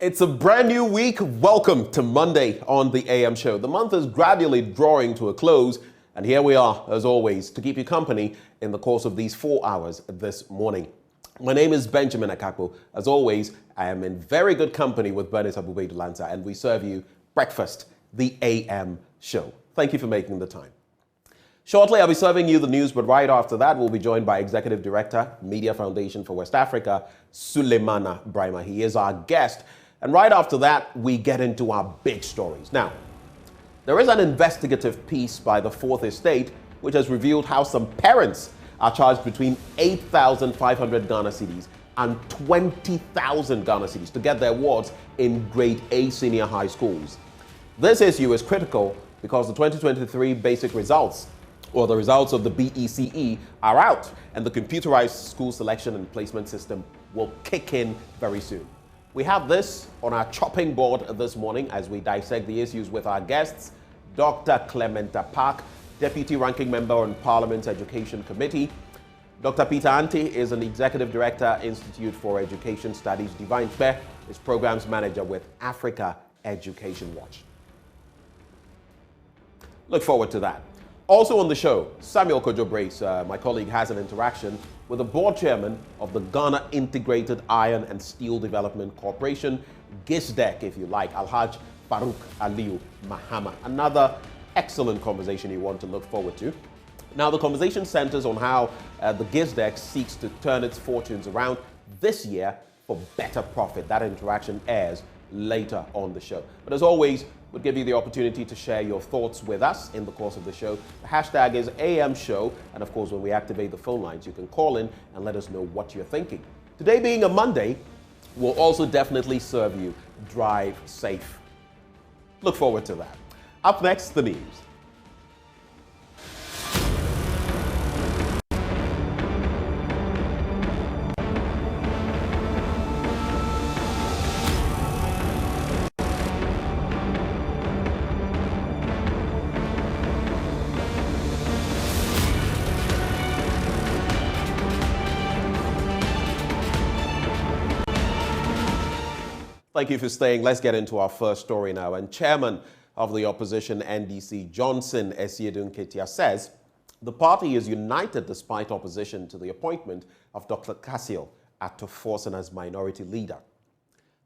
It's a brand new week. Welcome to Monday on the AM show. The month is gradually drawing to a close, and here we are, as always, to keep you company in the course of these 4 hours this morning. My name is Benjamin Akakpo. As always, I am in very good company with Bernice Lansah, and we serve you breakfast, the AM show. Thank you for making the time. Shortly, I'll be serving you the news, but right after that, we'll be joined by Executive Director, Media Foundation for West Africa, Suleimana Brahima. He is our guest. And right after that, we get into our big stories. Now, there is an investigative piece by the Fourth Estate which has revealed how some parents are charged between 8,500 Ghana cedis and 20,000 Ghana cedis to get their awards in grade A senior high schools. This issue is critical because the 2023 basic results, or the results of the BECE, are out, and the computerized school selection and placement system will kick in very soon. We have this on our chopping board this morning as we dissect the issues with our guests, Dr. Clementa Park, Deputy Ranking Member on Parliament's Education Committee. Dr. Peter Ante is an Executive Director, Institute for Education Studies. Divine Fair is Programs Manager with Africa Education Watch. Look forward to that. Also on the show, Samuel Kojo Brace, my colleague, has an interaction with the board chairman of the Ghana Integrated Iron and Steel Development Corporation, GISDEC, if you like, Alhaj Farouk Mahama. Another excellent conversation you want to look forward to. Now, the conversation centers on how the GISDEC seeks to turn its fortunes around this year for better profit. That interaction airs later on the show. But as always, we'll give you the opportunity to share your thoughts with us in the course of the show. The hashtag is AM Show, and of course, when we activate the phone lines, you can call in and let us know what you're thinking. Today being a Monday, we'll also definitely serve you Drive Safe. Look forward to that. Up next, the news. Thank you for staying. Let's get into our first story now. And Chairman of the opposition NDC, Johnson Esiedun Ketia, says the party is united despite opposition to the appointment of Dr. Cassiel Atoforsen as minority leader.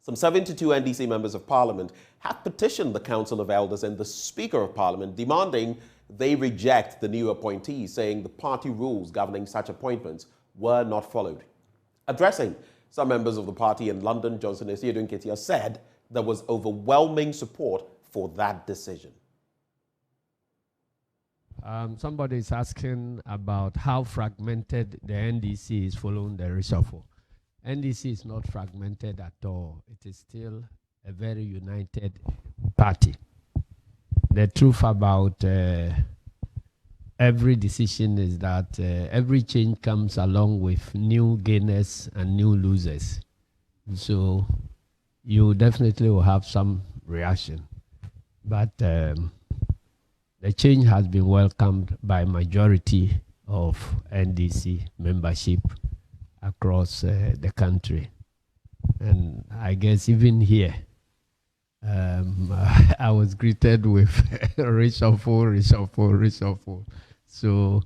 Some 72 NDC members of parliament have petitioned the Council of Elders and the Speaker of Parliament demanding they reject the new appointees, saying the party rules governing such appointments were not followed. Addressing some members of the party in London, Johnson Esiedun Ketia said there was overwhelming support for that decision. Somebody is asking about how fragmented the NDC is following the reshuffle. NDC is not fragmented at all. It is still a very united party. The truth about every decision is that every change comes along with new gainers and new losers. So you definitely will have some reaction. But the change has been welcomed by majority of NDC membership across the country. And I guess even here, I was greeted with reshuffle. So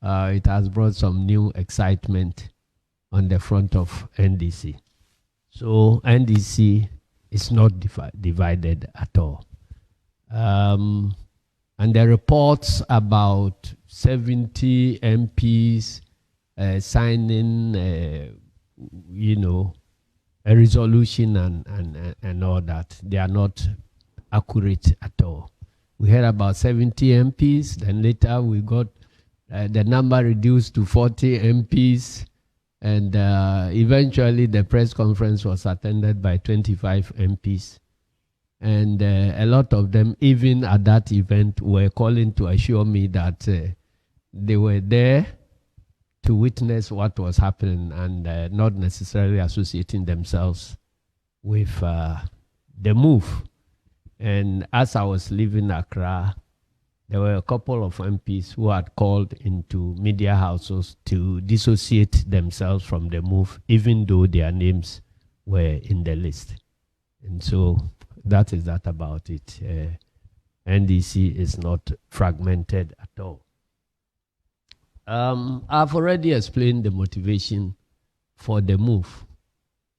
it has brought some new excitement on the front of NDC. So NDC is not divided at all. And the reports about 70 MPs signing, a resolution and all that, they are not accurate at all. We heard about 70 MPs, then later we got the number reduced to 40 MPs, and eventually the press conference was attended by 25 MPs. And a lot of them, even at that event, were calling to assure me that they were there to witness what was happening and not necessarily associating themselves with the move. And as I was leaving Accra, there were a couple of MPs who had called into media houses to dissociate themselves from the move, even though their names were in the list. And so that is that about it. NDC is not fragmented at all. I've already explained the motivation for the move,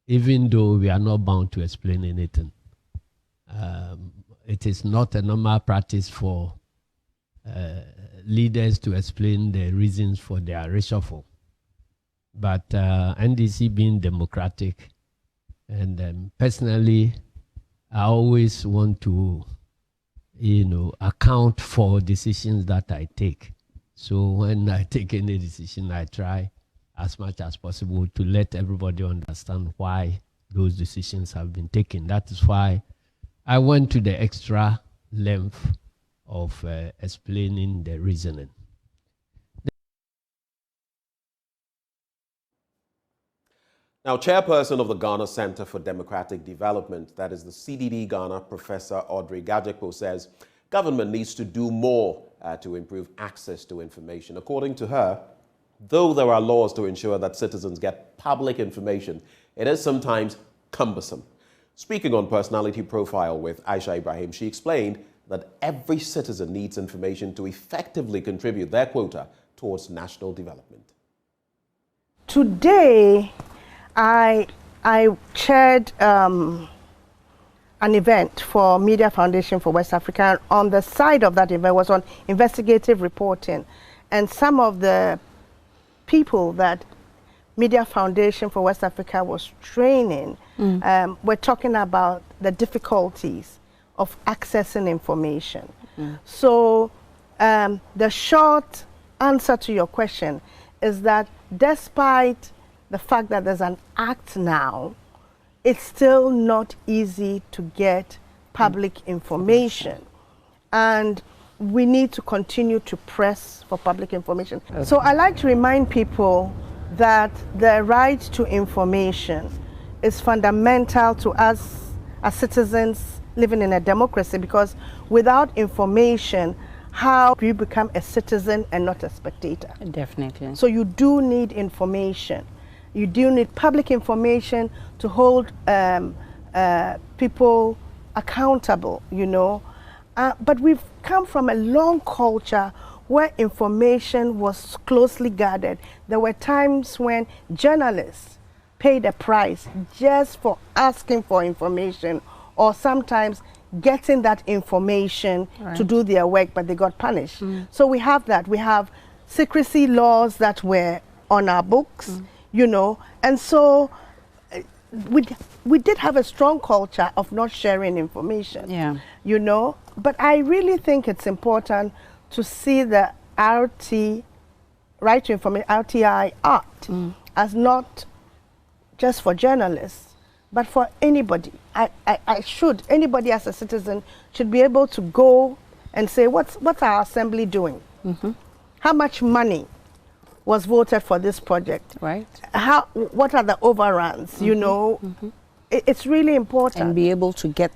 even though we are not bound to explain anything. It is not a normal practice for leaders to explain the reasons for their reshuffle. But NDC being democratic, and personally, I always want to, account for decisions that I take. So when I take any decision, I try as much as possible to let everybody understand why those decisions have been taken. That is why I went to the extra length of explaining the reasoning. Now, chairperson of the Ghana Center for Democratic Development, that is the CDD Ghana, Professor Audrey Akakpo, says government needs to do more to improve access to information. According to her, though there are laws to ensure that citizens get public information, it is sometimes cumbersome. Speaking on Personality Profile with Aisha Ibrahim, she explained that every citizen needs information to effectively contribute their quota towards national development. Today, I chaired an event for Media Foundation for West Africa. On the side of that event was on investigative reporting. And some of the people that Media Foundation for West Africa was training were talking about the difficulties of accessing information. So the short answer to your question is that despite the fact that there's an act now, it's still not easy to get public information. And we need to continue to press for public information. Okay. So I like to remind people that the right to information is fundamental to us as citizens living in a democracy, because without information, how do you become a citizen and not a spectator? Definitely. So you do need information. You do need public information to hold people accountable, But we've come from a long culture where information was closely guarded. There were times when journalists paid a price just for asking for information, or sometimes getting that information to do their work, but they got punished. So we have that. We have secrecy laws that were on our books. And so we did have a strong culture of not sharing information, but I really think it's important to see the Right to Information, RTI Act as not just for journalists, but for anybody. Anybody as a citizen should be able to go and say, what's our assembly doing? How much money was voted for this project? Right. What are the overruns? It's really important. And be able to get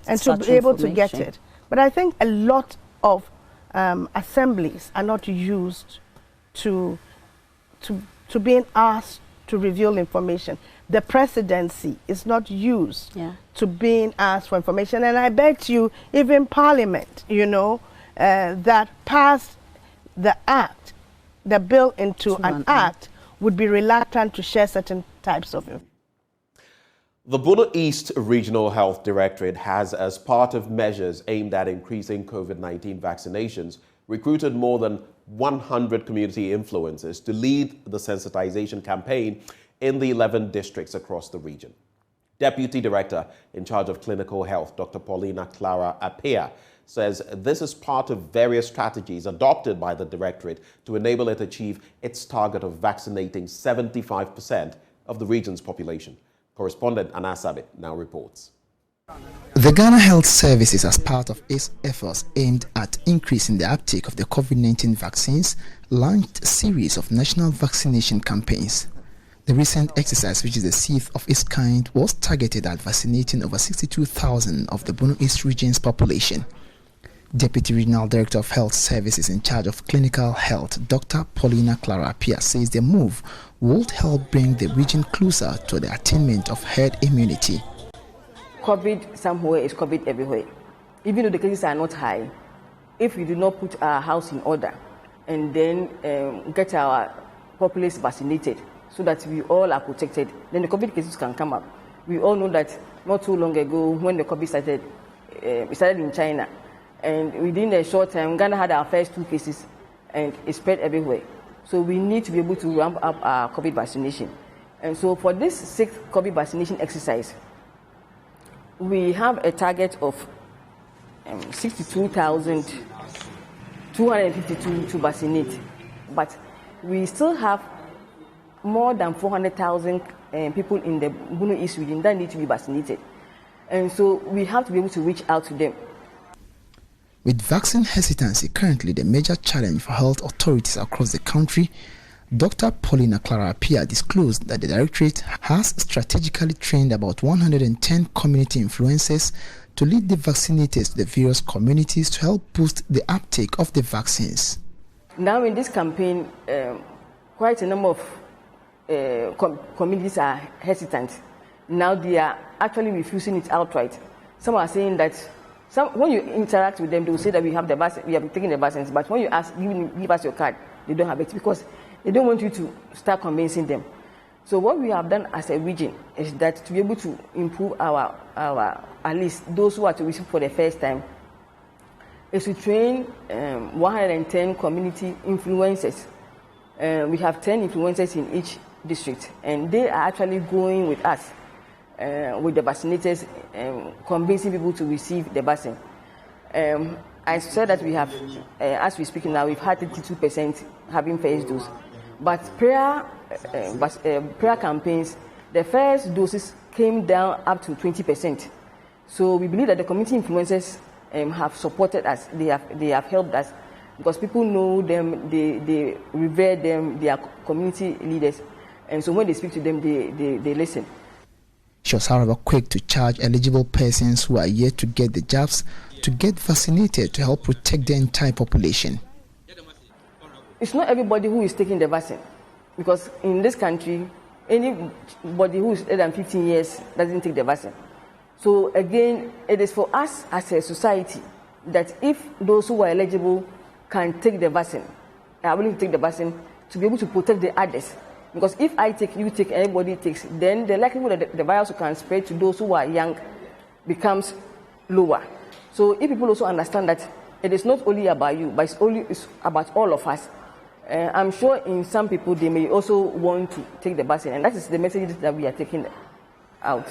it. But I think a lot of assemblies are not used to being asked to reveal information. The presidency is not used to being asked for information. And I bet you even Parliament, that passed the bill into an act, would be reluctant to share certain types of information. The Bono East Regional Health Directorate has, as part of measures aimed at increasing COVID-19 vaccinations, recruited more than 100 community influencers to lead the sensitization campaign in the 11 districts across the region. Deputy Director in charge of clinical health, Dr. Paulina Clara Appiah, says this is part of various strategies adopted by the Directorate to enable it achieve its target of vaccinating 75% of the region's population. Correspondent Anas Sabit now reports. The Ghana Health Services, as part of its efforts aimed at increasing the uptake of the COVID-19 vaccines, launched a series of national vaccination campaigns. The recent exercise, which is the 6th of its kind, was targeted at vaccinating over 62,000 of the Bono East region's population. Deputy Regional Director of Health Services in charge of clinical health, Dr. Paulina Clara Appiah, says the move would help bring the region closer to the attainment of herd immunity. COVID somewhere is COVID everywhere. Even though the cases are not high, if we do not put our house in order and then get our populace vaccinated so that we all are protected, then the COVID cases can come up. We all know that not too long ago when the COVID started, it started in China. And within a short time, Ghana had our first 2 cases and it spread everywhere. So we need to be able to ramp up our COVID vaccination. And so for this 6th COVID vaccination exercise, we have a target of 62,252 to vaccinate. But we still have more than 400,000 people in the Bunu East region that need to be vaccinated. And so we have to be able to reach out to them. With vaccine hesitancy currently the major challenge for health authorities across the country, Dr. Paulina Clara Appiah disclosed that the Directorate has strategically trained about 110 community influencers to lead the vaccinators to the various communities to help boost the uptake of the vaccines. Now in this campaign, quite a number of communities are hesitant. Now they are actually refusing it outright. Some are saying that when you interact with them, they will say that we have the vaccine, we have taken the vaccines. But when you ask, give us your card, they don't have it because they don't want you to start convincing them. So what we have done as a region is that to be able to improve our at least those who are to receive for the first time, is to train 110 community influencers. We have 10 influencers in each district, and they are actually going with us. With the vaccinators, convincing people to receive the vaccine. I said that we have, as we're speaking now, we've had 32% having first dose. But prayer campaigns, the first doses came down up to 20%. So we believe that the community influencers have supported us. They have helped us because people know them, they revere them, they are community leaders. And so when they speak to them, they listen. She was, however, quick to charge eligible persons who are yet to get the jabs to get vaccinated to help protect the entire population. It's not everybody who is taking the vaccine, because in this country, anybody who is older than 15 years doesn't take the vaccine. So again, it is for us as a society that if those who are eligible can take the vaccine, are willing to take the vaccine, to be able to protect the others. Because if I take, you take, everybody takes, then the likelihood that the virus can spread to those who are young becomes lower. So if people also understand that it is not only about you, but it's about all of us, I'm sure in some people they may also want to take the vaccine, and that is the message that we are taking out.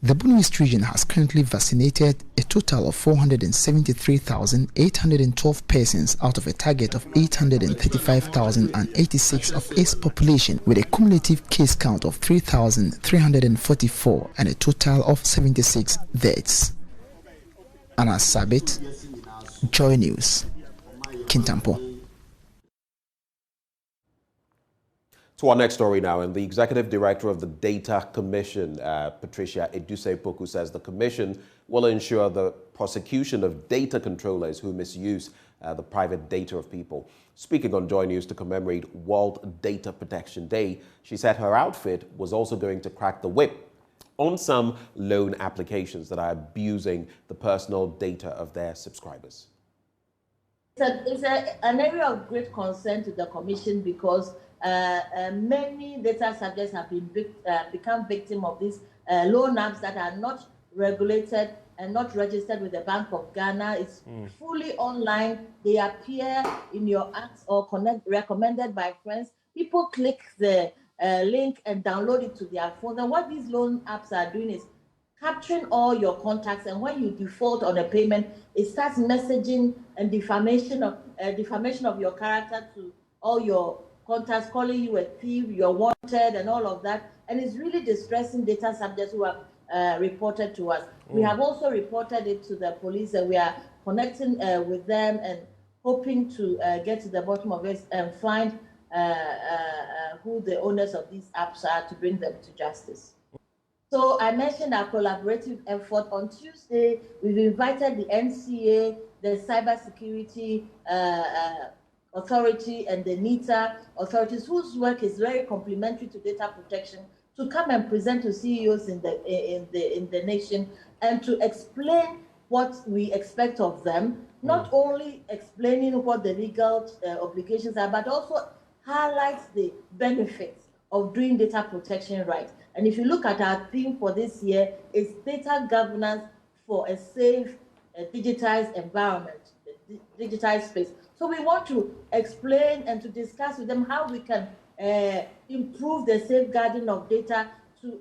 The Bunu East region has currently vaccinated a total of 473,812 persons out of a target of 835,086 of its population, with a cumulative case count of 3,344 and a total of 76 deaths. Anna Sabit, Joy News, Kintampo. To our next story now, and the executive director of the Data Commission, Patricia Eduse-Poku, says the commission will ensure the prosecution of data controllers who misuse the private data of people. Speaking on Joy News to commemorate World Data Protection Day, she said her outfit was also going to crack the whip on some loan applications that are abusing the personal data of their subscribers. It's an area of great concern to the commission because many data subjects have become victim of these loan apps that are not regulated and not registered with the Bank of Ghana. It's fully online. They appear in your apps or recommended by friends. People click the link and download it to their phone. And what these loan apps are doing is capturing all your contacts, and when you default on a payment, it starts messaging and defamation of your character to all your contacts, calling you a thief, you're wanted, and all of that. And it's really distressing data subjects who have reported to us. We have also reported it to the police, and we are connecting with them and hoping to get to the bottom of it and find who the owners of these apps are to bring them to justice. So I mentioned our collaborative effort. On Tuesday, we've invited the NCA, the Cybersecurity Authority, and the NITA authorities, whose work is very complementary to data protection, to come and present to CEOs in the nation and to explain what we expect of them, not only explaining what the legal obligations are, but also highlights the benefits of doing data protection right. And if you look at our theme for this year, it's data governance for a safe, digitized environment, digitized space. So we want to explain and to discuss with them how we can improve the safeguarding of data to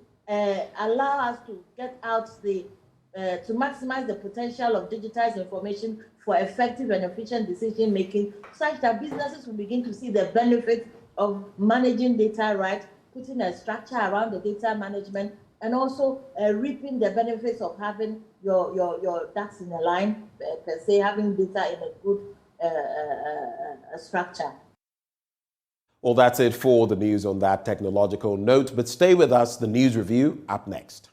allow us to get out to maximize the potential of digitized information for effective and efficient decision making, such that businesses will begin to see the benefits of managing data right, putting a structure around the data management, and also reaping the benefits of having your ducks in a line, per se, having data in a good structure. Well, that's it for the news on that technological note, but stay with us. The news review up next.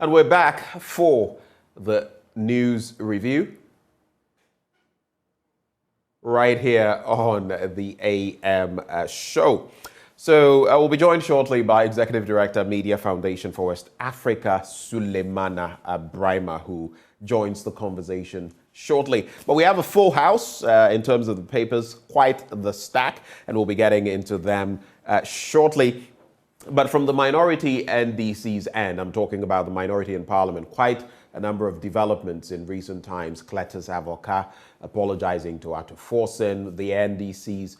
And we're back for the news review right here on the AM show. So we'll be joined shortly by Executive Director, Media Foundation for West Africa, Sulemana Brima, who joins the conversation shortly. But we have a full house in terms of the papers, quite the stack, and we'll be getting into them shortly. But from the minority NDC's end, I'm talking about the minority in Parliament, quite a number of developments in recent times. Cletus Avoka apologizing to Ato Forsen, the NDC's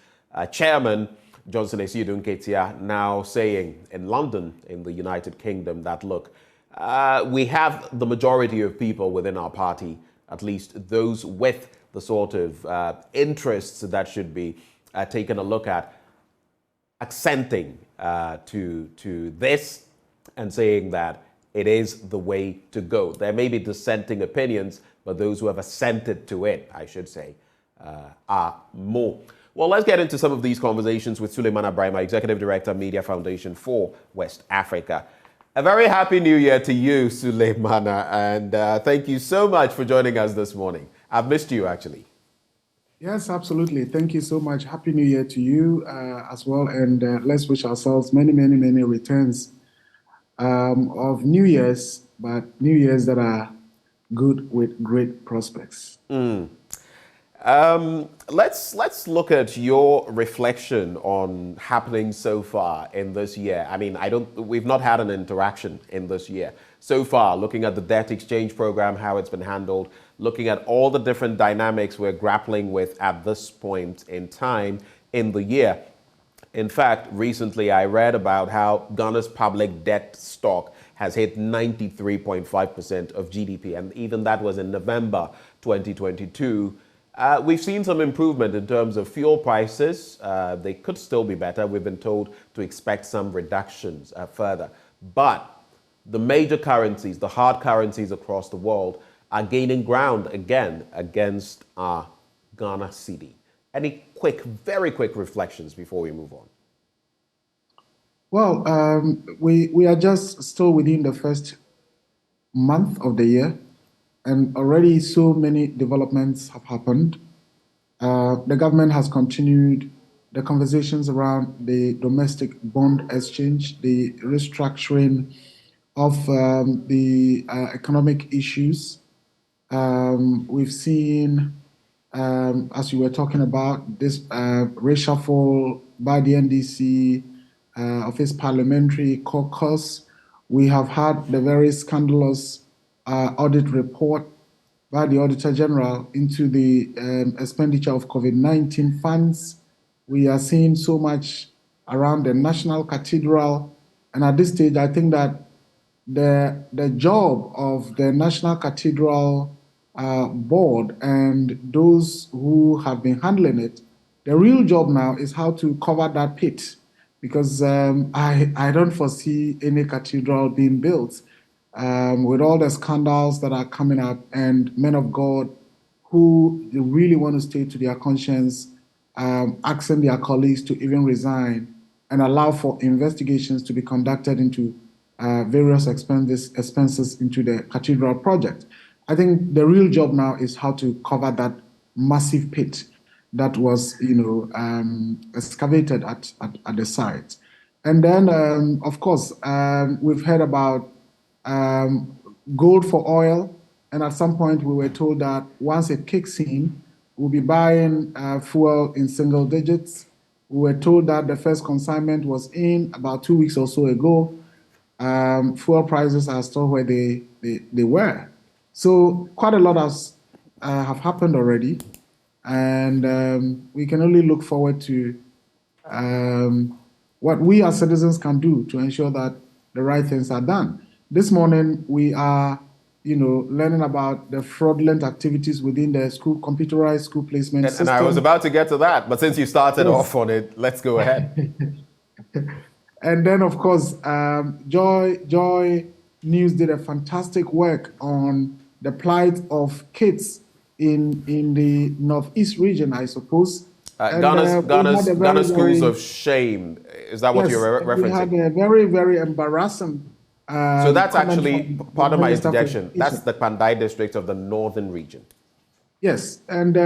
chairman, Johnson Esiudun Ketia, now saying in London, in the United Kingdom, that, look, we have the majority of people within our party, at least those with the sort of interests that should be taken a look at, accenting to this and saying that it is the way to go. There may be dissenting opinions, but those who have assented to it, I should say, are more. Well, let's get into some of these conversations with Sulemana Brima, Executive Director, Media Foundation for West Africa. A very happy new year to you, Sulemana, and thank you so much for joining us this morning. I've missed you, actually. Yes, absolutely. Thank you so much. Happy New Year to you as well. And let's wish ourselves many, many, many returns of New Year's, but New Year's that are good with great prospects. Let's look at your reflection on happening so far in this year. I mean, we've not had an interaction in this year so far, looking at the debt exchange program, how it's been handled, looking at all the different dynamics we're grappling with at this point in time in the year. In fact, recently I read about how Ghana's public debt stock has hit 93.5% of GDP, and even that was in November 2022. We've seen some improvement in terms of fuel prices. They could still be better. We've been told to expect some reductions further. But the major currencies, the hard currencies across the world, are gaining ground again against our Ghana cedi. Any very quick reflections before we move on? Well, we are just still within the first month of the year, and already so many developments have happened. The government has continued the conversations around the domestic bond exchange, the restructuring of the economic issues. We've seen, as you were talking about, this reshuffle by the NDC of its parliamentary caucus. We have had the very scandalous audit report by the Auditor General into the expenditure of COVID-19 funds. We are seeing so much around the National Cathedral. And at this stage, I think that the job of the National Cathedral board and those who have been handling it, the real job now is how to cover that pit, because I don't foresee any cathedral being built with all the scandals that are coming up, and men of God who really want to stay to their conscience, asking their colleagues to even resign and allow for investigations to be conducted into various expenses into the cathedral project. I think the real job now is how to cover that massive pit that was, excavated at the site. And then, of course, we've heard about gold for oil. And at some point, we were told that once it kicks in, we'll be buying fuel in single digits. We were told that the first consignment was in about 2 weeks or so ago. Fuel prices are still where they were. So quite a lot have happened already. And we can only look forward to what we as citizens can do to ensure that the right things are done. This morning, we are learning about the fraudulent activities within the school computerized school placement system. And I was about to get to that, but since you started off on it, let's go ahead. And then, of course, JoyNews did a fantastic work on the plight of kids in the Northeast region, I suppose. Ghana's schools of shame. Is that what you're referencing? We had a very, very embarrassing. So that's actually part of my interjection. That's the Pandai district of the northern region. Yes, and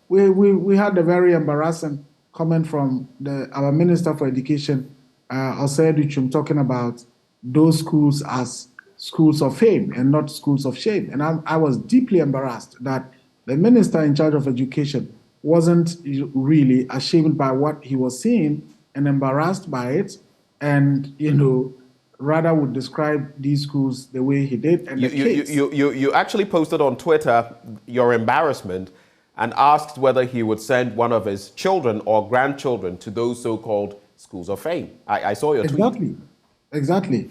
we had a very embarrassing comment from our Minister for Education, Osei Duchum, talking about those schools as schools of fame and not schools of shame. And I was deeply embarrassed that the minister in charge of education wasn't really ashamed by what he was seeing and embarrassed by it, and rather would describe these schools the way he did. And you actually posted on Twitter your embarrassment and asked whether he would send one of his children or grandchildren to those so-called schools of fame. I saw your tweet. Exactly.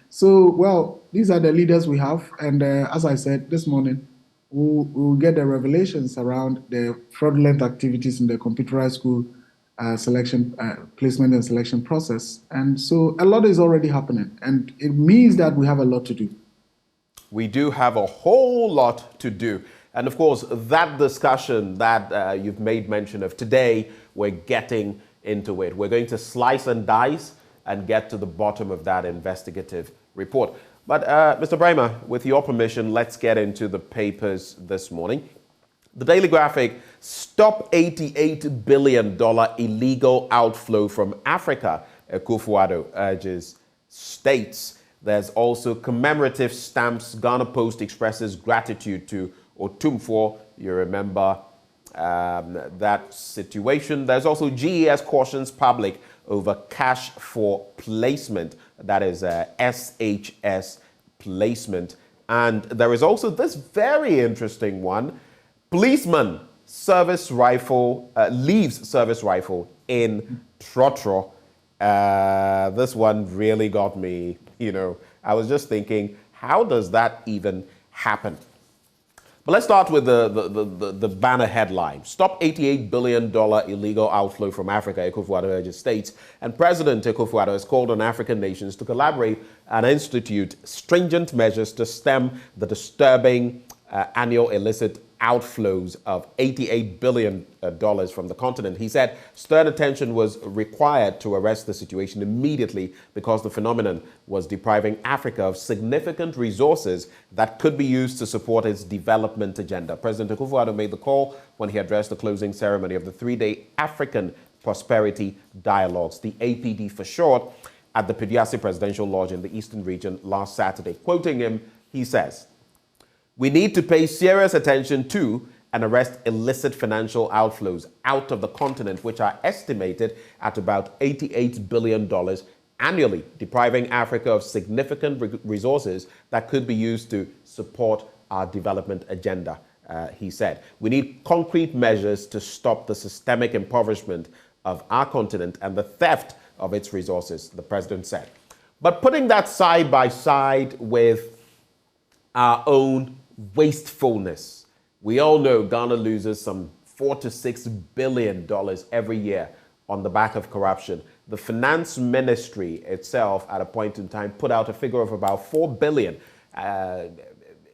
So, well, these are the leaders we have. And as I said this morning, we'll get the revelations around the fraudulent activities in the computerized school placement and selection process. And so a lot is already happening. And it means that we have a lot to do. We do have a whole lot to do. And of course, that discussion that you've made mention of today, we're getting into it. We're going to slice and dice and get to the bottom of that investigative report. But Mr. Brahma, with your permission, let's get into the papers this morning. The Daily Graphic, stop $88 billion illegal outflow from Africa, Akufo-Addo urges states. There's also commemorative stamps. Ghana Post expresses gratitude to Otumfuo. You remember that situation. There's also GES cautions public over cash for placement. That is SHS placement. And there is also this very interesting one. Policeman service rifle leaves service rifle in Trotro. This one really got me. I was just thinking, how does that even happen? But let's start with the banner headline. Stop $88 billion illegal outflow from Africa, Akufo-Addo urges states. And President Akufo-Addo has called on African nations to collaborate and institute stringent measures to stem the disturbing annual illicit outflows of $88 billion from the continent. He said stern attention was required to arrest the situation immediately because the phenomenon was depriving Africa of significant resources that could be used to support its development agenda. President Akufo-Addo made the call when he addressed the closing ceremony of the 3-day African Prosperity Dialogues, the APD for short, at the Pidiasi Presidential Lodge in the Eastern Region last Saturday. Quoting him, he says, "We need to pay serious attention to and arrest illicit financial outflows out of the continent, which are estimated at about $88 billion annually, depriving Africa of significant resources that could be used to support our development agenda," he said. "We need concrete measures to stop the systemic impoverishment of our continent and the theft of its resources," the president said. But putting that side by side with our own wastefulness. We all know Ghana loses some $4 to $6 billion every year on the back of corruption. the finance ministry itself at a point in time put out a figure of about 4 billion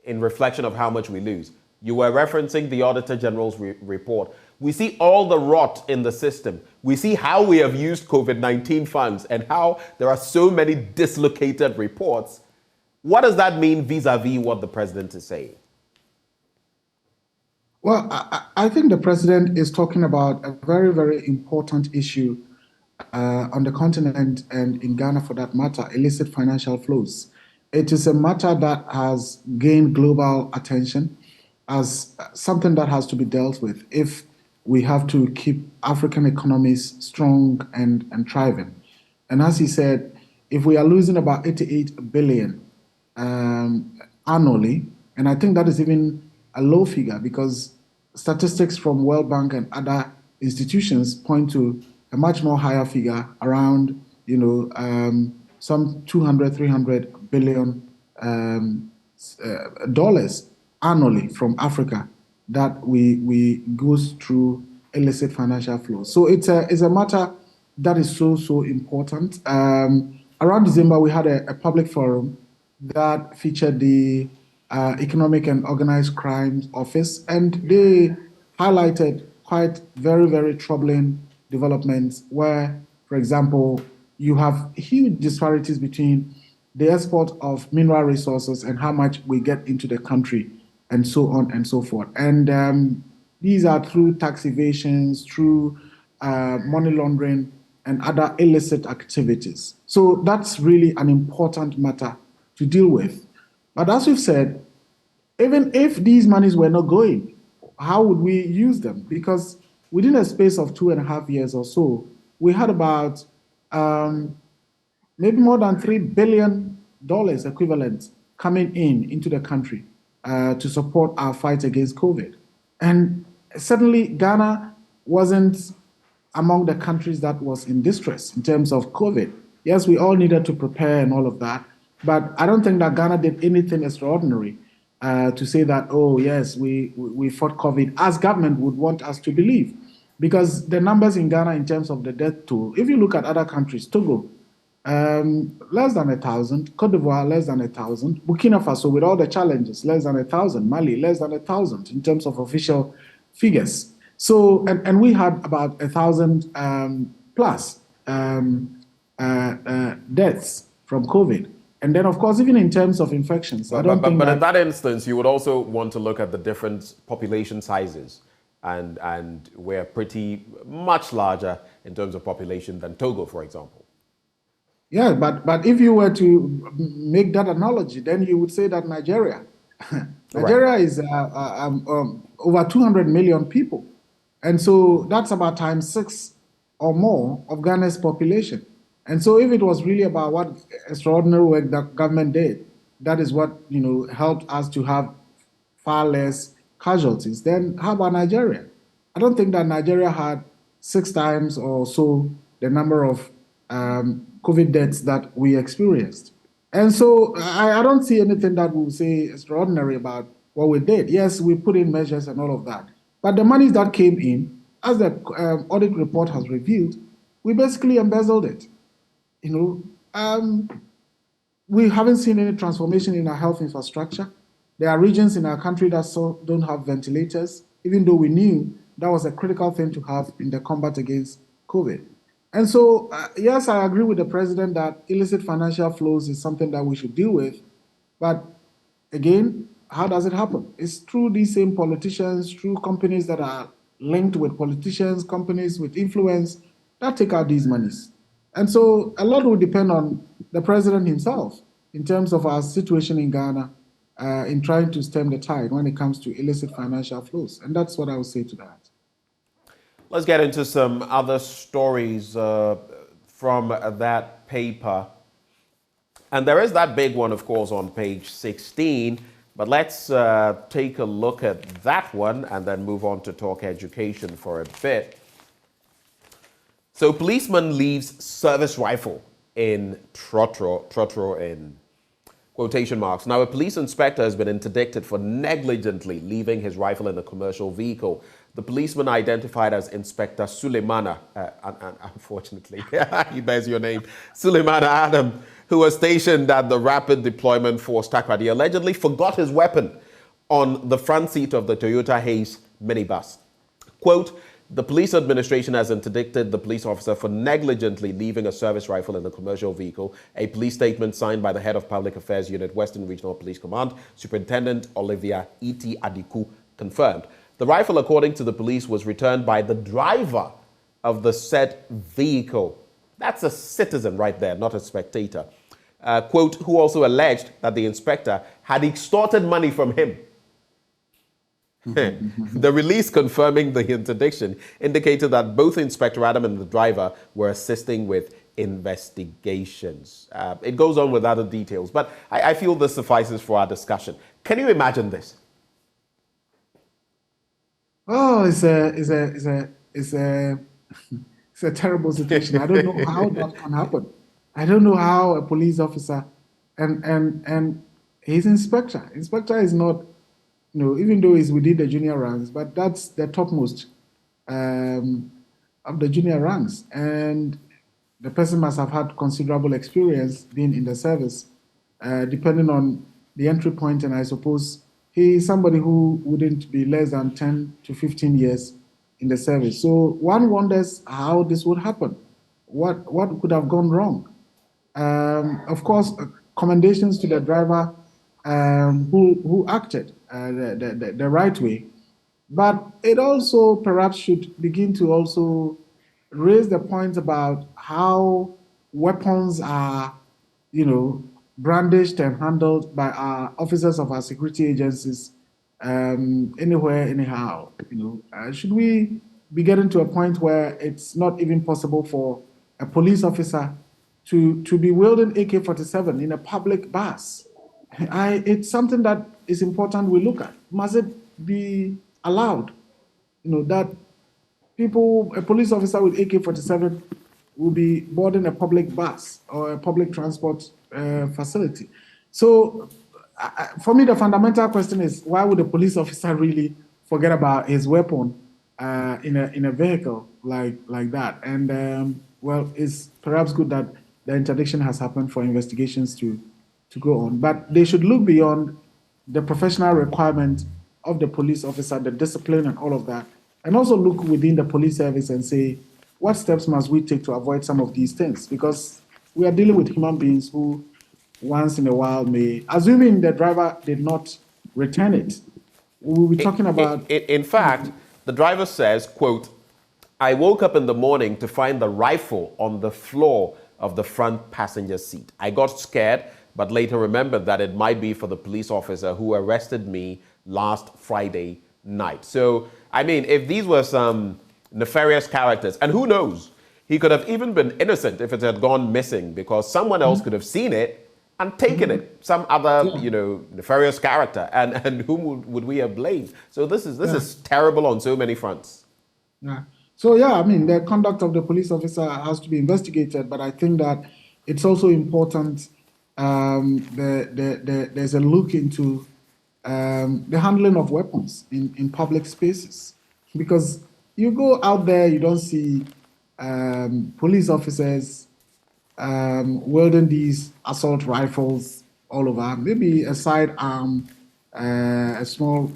in reflection of how much we lose. You were referencing the Auditor General's report. We see all the rot in the system. We see how we have used COVID-19 funds and how there are so many dislocated reports. What does that mean vis-a-vis what the president is saying? Well, I think the president is talking about a very, very important issue on the continent and in Ghana for that matter, illicit financial flows. It is a matter that has gained global attention as something that has to be dealt with if we have to keep African economies strong and thriving. And as he said, if we are losing about 88 billion annually, and I think that is even a low figure because statistics from World Bank and other institutions point to a much more higher figure around, some 200, 300 billion dollars annually from Africa that we goes through illicit financial flows. So it's a matter that is so important. Around December, we had a public forum that featured the Economic and Organized Crimes Office, and they highlighted quite very, very troubling developments where, for example, you have huge disparities between the export of mineral resources and how much we get into the country, and so on and so forth. And these are through tax evasions, through money laundering, and other illicit activities. So that's really an important matter to deal with. But as we've said, even if these monies were not going, how would we use them? Because within a space of 2.5 years or so, we had about maybe more than $3 billion equivalent coming into the country to support our fight against COVID. And certainly Ghana wasn't among the countries that was in distress in terms of COVID. Yes, we all needed to prepare and all of that, but I don't think that Ghana did anything extraordinary to say that, oh yes, we fought COVID as government would want us to believe. Because the numbers in Ghana in terms of the death toll, if you look at other countries, Togo, less than 1,000, Cote d'Ivoire, less than 1,000, Burkina Faso, with all the challenges, less than 1,000, Mali, less than 1,000 in terms of official figures. So, and we had about 1,000 plus deaths from COVID. And then, of course, even in terms of infections, I don't think But in that instance, you would also want to look at the different population sizes. And we're pretty much larger in terms of population than Togo, for example. Yeah, but if you were to make that analogy, then you would say that Nigeria is over 200 million people. And so that's about times 6 or more of Ghana's population. And so if it was really about what extraordinary work that government did, that is what helped us to have far less casualties, then how about Nigeria? I don't think that Nigeria had 6 times or so the number of COVID deaths that we experienced. And so I don't see anything that will say extraordinary about what we did. Yes, we put in measures and all of that. But the monies that came in, as the audit report has revealed, we basically embezzled it. We haven't seen any transformation in our health infrastructure. There are regions in our country that still don't have ventilators, even though we knew that was a critical thing to have in the combat against COVID. And so, yes, I agree with the president that illicit financial flows is something that we should deal with. But again, how does it happen? It's through these same politicians, through companies that are linked with politicians, companies with influence that take out these monies. And so a lot will depend on the president himself in terms of our situation in Ghana in trying to stem the tide when it comes to illicit financial flows. And that's what I would say to that. Let's get into some other stories from that paper. And there is that big one, of course, on page 16. But let's take a look at that one and then move on to talk education for a bit. So policeman leaves service rifle in Trotro in quotation marks. Now, a police inspector has been interdicted for negligently leaving his rifle in a commercial vehicle. The policeman, identified as Inspector Suleimana, unfortunately, he bears your name, Suleimana Adam, who was stationed at the Rapid Deployment Force Takrady, allegedly forgot his weapon on the front seat of the Toyota Haze minibus. Quote, the police administration has interdicted the police officer for negligently leaving a service rifle in a commercial vehicle. A police statement signed by the head of Public Affairs Unit, Western Regional Police Command, Superintendent Olivia E.T. Adiku, confirmed. The rifle, according to the police, was returned by the driver of the said vehicle. That's a citizen right there, not a spectator. Quote, who also alleged that the inspector had extorted money from him. The release confirming the interdiction indicated that both Inspector Adam and the driver were assisting with investigations. It goes on with other details, but I feel this suffices for our discussion. Can you imagine this? Oh, it's a terrible situation. I don't know how that can happen. I don't know how a police officer and his inspector. Inspector is not, even though he's within the junior ranks, but that's the topmost of the junior ranks. And the person must have had considerable experience being in the service, depending on the entry point. And I suppose he is somebody who wouldn't be less than 10 to 15 years in the service. So one wonders how this would happen. What could have gone wrong? Of course, commendations to the driver who acted the right way. But it also perhaps should begin to also raise the point about how weapons are, brandished and handled by our officers of our security agencies anywhere, anyhow. Should we be getting to a point where it's not even possible for a police officer to be wielding AK-47 in a public bus? It's something that is important we look at. Must it be allowed, that a police officer with AK-47 will be boarding a public bus or a public transport facility? So for me, the fundamental question is, why would a police officer really forget about his weapon in a vehicle like that? And well, it's perhaps good that the interdiction has happened for investigations to go on, but they should look beyond the professional requirement of the police officer, the discipline and all of that, and also look within the police service and say, what steps must we take to avoid some of these things? Because we are dealing with human beings who once in a while may, assuming the driver did not return it, we'll be talking about... In fact, the driver says, quote, I woke up in the morning to find the rifle on the floor of the front passenger seat. I got scared, but later remembered that it might be for the police officer who arrested me last Friday night. So, I mean, if these were some nefarious characters, and who knows, he could have even been innocent if it had gone missing, because someone else could have seen it and taken it, some other, nefarious character, and whom would we have blamed? So this is terrible on so many fronts. Yeah. So I mean, the conduct of the police officer has to be investigated, but I think that it's also important. There's a look into the handling of weapons in public spaces, because you go out there, you don't see police officers wielding these assault rifles all over, maybe a sidearm, a small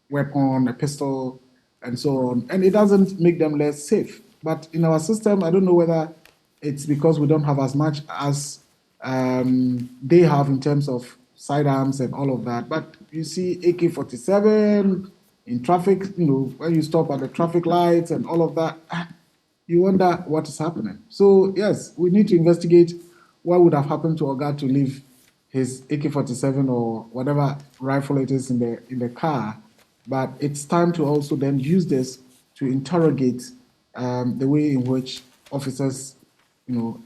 weapon, a pistol, and so on. And it doesn't make them less safe. But in our system, I don't know whether it's because we don't have as much as they have in terms of sidearms and all of that. But you see AK-47 in traffic, when you stop at the traffic lights and all of that, you wonder what is happening. So yes, we need to investigate what would have happened to Oga to leave his AK-47 or whatever rifle it is in the car. But it's time to also then use this to interrogate the way in which officers,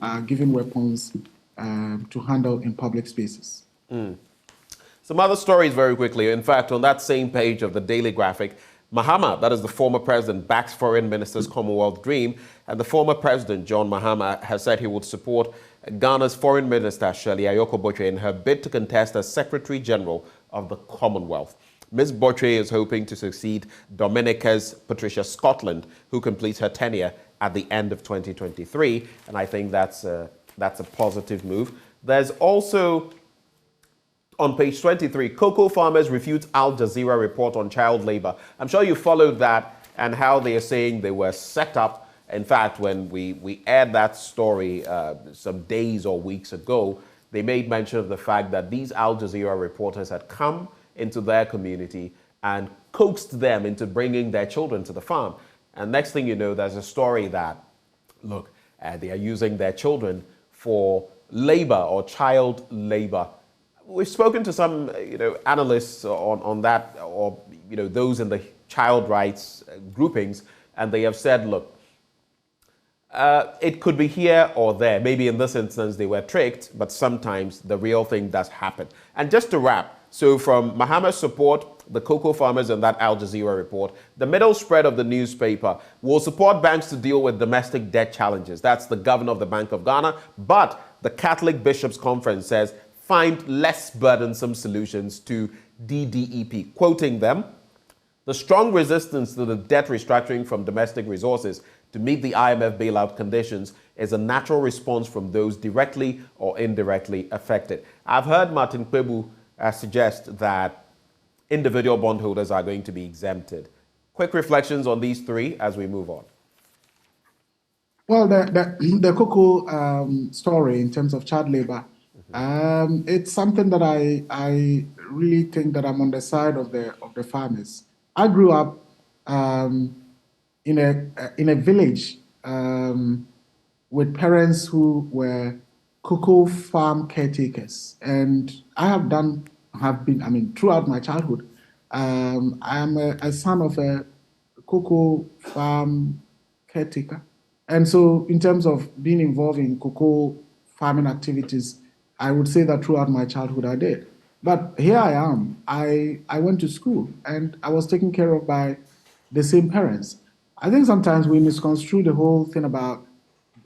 are given weapons to handle in public spaces. Some other stories very quickly. In fact, on that same page of the Daily Graphic, Mahama, that is the former president, backs foreign minister's Commonwealth dream, and the former president, John Mahama, has said he would support Ghana's Foreign Minister, Shirley Ayoko Botchwey, in her bid to contest as Secretary General of the Commonwealth. Ms. Botchwey is hoping to succeed Dominica's Patricia Scotland, who completes her tenure at the end of 2023, and I think that's a positive move. There's also, on page 23, cocoa farmers refute Al Jazeera report on child labor. I'm sure you followed that and how they are saying they were set up. In fact, when we aired that story some days or weeks ago, they made mention of the fact that these Al Jazeera reporters had come into their community and coaxed them into bringing their children to the farm. And next thing you know, there's a story that, look, they are using their children for labor or child labor. We've spoken to some, analysts on that, or those in the child rights groupings, and they have said, look, it could be here or there. Maybe in this instance they were tricked, but sometimes the real thing does happen. And just to wrap, so from Mahama's support, the cocoa farmers and that Al Jazeera report, the middle spread of the newspaper will support banks to deal with domestic debt challenges. That's the governor of the Bank of Ghana. But the Catholic Bishops' Conference says find less burdensome solutions to DDEP. Quoting them, the strong resistance to the debt restructuring from domestic resources to meet the IMF bailout conditions is a natural response from those directly or indirectly affected. I've heard Martin Kpebu suggest that individual bondholders are going to be exempted. Quick reflections on these three as we move on. Well, the cocoa story in terms of child labor, it's something that I really think that I'm on the side of the farmers. I grew up in a village with parents who were cocoa farm caretakers, and have been throughout my childhood. I am a son of a cocoa farm caretaker, and so in terms of being involved in cocoa farming activities, I would say that throughout my childhood I did. But here I am. I went to school and I was taken care of by the same parents. I think sometimes we misconstrue the whole thing about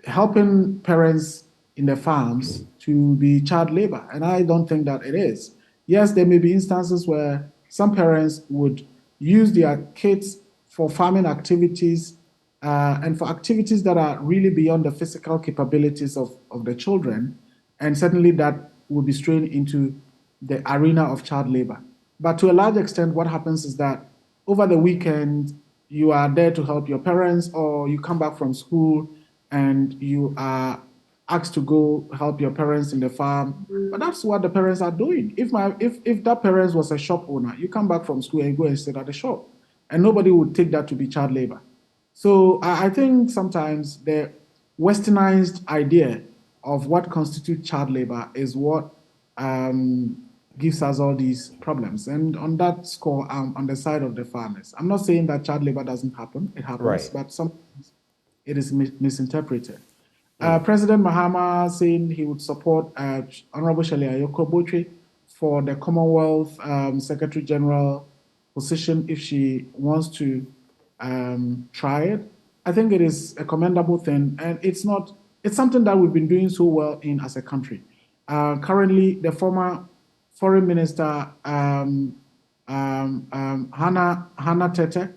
helping parents in the farms to be child labor, and I don't think that it is. Yes, there may be instances where some parents would use their kids for farming activities and for activities that are really beyond the physical capabilities of the children, and certainly that will be straying into the arena of child labor. But to a large extent, what happens is that over the weekend, you are there to help your parents, or you come back from school and you are asked to go help your parents in the farm. But that's what the parents are doing. If that parent was a shop owner, you come back from school and go and sit at the shop, and nobody would take that to be child labor. So I think sometimes the westernized idea of what constitutes child labor is what gives us all these problems. And on that score, I'm on the side of the farmers. I'm not saying that child labor doesn't happen. It happens, right, but sometimes it is misinterpreted. President Mahama saying he would support Honorable Shirley Ayoko Botchwey for the Commonwealth Secretary General position if she wants to try it. I think it is a commendable thing, and it's something that we've been doing so well in as a country. Currently, the former Foreign Minister Hannah Tete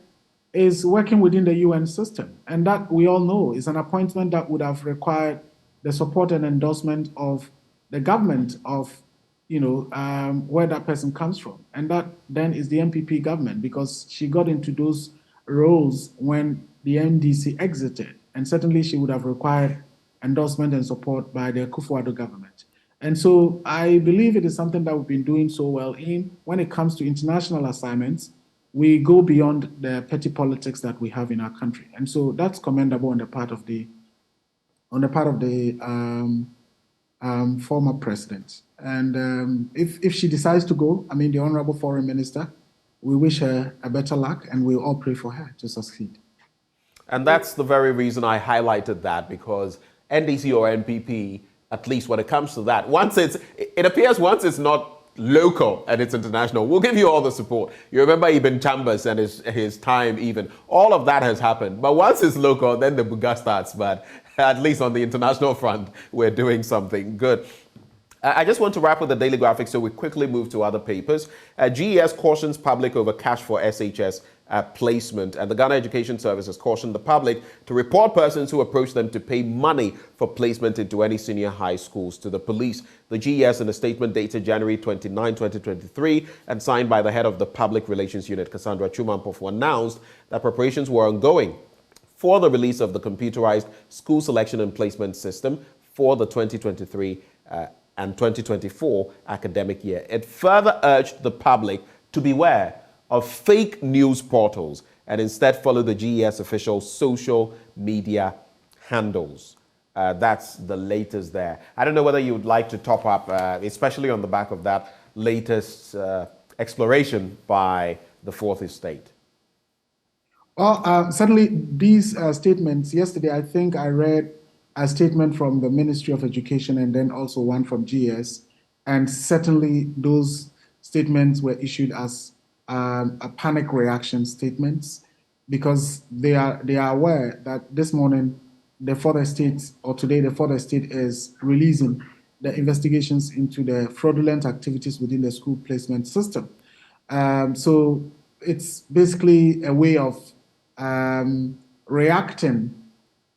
is working within the UN system, and that we all know is an appointment that would have required the support and endorsement of the government of where that person comes from, and that then is the MPP government, because she got into those roles when the NDC exited, and certainly she would have required endorsement and support by the Akufo-Addo government. And so I believe it is something that we've been doing so well in. When it comes to international assignments, we go beyond the petty politics that we have in our country, and so that's commendable on the part of the former president. And if she decides to go, the Honorable Foreign Minister, we wish her a better luck, and we all pray for her to succeed. And that's the very reason I highlighted that, because NDC or NPP, at least when it comes to that, once it's not local and it's international, we'll give you all the support. You remember Ibn Chambers and his time even. All of that has happened. But once it's local, then the buga starts. But at least on the international front, we're doing something good. I just want to wrap with the daily graphic so we quickly move to other papers. GES cautions public over cash for SHS placement, and the Ghana Education Service has cautioned the public to report persons who approach them to pay money for placement into any senior high schools to the police. The GES, in a statement dated January 29, 2023, and signed by the head of the Public Relations Unit, Cassandra Chumampofu, announced that preparations were ongoing for the release of the computerized school selection and placement system for the 2023 and 2024 academic year. It further urged the public to beware of fake news portals and instead follow the GES official social media handles. That's the latest there. I don't know whether you would like to top up, especially on the back of that latest exploration by the Fourth Estate. Well, certainly these statements, yesterday I think I read a statement from the Ministry of Education and then also one from GS. And certainly those statements were issued as a panic reaction statements because they are aware that this morning the Fourth Estate, or today the Fourth Estate, is releasing the investigations into the fraudulent activities within the school placement system. So it's basically a way of reacting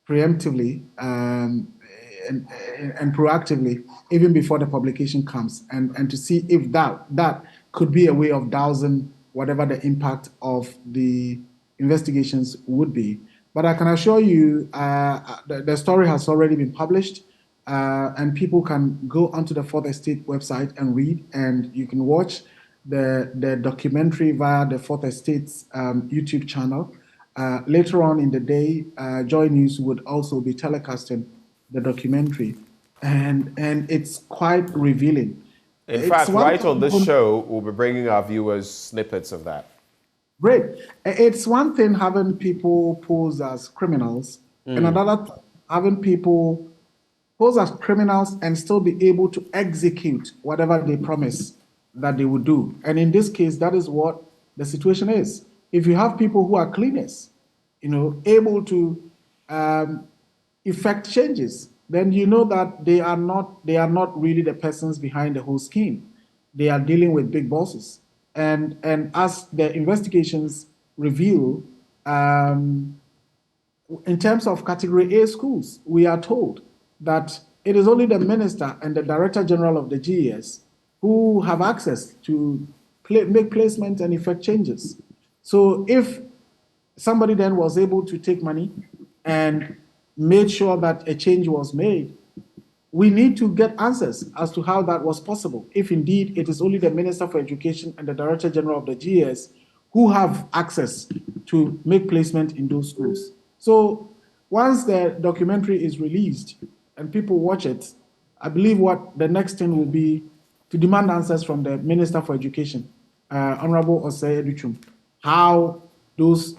preemptively and proactively, even before the publication comes, and to see if that could be a way of dousing whatever the impact of the investigations would be. But I can assure you, the story has already been published, and people can go onto the Fourth Estate website and read, and you can watch the documentary via the Fourth Estate's YouTube channel. Later on in the day, JoyNews would also be telecasting the documentary, and it's quite revealing. In fact, right on this show, we'll be bringing our viewers snippets of that. Great. It's one thing having people pose as criminals, and another having people pose as criminals and still be able to execute whatever they promise that they would do. And in this case, that is what the situation is. If you have people who are cleaners, able to effect changes, then you know that they are not really the persons behind the whole scheme. They are dealing with big bosses. And as the investigations reveal, in terms of Category A schools, we are told that it is only the minister and the Director General of the GES who have access to make placement and effect changes. So if somebody then was able to take money and made sure that a change was made, we need to get answers as to how that was possible, if indeed it is only the Minister for Education and the Director General of the GS who have access to make placement in those schools. So once the documentary is released and people watch it, I believe what the next thing will be to demand answers from the Minister for Education, Honorable Osei Educhum, how those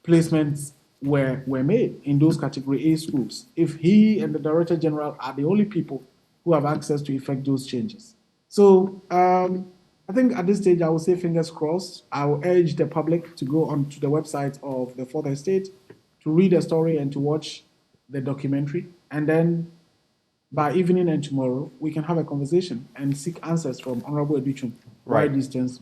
placements were made in those Category A schools, if he and the Director General are the only people who have access to effect those changes. So I think at this stage, I will say fingers crossed. I will urge the public to go onto the website of the Fourth Estate to read the story and to watch the documentary. And then by evening and tomorrow, we can have a conversation and seek answers from Honorable Educhum. Right. These things.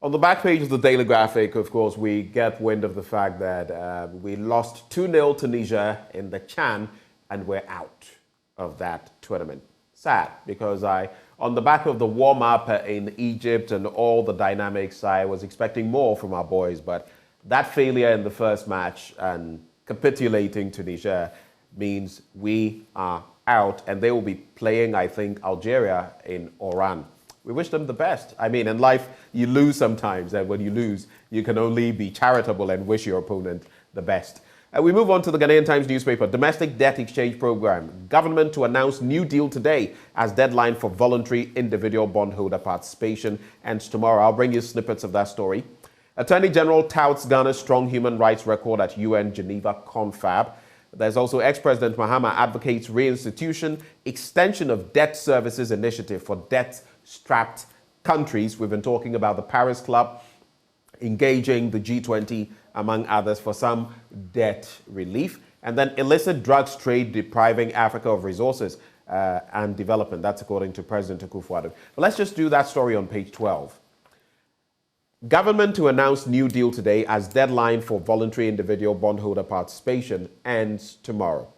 On the back page of the Daily Graphic, of course, we get wind of the fact that we lost 2-0 to Niger in the CHAN, and we're out of that tournament. Sad, because on the back of the warm-up in Egypt and all the dynamics, I was expecting more from our boys, but that failure in the first match and capitulating to Niger means we are out, and they will be playing, I think, Algeria in Oran. We wish them the best. I mean, in life, you lose sometimes, and when you lose, you can only be charitable and wish your opponent the best. We move on to the Ghanaian Times newspaper. Domestic debt exchange program. Government to announce new deal today as deadline for voluntary individual bondholder participation ends tomorrow. I'll bring you snippets of that story. Attorney General touts Ghana's strong human rights record at UN Geneva Confab. There's also ex-President Mahama advocates reinstitution, extension of debt services initiative for debt-strapped countries. We've been talking about the Paris Club engaging the G20, among others, for some debt relief. And then illicit drugs trade depriving Africa of resources and development. That's according to President Akufo-Addo. But let's just do that story on page 12. Government to announce new deal today as deadline for voluntary individual bondholder participation ends tomorrow.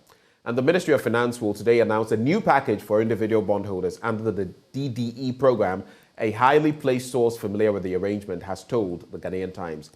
And the Ministry of Finance will today announce a new package for individual bondholders under the DDE program. A highly placed source familiar with the arrangement has told the Ghanaian Times.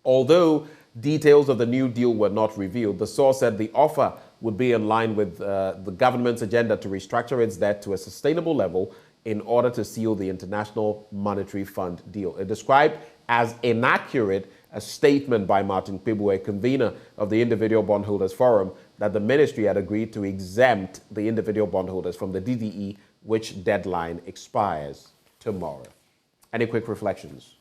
Although details of the new deal were not revealed, the source said the offer would be in line with the government's agenda to restructure its debt to a sustainable level in order to seal the International Monetary Fund deal. It described as inaccurate a statement by Martin Kpebu, convener of the Individual Bondholders Forum, that the ministry had agreed to exempt the individual bondholders from the DDE, which deadline expires tomorrow. Any quick reflections?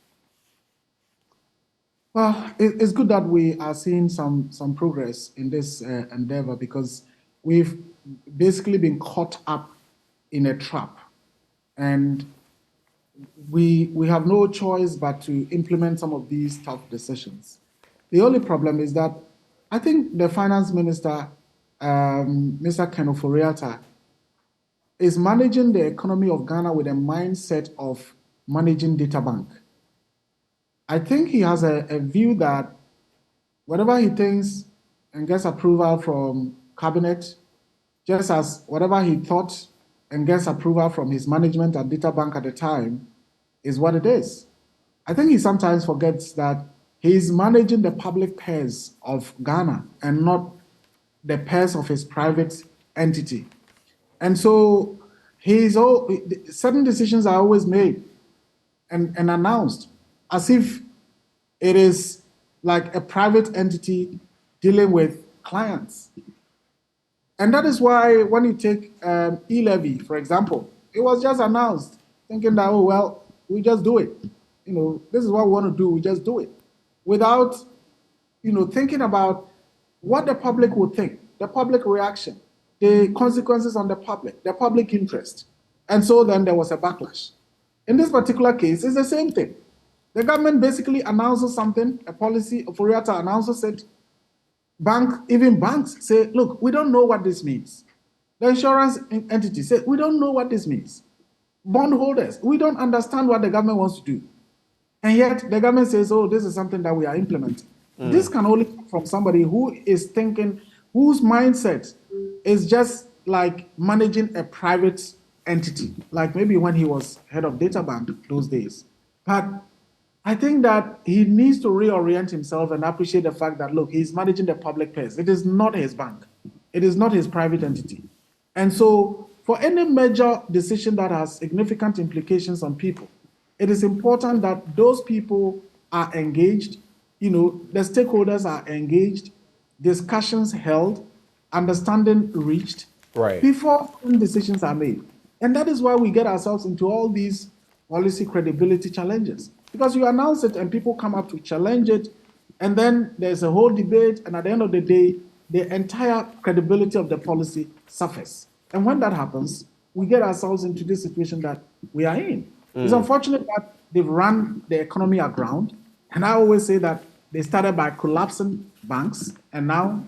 Well, it's good that we are seeing some progress in this endeavor, because we've basically been caught up in a trap, and we have no choice but to implement some of these tough decisions. The only problem is that I think the finance minister, Mr. Ken Ofori-Atta, is managing the economy of Ghana with a mindset of managing data bank. I think he has a view that whatever he thinks and gets approval from cabinet, just as whatever he thought and gets approval from his management at data bank at the time, is what it is. I think he sometimes forgets that he's managing the public purse of Ghana and not the purse of his private entity. And so certain decisions are always made and announced as if it is like a private entity dealing with clients. And that is why when you take e-levy, for example, it was just announced, thinking that, oh, well, we just do it. This is what we want to do, we just do it. Without, thinking about what the public would think, the public reaction, the consequences on the public interest. And so then there was a backlash. In this particular case, it's the same thing. The government basically announces something, a policy, Ofori-Atta announces it. Even banks say, look, we don't know what this means. The insurance entity says, we don't know what this means. Bondholders, we don't understand what the government wants to do. And yet the government says, oh, this is something that we are implementing. This can only come from somebody who is thinking, whose mindset is just like managing a private entity, like maybe when he was head of data bank those days. But I think that he needs to reorient himself and appreciate the fact that, look, he's managing the public purse. It is not his bank. It is not his private entity. And so for any major decision that has significant implications on people, it is important that those people are engaged, the stakeholders are engaged, discussions held, understanding reached, right, before decisions are made. And that is why we get ourselves into all these policy credibility challenges. Because you announce it and people come up to challenge it, and then there's a whole debate, and at the end of the day, the entire credibility of the policy suffers. And when that happens, we get ourselves into this situation that we are in. It's unfortunate that they've run the economy aground, and I always say that they started by collapsing banks, and now,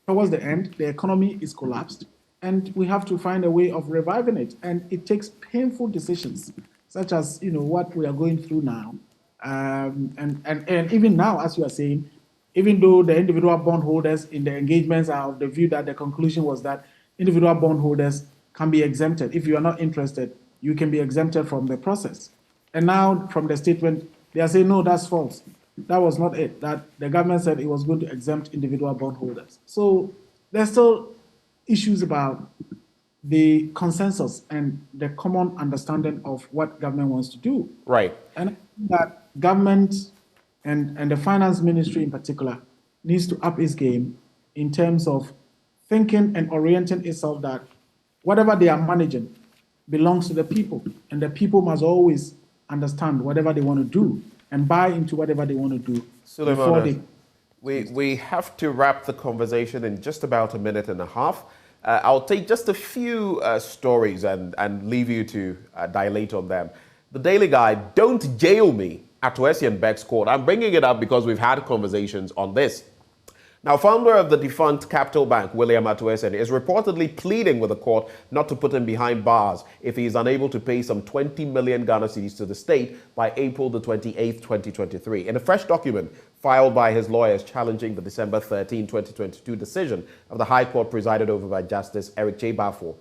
towards the end, the economy is collapsed, and we have to find a way of reviving it. And it takes painful decisions, such as what we are going through now. And even now, as you are saying, even though the individual bondholders in the engagements are of the view that the conclusion was that individual bondholders can be exempted. If you are not interested, you can be exempted from the process. And now from the statement, they are saying, no, that's false. That was not it. That the government said it was going to exempt individual bondholders. So there's still issues about the consensus and the common understanding of what government wants to do. Right. And that government and the finance ministry in particular needs to up its game in terms of thinking and orienting itself that whatever they are managing belongs to the people, and the people must always understand whatever they want to do and buy into whatever they want to do. Suleiman, we have to wrap the conversation in just about a minute and a half. I'll take just a few stories and leave you to dilate on them. The Daily Guide, don't jail me, Atuesian begs court. I'm bringing it up because we've had conversations on this. Now, founder of the defunct Capital Bank, William Atuesian, is reportedly pleading with the court not to put him behind bars if he is unable to pay some 20 million Ghana cedis to the state by April the 28th, 2023. In a fresh document filed by his lawyers challenging the December 13, 2022 decision of the High Court presided over by Justice Eric J. Bafo,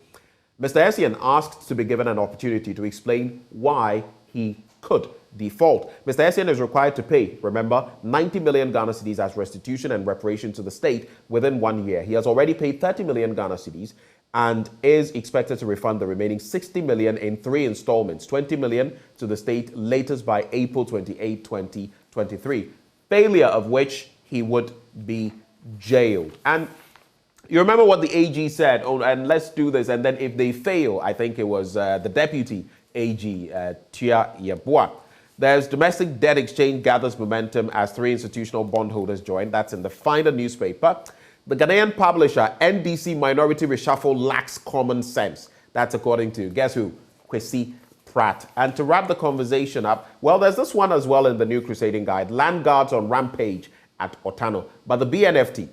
Mr. Essien asked to be given an opportunity to explain why he could default. Mr. Essien is required to pay, remember, 90 million Ghana cedis as restitution and reparation to the state within 1 year. He has already paid 30 million Ghana cedis and is expected to refund the remaining 60 million in 3 installments, 20 million to the state latest by April 28, 2023, failure of which he would be jailed. And you remember what the AG said, oh, and let's do this, and then if they fail, I think it was the deputy AG, Tia Yeboah. There's domestic debt exchange gathers momentum as 3 institutional bondholders join. That's in the Finder newspaper. The Ghanaian publisher, NDC Minority Reshuffle lacks common sense. That's according to, guess who? Kwesi Pratt. And to wrap the conversation up, well, there's this one as well in the New Crusading Guide. Land guards on rampage at Otano. But the BNFT,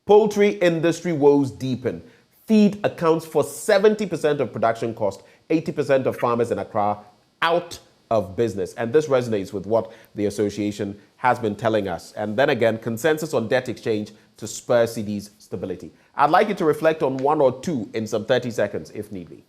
poultry industry woes deepen. Feed accounts for 70% of production cost, 80% of farmers in Accra out of business. And this resonates with what the association has been telling us. And then again, consensus on debt exchange to spur CD's stability. I'd like you to reflect on one or two in some 30 seconds, if need be.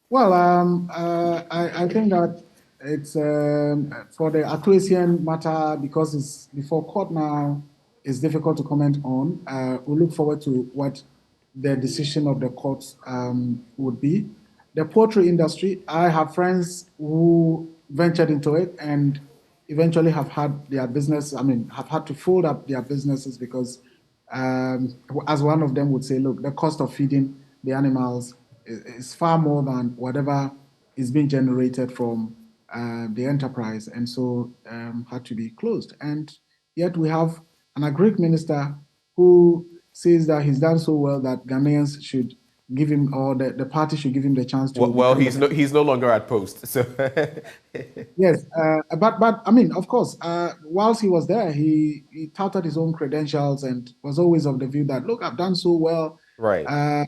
Well, I think that it's for the Atuesian matter, because it's before court now, it's difficult to comment on. We look forward to what the decision of the courts would be. The poultry industry, I have friends who ventured into it and eventually have had their business, have had to fold up their businesses because, as one of them would say, look, the cost of feeding the animals is far more than whatever is being generated from the enterprise, and so had to be closed. And yet we have an agric minister who says that he's done so well that Ghanaians should give him, or the party should give him the chance to. Well, he's no longer at post. So yes, but of course, whilst he was there, he touted his own credentials and was always of the view that, look, I've done so well. Right. A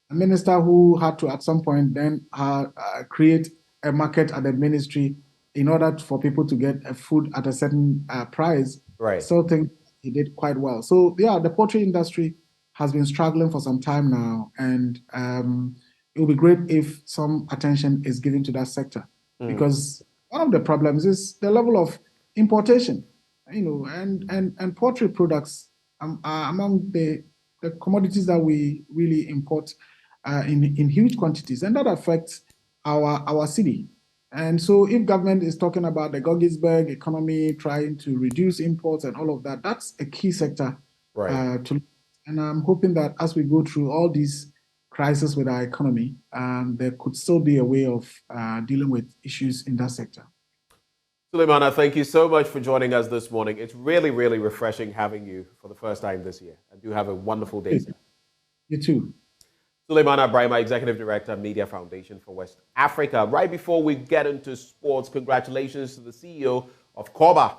minister who had to at some point then create a market at the ministry in order for people to get food at a certain price. Right. So I think he did quite well. So yeah, the poultry industry has been struggling for some time now, and it would be great if some attention is given to that sector, because one of the problems is the level of importation, and poultry products are among the commodities that we really import in huge quantities, and that affects our city. And so if government is talking about the Gogisberg economy, trying to reduce imports and all of that, that's a key sector right. And I'm hoping that as we go through all these crises with our economy, there could still be a way of dealing with issues in that sector. Suleimana, thank you so much for joining us this morning. It's really, really refreshing having you for the first time this year. And do have a wonderful day, sir. You too. Suleimana Brahima, Executive Director, Media Foundation for West Africa. Right before we get into sports, congratulations to the CEO of Koba,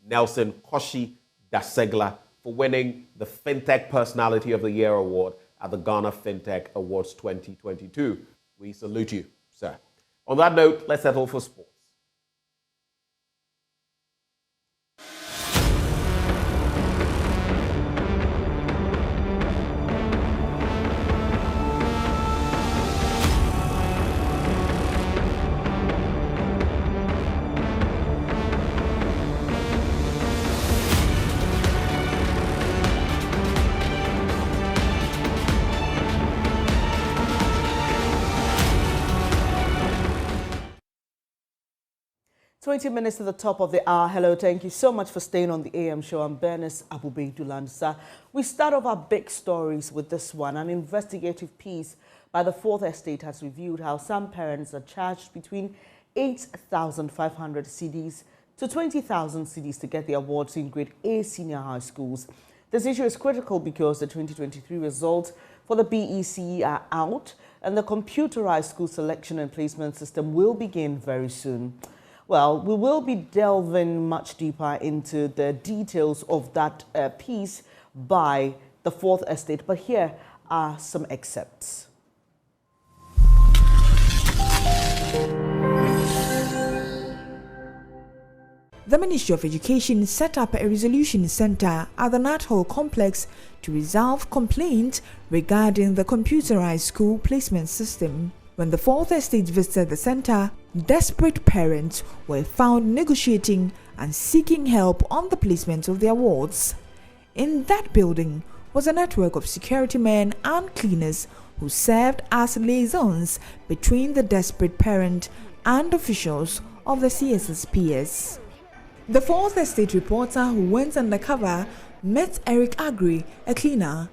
Nelson Koshi Dasegla, for winning the FinTech Personality of the Year Award at the Ghana FinTech Awards 2022. We salute you, sir. On that note, let's settle for sports. Twenty minutes to the top of the hour. Hello, thank you so much for staying on the AM show. I'm Bernice Lansah. We start off our big stories with this one. An investigative piece by the Fourth Estate has revealed how some parents are charged between 8,500 cedis to 20,000 cedis to get the awards in grade A senior high schools. This issue is critical because the 2023 results for the BECE are out. and the computerized school selection and placement system will begin very soon. Well, we will be delving much deeper into the details of that piece by the Fourth Estate, but here are some excerpts. The Ministry of Education set up a resolution center at the Nat Hall complex to resolve complaints regarding the computerized school placement system. When the Fourth Estate visited the center, desperate parents were found negotiating and seeking help on the placement of their wards. In that building was a network of security men and cleaners who served as liaisons between the desperate parent and officials of the CSSPS. The Fourth Estate reporter who went undercover met Eric Agri, a cleaner.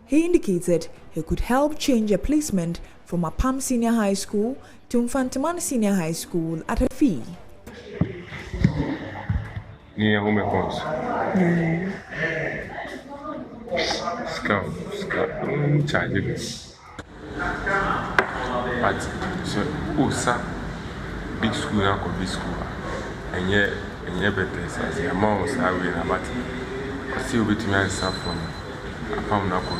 He indicated he could help change a placement from Apam Senior High School to Mfantiman Senior High School at a fee. Big school now, big school, and yet better as the amounts are we about. I still be to myself from a pound up on.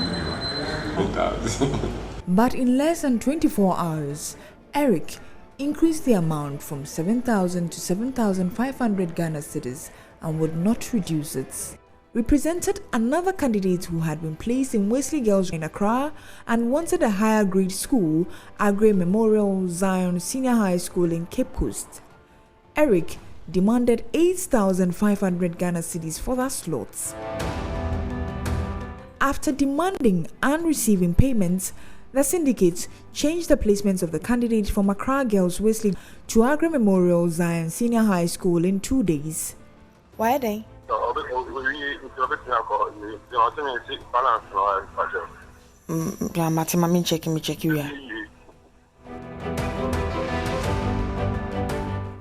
But in less than 24 hours, Eric increased the amount from 7,000 to 7,500 Ghana cedis and would not reduce it. We presented another candidate who had been placed in Wesley Girls in Accra and wanted a higher grade school, Agri Memorial Zion Senior High School in Cape Coast. Eric demanded 8,500 Ghana cedis for that slot. After demanding and receiving payments, the syndicates changed the placements of the candidate from Accra Girls Wesley to Agri Memorial Zion Senior High School in 2 days. Why are they?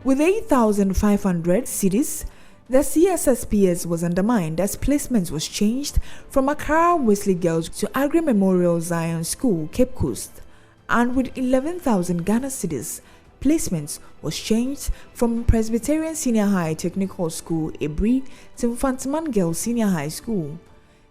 With 8,500 cedis, the CSSPS was undermined as placements was changed from Accra Wesley Girls to Agri Memorial Zion School, Cape Coast, and with 11,000 Ghana cedis, placements was changed from Presbyterian Senior High Technical School, Ebri, to Mfantiman Girls Senior High School.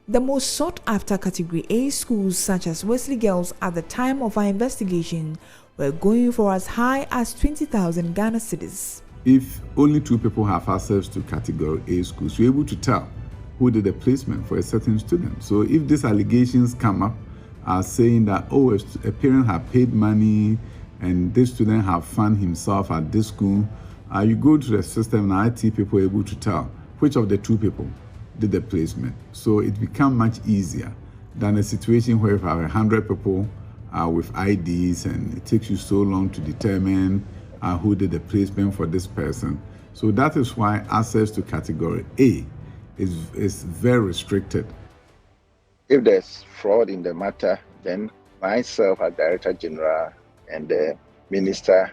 The most sought-after Category A schools such as Wesley Girls at the time of our investigation were going for as high as 20,000 Ghana cedis. If only 2 people have access to Category A schools, you're able to tell who did the placement for a certain student. So if these allegations come up saying that, oh, a parent have paid money and this student have found himself at this school, you go to the system and IT people are able to tell which of the 2 people did the placement. So it becomes much easier than a situation where you have 100 people with IDs and it takes you so long to determine who did the placement for this person. So that is why access to Category A is very restricted. If there's fraud in the matter, then myself as Director General and the Minister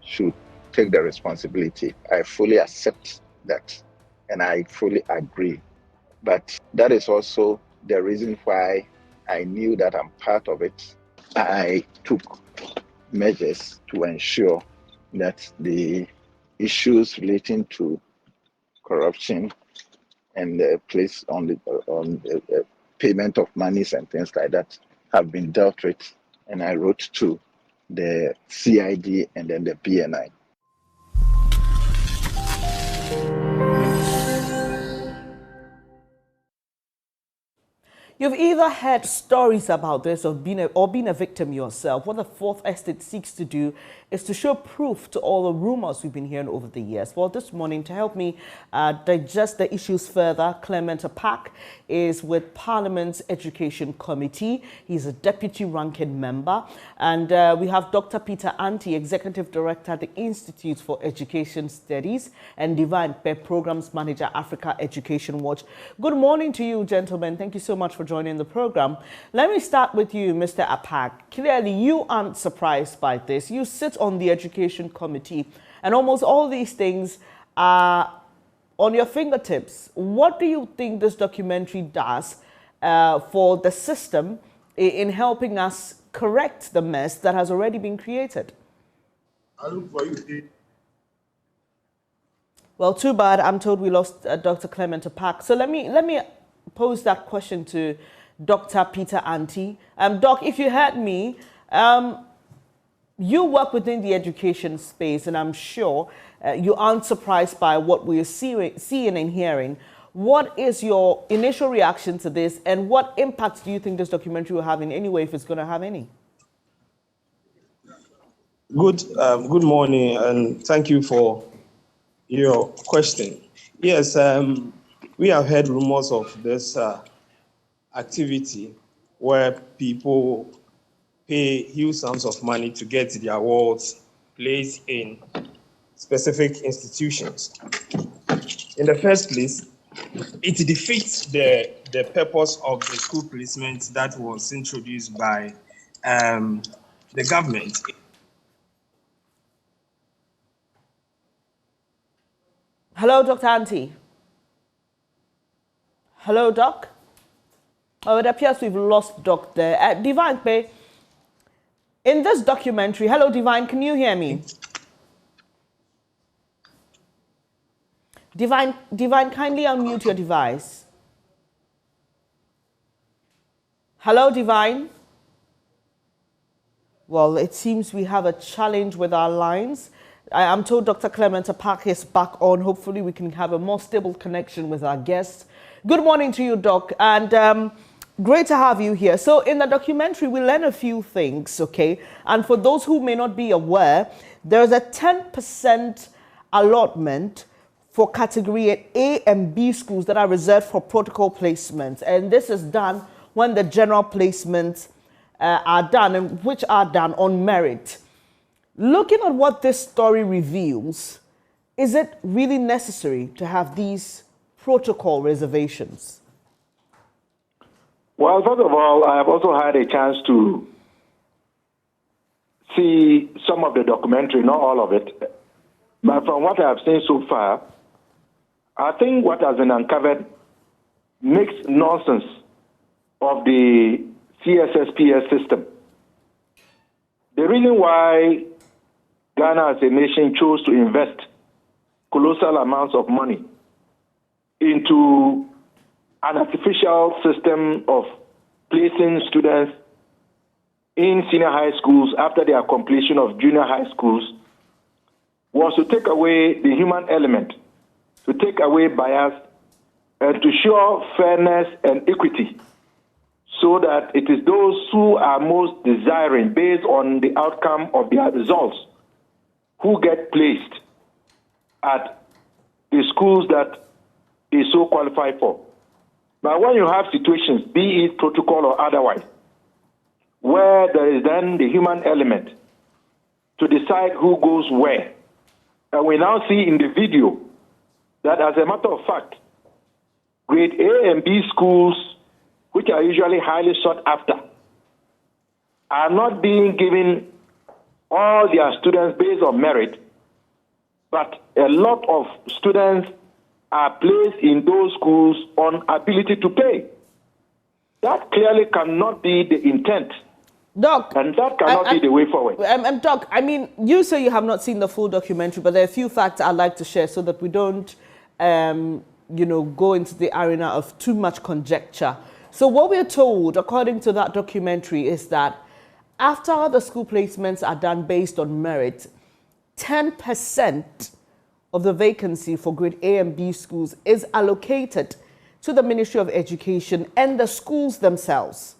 should take the responsibility. I fully accept that and I fully agree. But that is also the reason why I knew that I'm part of it. I took measures to ensure that the issues relating to corruption and the place on the payment of monies and things like that have been dealt with. And I wrote to the CID and then the BNI. You've either heard stories about this or been a victim yourself. What the Fourth Estate seeks to do is to show proof to all the rumors we've been hearing over the years. Well, this morning, to help me digest the issues further, Clement Apak is with Parliament's Education Committee. He's a deputy ranking member. And we have Dr. Peter Anti, Executive Director at the Institute for Education Studies, and Divine Pe, Programs Manager, Africa Education Watch. Good morning to you, gentlemen. Thank you so much for joining the program. Let me start with you, Mr. Apak. Clearly, you aren't surprised by this. You sit on the Education Committee, and almost all these things are on your fingertips. What do you think this documentary does for the system in helping us correct the mess that has already been created? I look for you. Well, too bad. I'm told we lost Dr. Clement Apak. So let me pose that question to Dr. Peter Anti. Doc, if you heard me, you work within the education space, and I'm sure you aren't surprised by what we're seeing and hearing. What is your initial reaction to this, and what impact do you think this documentary will have in any way, if it's going to have any? Good morning, and thank you for your question. Yes, we have heard rumors of this activity where people pay huge sums of money to get their awards placed in specific institutions. In the first place, it defeats the purpose of the school placement that was introduced by the government. Hello, Dr. Anti. Hello, Doc. Oh, it appears we've lost Doc there. Divine, in this documentary, hello, Divine, can you hear me? Divine, kindly unmute your device. Hello, Divine. Well, it seems we have a challenge with our lines. I'm told Dr. Clement Apak is back on. Hopefully we can have a more stable connection with our guests. Good morning to you, Doc, and great to have you here. So in the documentary, we learn a few things, okay? And for those who may not be aware, there's a 10% allotment for category A and B schools that are reserved for protocol placements. And this is done when the general placements are done, and which are done on merit. Looking at what this story reveals, is it really necessary to have these protocol reservations? Well, first of all, I have also had a chance to see some of the documentary, not all of it. But from what I have seen so far, I think what has been uncovered makes nonsense of the CSSPS system. The reason why Ghana as a nation chose to invest colossal amounts of money into an artificial system of placing students in senior high schools after their completion of junior high schools was to take away the human element, to take away bias, and to show fairness and equity, so that it is those who are most desiring, based on the outcome of their results, who get placed at the schools that they so qualify for. But when you have situations, be it protocol or otherwise, where there is then the human element to decide who goes where, and we now see in the video that, as a matter of fact, grade A and B schools, which are usually highly sought after, are not being given all their students based on merit, but a lot of students are placed in those schools on ability to pay. That clearly cannot be the intent. Doc, and that cannot be the way forward. Doc, I mean, you say you have not seen the full documentary, but there are a few facts I'd like to share so that we don't, go into the arena of too much conjecture. So what we're told, according to that documentary, is that after the school placements are done based on merit, 10% of the vacancy for grade A and B schools is allocated to the Ministry of Education and the schools themselves.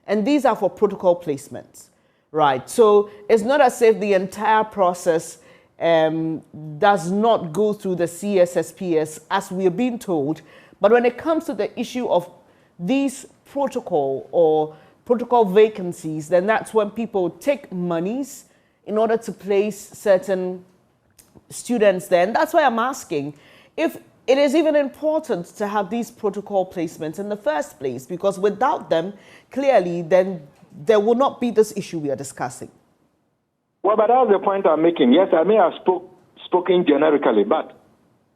And these are for protocol placements, right? So it's not as if the entire process does not go through the CSSPS as we are being told. But when it comes to the issue of these protocol vacancies, then that's when people take monies in order to place certain students there. And that's why I'm asking if it is even important to have these protocol placements in the first place, because without them, clearly, then there will not be this issue we are discussing. Well, but that's the point I'm making. Yes, I may have spoken generically, but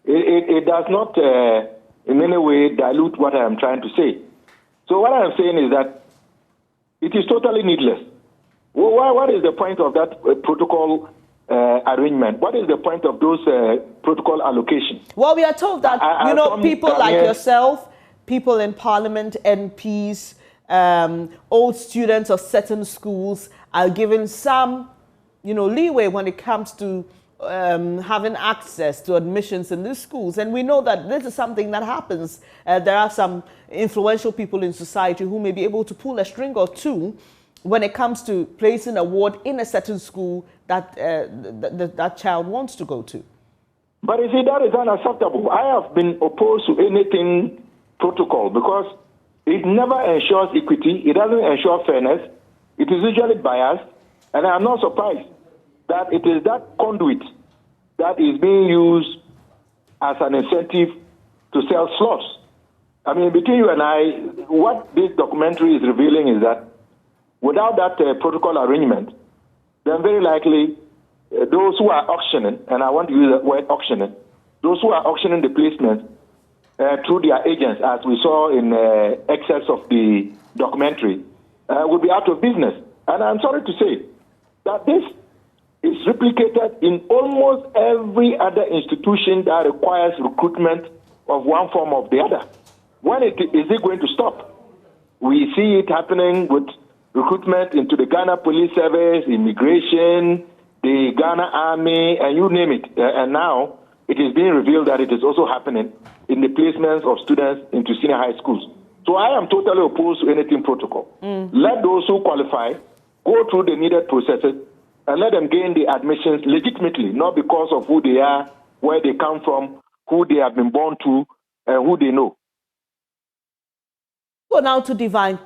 it does not in any way dilute what I am trying to say. So what I am saying is that it is totally needless Well, what is the point of that protocol arrangement? What is the point of those protocol allocations? Well, we are told that, people like yourself, people in parliament, MPs, old students of certain schools are given some, leeway when it comes to having access to admissions in these schools. And we know that this is something that happens. There are some influential people in society who may be able to pull a string or two when it comes to placing a ward in a certain school that that child wants to go to. But you see, that is unacceptable. I have been opposed to anything protocol because it never ensures equity. It doesn't ensure fairness. It is usually biased. And I'm not surprised that it is that conduit that is being used as an incentive to sell slots. I mean, between you and I, what this documentary is revealing is that without that protocol arrangement, then very likely those who are auctioning, and I want to use the word auctioning, those who are auctioning the placement through their agents, as we saw in excess of the documentary, will be out of business. And I'm sorry to say that this is replicated in almost every other institution that requires recruitment of one form or the other. When is it going to stop? We see it happening with recruitment into the Ghana Police Service, immigration, the Ghana Army, and you name it. And now it is being revealed that it is also happening in the placements of students into senior high schools. So I am totally opposed to anything protocol. Let those who qualify go through the needed processes and let them gain the admissions legitimately, not because of who they are, where they come from, who they have been born to, and who they know. Well, now to Divine,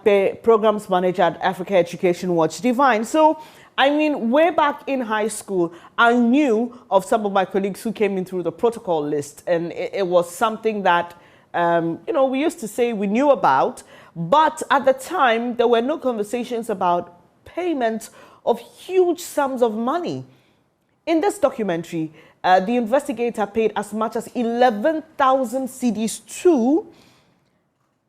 Programs Manager at Africa Education Watch. Divine, so, I mean, way back in high school, I knew of some of my colleagues who came in through the protocol list, and it was something that, we used to say we knew about, but at the time, there were no conversations about payment of huge sums of money. In this documentary, the investigator paid as much as 11,000 cedis to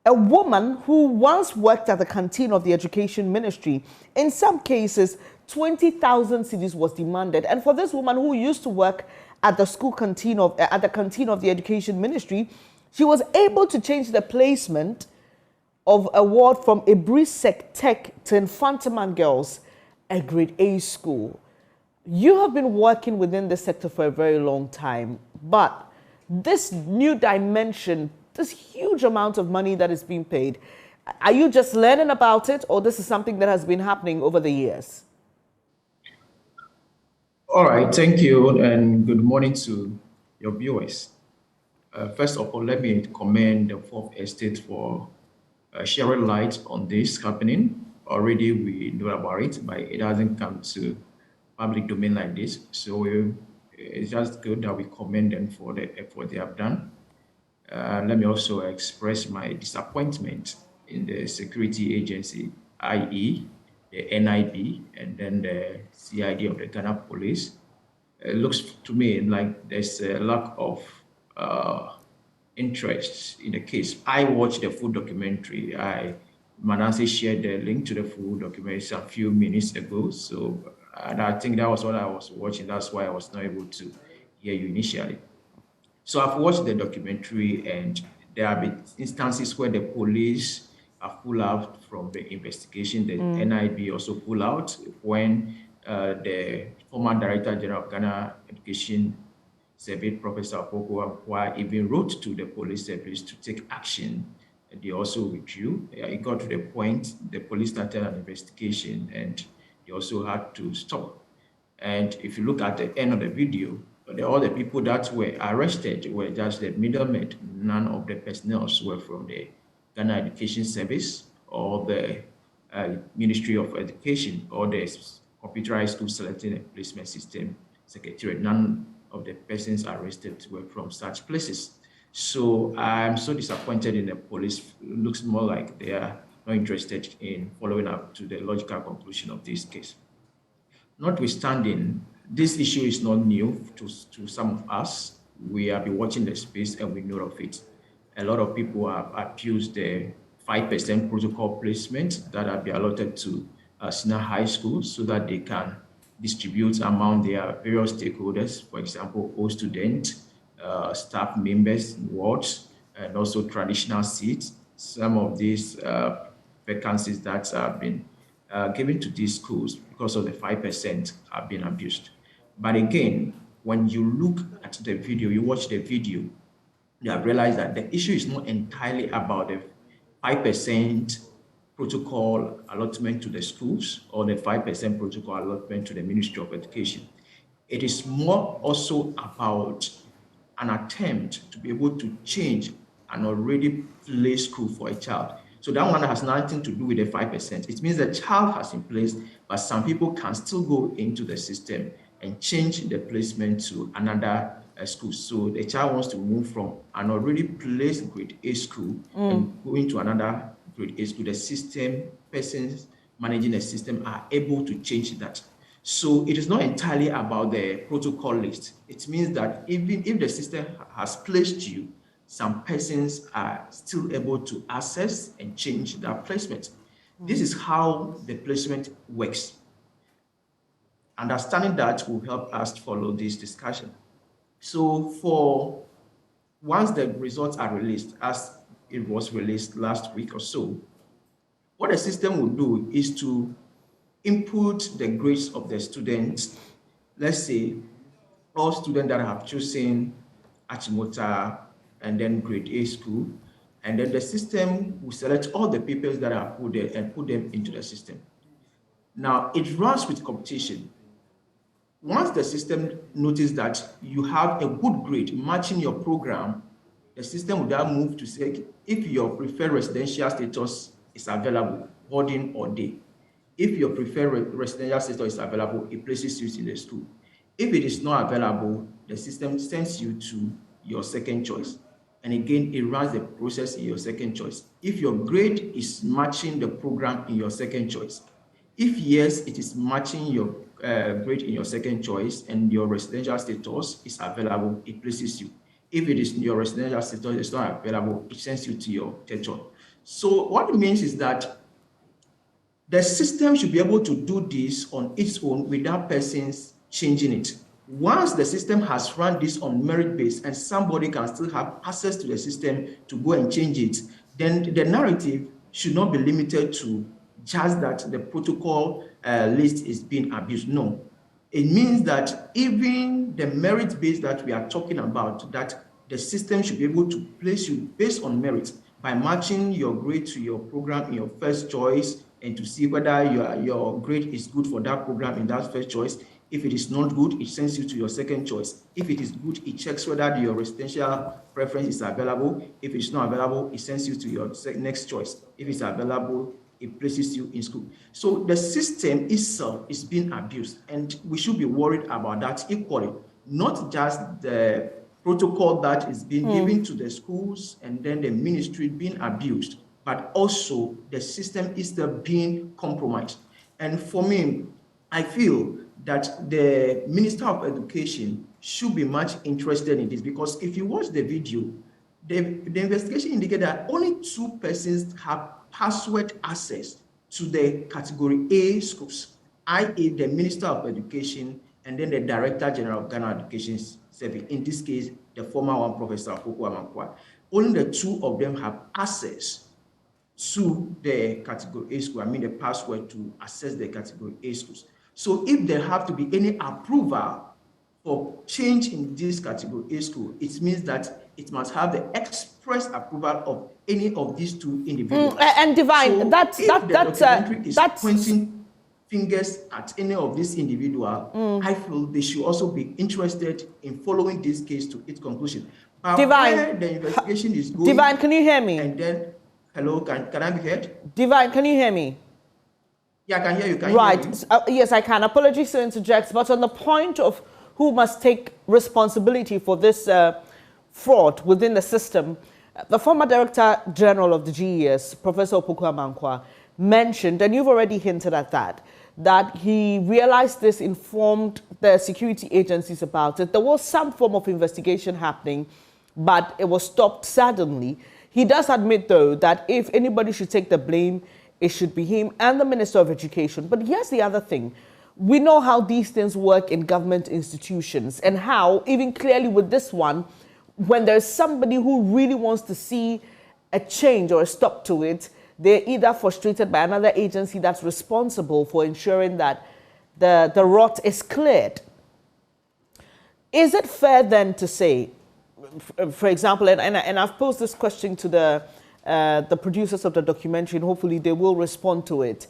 a woman who once worked at the canteen of the education ministry. In some cases, 20,000 cedis was demanded. And for this woman who used to work at the school canteen of the education ministry, she was able to change the placement of a ward from Ebrisek Tech to Infantaman Girls, a grade A school. You have been working within the sector for a very long time, but this new dimension, this huge amount of money that is being paid, are you just learning about it, or this is something that has been happening over the years? All right, thank you, and good morning to your viewers. First of all, let me commend the Fourth Estate for sharing light on this happening. Already we know about it, but it hasn't come to public domain like this. So it's just good that we commend them for the effort they have done. Let me also express my disappointment in the security agency, i.e. the NIB and then the CID of the Ghana Police. It looks to me like there's a lack of interest in the case. I watched the full documentary. Manasseh shared the link to the full documentary a few minutes ago. So and I think that was what I was watching. That's why I was not able to hear you initially. So I've watched the documentary, and there have been instances where the police have pulled out from the investigation. The NIB also pulled out when the former Director General of Ghana Education Service, Professor Akakpo, even wrote to the police service to take action. And they also withdrew. It got to the point the police started an investigation, and they also had to stop. And if you look at the end of the video, all the people that were arrested were just the middlemen. None of the personnel were from the Ghana Education Service or the Ministry of Education or the Computerized School Selecting and Placement System Secretariat. None of the persons arrested were from such places. So I'm so disappointed in the police. It looks more like they are not interested in following up to the logical conclusion of this case. Notwithstanding, this issue is not new to some of us. We have been watching the space and we know of it. A lot of people have abused the 5% protocol placement that have been allotted to senior high schools so that they can distribute among their various stakeholders, for example, all students, staff members, wards, and also traditional seats. Some of these vacancies that have been given to these schools because of the 5% have been abused. But again, when you look at the video, you watch the video, you have realized that the issue is not entirely about the 5% protocol allotment to the schools or the 5% protocol allotment to the Ministry of Education. It is more also about an attempt to be able to change an already placed school for a child. So that one has nothing to do with the 5%. It means the child has in place, but some people can still go into the system and change the placement to another school. So the child wants to move from an already placed grade A school and go into another grade A school. The system, persons managing the system are able to change that. So it is not entirely about the protocol list. It means that even if the system has placed you, some persons are still able to access and change their placement. This is how the placement works. Understanding that will help us to follow this discussion. So for once the results are released, as it was released last week or so, what the system will do is to input the grades of the students. Let's say all students that have chosen Achimota and then grade A school, and then the system will select all the papers that are put there and put them into the system. Now it runs with competition. Once the system notices that you have a good grade matching your program, the system will then move to say if your preferred residential status is available, boarding or day. If your preferred residential status is available, it places you in the school. If it is not available, the system sends you to your second choice. And again, it runs the process in your second choice. If your grade is matching the program in your second choice, if yes, it is matching your grade in your second choice and your residential status is available, it places you. If it is your residential status is not available, it sends you to your third choice. So what it means is that the system should be able to do this on its own without persons changing it. Once the system has run this on merit base and somebody can still have access to the system to go and change it, then the narrative should not be limited to just that the protocol list is being abused. No, it means that even the merit base that we are talking about, that the system should be able to place you based on merit by matching your grade to your program in your first choice and to see whether your grade is good for that program in that first choice. If it is not good, it sends you to your second choice. If it is good, it checks whether your residential preference is available. If it's not available, it sends you to your next choice. If it's available, it places you in school. So the system itself is being abused, and we should be worried about that equally, not just the protocol that is being given to the schools and then the ministry being abused, but also the system is still being compromised. And for me, I feel that the Minister of Education should be much interested in this, because if you watch the video, the investigation indicated that only 2 persons have password access to the category A schools, i.e. the Minister of Education and then the Director General of Ghana Education Service, in this case, the former one, Professor Farouk Mahama. Only the 2 of them have access to the category A school, I mean the password to access the category A schools. So if there have to be any approval for change in this category A school, it means that it must have the express approval of any of these 2 individuals. And Divine, so that's pointing fingers at any of these individuals, I feel they should also be interested in following this case to its conclusion. But Divine, where the investigation is going, Divine, can you hear me? And then, hello, can I be heard? Divine, can you hear me? Yeah, I can hear you. Can right. You hear me? Yes, I can. Apologies to interject, but on the point of who must take responsibility for this fraud within the system, the former Director General of the GES, Professor Farouk mentioned, and you've already hinted at that he realized this, informed the security agencies about it. There was some form of investigation happening, but it was stopped suddenly. He does admit, though, that if anybody should take the blame, it should be him and the Minister of Education. But here's the other thing. We know how these things work in government institutions and how, even clearly with this one, when there's somebody who really wants to see a change or a stop to it, they're either frustrated by another agency that's responsible for ensuring that the rot is cleared. Is it fair then to say, for example, and I've posed this question to the producers of the documentary, and hopefully they will respond to it.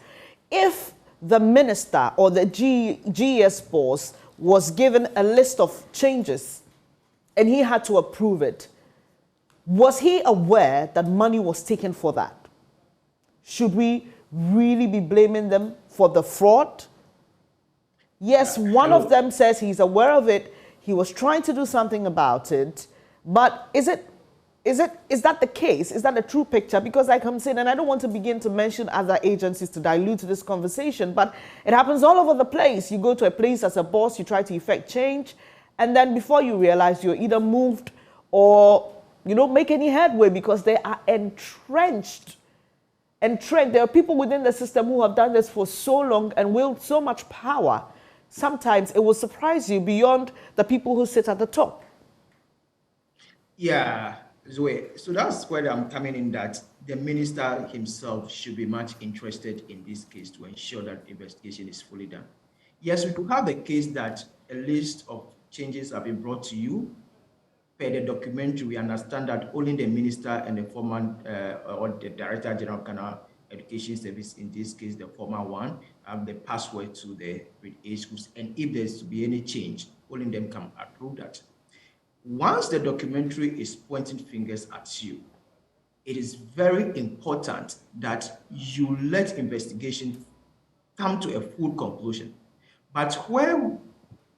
If the minister or the GES boss was given a list of changes and he had to approve it, was he aware that money was taken for that? Should we really be blaming them for the fraud? Yes, one of them says he's aware of it. He was trying to do something about it. But is that the case? Is that a true picture? Because like I'm saying, and I don't want to begin to mention other agencies to dilute this conversation, but it happens all over the place. You go to a place as a boss, you try to effect change, and then before you realize, you're either moved or you don't make any headway because they are entrenched. There are people within the system who have done this for so long and wield so much power. Sometimes it will surprise you beyond the people who sit at the top. Yeah, Zoe. So that's where I'm coming in, that the minister himself should be much interested in this case to ensure that investigation is fully done. Yes, we could have the case that a list of changes have been brought to you. Per the documentary, we understand that only the minister and the former or the Director General of Ghana Education Service, in this case, the former one, have the password to the age schools. And if there's to be any change, only them can approve that. Once the documentary is pointing fingers at you, it is very important that you let investigation come to a full conclusion. But where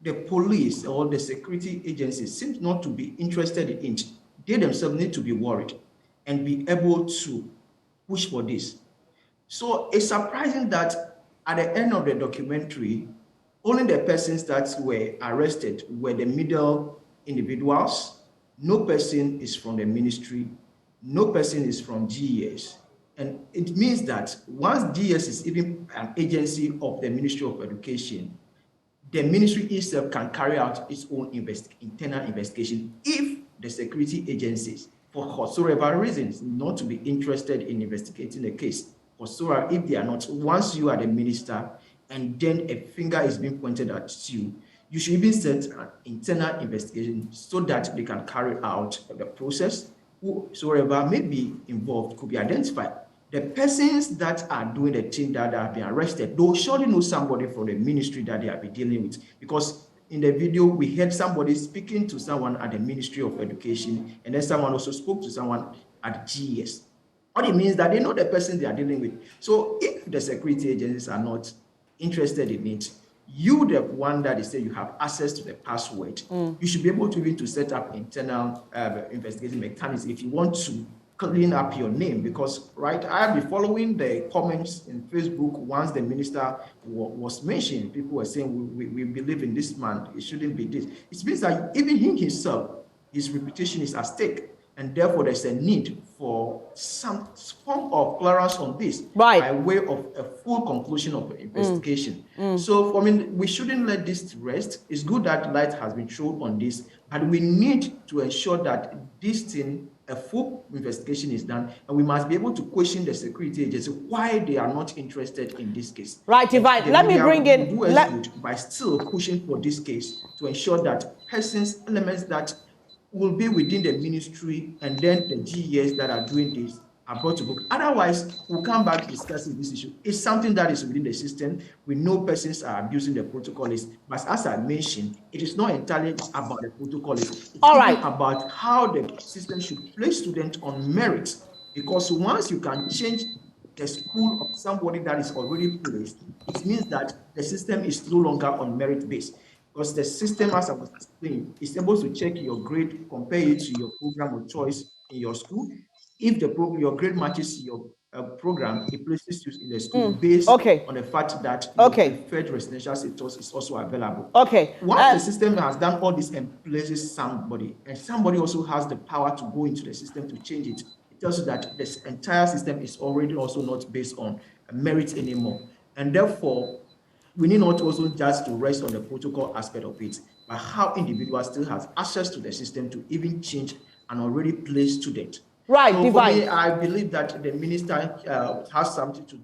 the police or the security agencies seem not to be interested in it, they themselves need to be worried and be able to push for this. So it's surprising that at the end of the documentary, only the persons that were arrested were the middle individuals. No person is from the ministry. No person is from GES. And it means that once GES is even an agency of the Ministry of Education, the ministry itself can carry out its own internal investigation if the security agencies, for whatsoever reasons, not to be interested in investigating the case. Whatsoever, if they are not, once you are the minister and then a finger is being pointed at you, you should even set an internal investigation so that they can carry out the process. Whosoever may be involved could be identified. The persons that are doing the thing that have been arrested, they'll surely know somebody from the ministry that they have been dealing with. Because in the video, we heard somebody speaking to someone at the Ministry of Education, and then someone also spoke to someone at GES. What it means that they know the person they are dealing with. So if the security agencies are not interested in it, you, the one that they say you have access to the password, you should be able to even to set up internal investigation mechanisms if you want to clean up your name. Because, right, I have been following the comments in Facebook once the minister was mentioned. People were saying, we believe in this man, it shouldn't be this. It means that even him himself, his reputation is at stake. And therefore, there's a need for some form of clearance on this by way of a full conclusion of the investigation. So, I mean, we shouldn't let this rest. It's good that light has been thrown on this, but we need to ensure that this thing, a full investigation is done, and we must be able to question the security agency why they are not interested in this case. Right, Yvonne, let me bring in... by still pushing for this case to ensure that persons, elements that will be within the ministry and then the GES that are doing this are brought to book. Otherwise, we'll come back discussing this issue. It's something that is within the system. We know persons are abusing the protocol list, but as I mentioned, it is not entirely about the protocol list. It's about how the system should place students on merit. Because once you can change the school of somebody that is already placed, it means that the system is no longer on merit base. Because the system, as I was explaining, is able to check your grade, compare it to your program of choice in your school. If your grade matches your program, it places you in the school based on the fact that your preferred residential status is also available. Once the system has done all this and places somebody, and somebody also has the power to go into the system to change it, it tells you that this entire system is already also not based on merit anymore. And therefore, we need not also just to rest on the protocol aspect of it, but how individuals still have access to the system to even change an already placed student. Right, so divine. For me, I believe that the minister has something to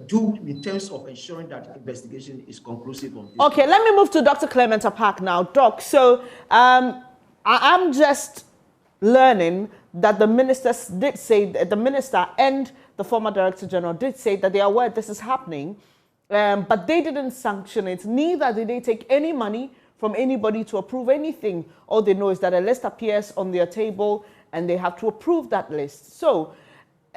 do in terms of ensuring that investigation is conclusive on this. Okay, let me move to Dr. Clement Apak now. Doc, so I'm just learning that the ministers did say, the minister and the former Director General did say that they are aware this is happening, but they didn't sanction it. Neither did they take any money from anybody to approve anything. All they know is that a list appears on their table and they have to approve that list. So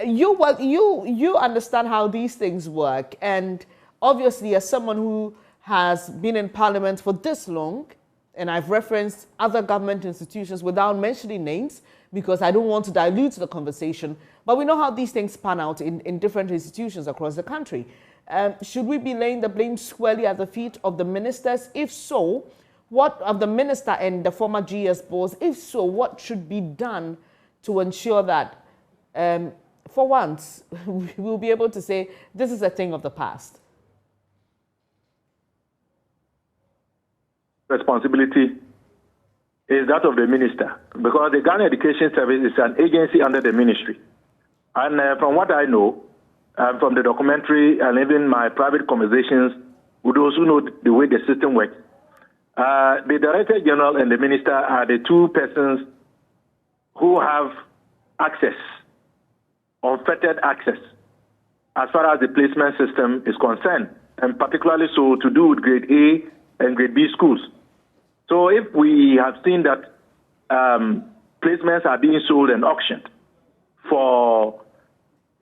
you understand how these things work, and obviously as someone who has been in Parliament for this long, and I've referenced other government institutions without mentioning names because I don't want to dilute the conversation, but we know how these things pan out in different institutions across the country. Should we be laying the blame squarely at the feet of the ministers? If so, what of the minister and the former GS boards? If so, what should be done to ensure that for once, we'll be able to say this is a thing of the past? Responsibility is that of the minister, because the Ghana Education Service is an agency under the ministry. And from what I know, from the documentary and even my private conversations with those who know the way the system works, the Director General and the minister are the two persons who have access, unfettered access, as far as the placement system is concerned, and particularly so to do with grade A and grade B schools. So if we have seen that placements are being sold and auctioned for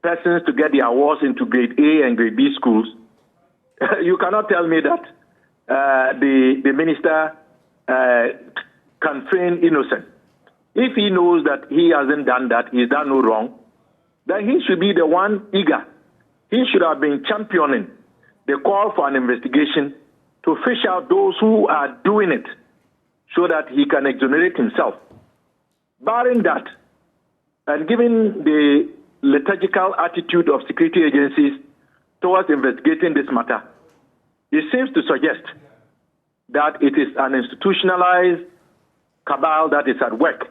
persons to get the awards into grade A and grade B schools, you cannot tell me that the minister can feign innocent. If he knows that he hasn't done that, he's done no wrong, then he should be the one eager. He should have been championing the call for an investigation to fish out those who are doing it so that he can exonerate himself. Barring that, and given the liturgical attitude of security agencies towards investigating this matter, it seems to suggest that it is an institutionalized cabal that is at work.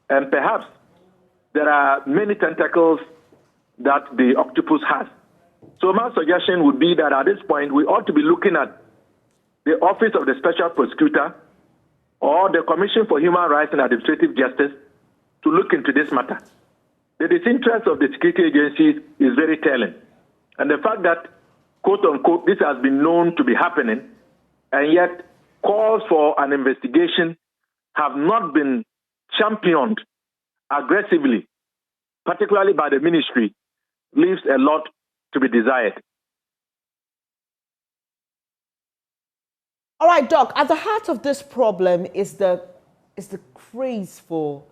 And perhaps there are many tentacles that the octopus has. So my suggestion would be that at this point, we ought to be looking at the Office of the Special Prosecutor or the Commission for Human Rights and Administrative Justice to look into this matter. The disinterest of the security agencies is very telling. And the fact that, quote unquote, this has been known to be happening, and yet calls for an investigation have not been championed aggressively, particularly by the ministry, leaves a lot to be desired. All right, Doc, at the heart of this problem is the craze for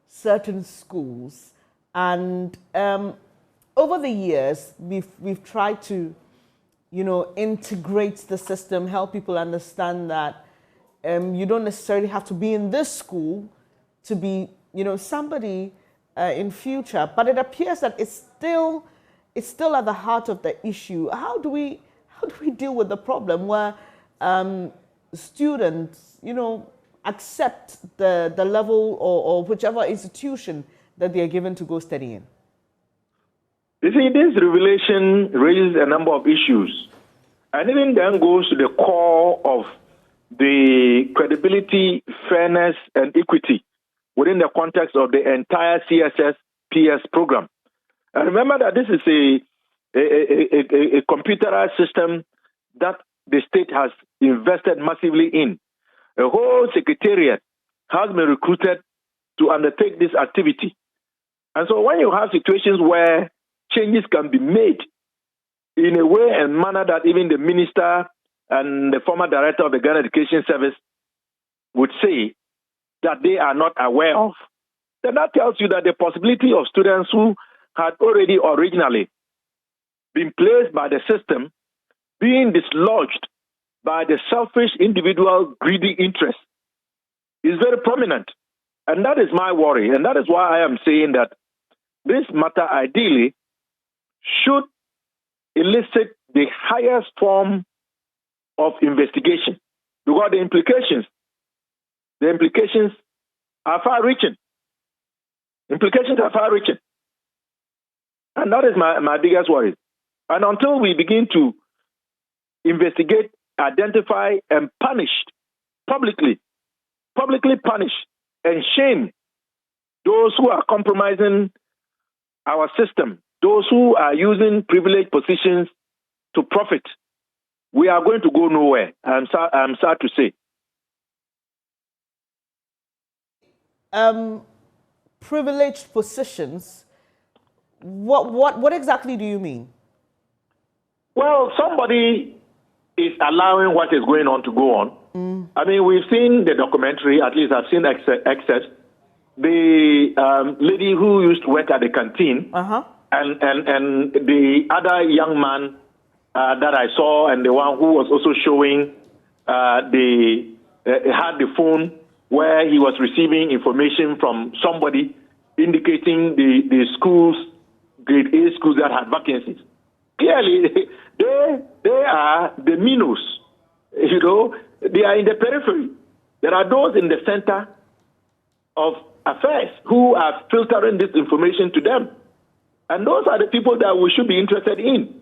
certain schools. And over the years, we've tried to, integrate the system, help people understand that you don't necessarily have to be in this school to be, somebody in future. But it appears that it's still at the heart of the issue. How do we deal with the problem where students, accept the level or whichever institution that they are given to go study in? You see, this revelation raises a number of issues, and even then goes to the core of the credibility, fairness, and equity within the context of the entire CSS PS program. And remember that this is a computerized system that the state has invested massively in. A whole secretariat has been recruited to undertake this activity. And so when you have situations where changes can be made in a way and manner that even the minister and the former director of the Ghana Education Service would say that they are not aware of, then that tells you that the possibility of students who had already originally been placed by the system being dislodged by the selfish individual greedy interest is very prominent. And that is my worry. And that is why I am saying that this matter ideally should elicit the highest form of investigation, because the implications are far-reaching. Implications are far-reaching. And that is my biggest worry. And until we begin to investigate, identify, and punish publicly punish and shame those who are compromising our system, those who are using privileged positions to profit, we are going to go nowhere. I'm sad to say. Privileged positions. What exactly do you mean? Well, somebody is allowing what is going on to go on. I mean, we've seen the documentary, at least I've seen excess. The lady who used to work at the canteen and the other young man that I saw, and the one who was also showing had the phone where he was receiving information from somebody indicating the schools, grade A schools that had vacancies. Clearly, they are the minnows. You know, they are in the periphery. There are those in the center of affairs who are filtering this information to them. And those are the people that we should be interested in.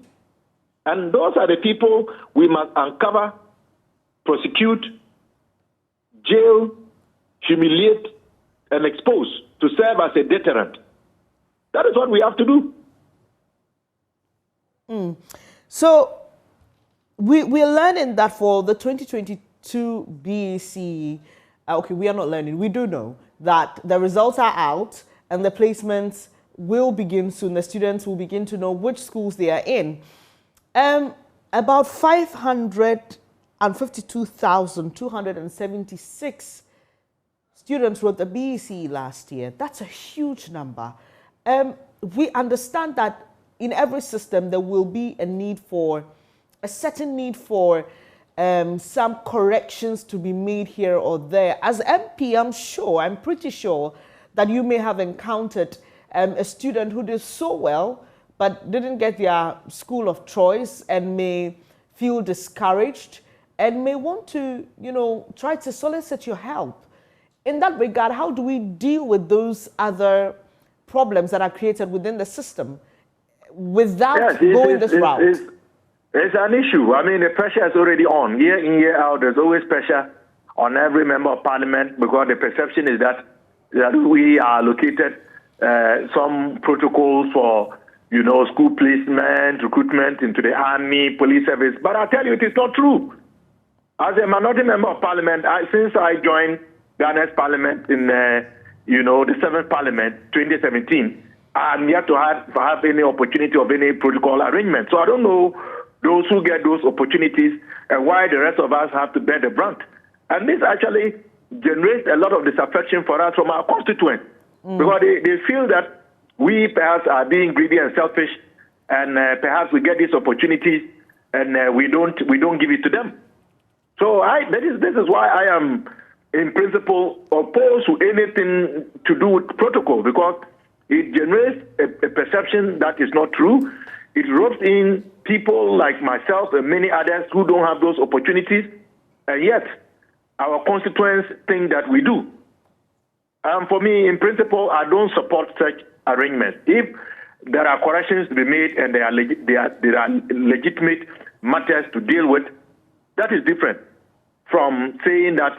And those are the people we must uncover, prosecute, jail, humiliate, and expose to serve as a deterrent. That is what we have to do. So we're learning that for the 2022 BEC, okay, we are not learning. We do know that the results are out and the placements will begin soon. The students will begin to know which schools they are in. About 552,276 students wrote the BEC last year. That's a huge number. We understand that in every system there will be a certain need for some corrections to be made here or there. As MP, I'm pretty sure that you may have encountered a student who did so well but didn't get their school of choice and may feel discouraged and may want to, try to solicit your help. In that regard, how do we deal with those other problems that are created within the system without going this route? It's an issue. I mean, the pressure is already on. Year in, year out, there's always pressure on every member of parliament because the perception is that we are allocated some protocols for, school placement, recruitment into the army, police service. But I tell you, it is not true. As a minority member of parliament, since I joined Ghana's parliament in, the 7th parliament, 2017, I'm yet to have any opportunity of any protocol arrangement. So I don't know those who get those opportunities and why the rest of us have to bear the brunt. And this actually generates a lot of disaffection for us from our constituents because they feel that we perhaps are being greedy and selfish, and perhaps we get these opportunities and we don't give it to them. So this is why I am in principle opposed to anything to do with protocol, because it generates a perception that is not true. It ropes in people like myself and many others who don't have those opportunities, and yet our constituents think that we do. For me, in principle, I don't support such arrangements. If there are corrections to be made and there are legitimate matters to deal with, that is different from saying that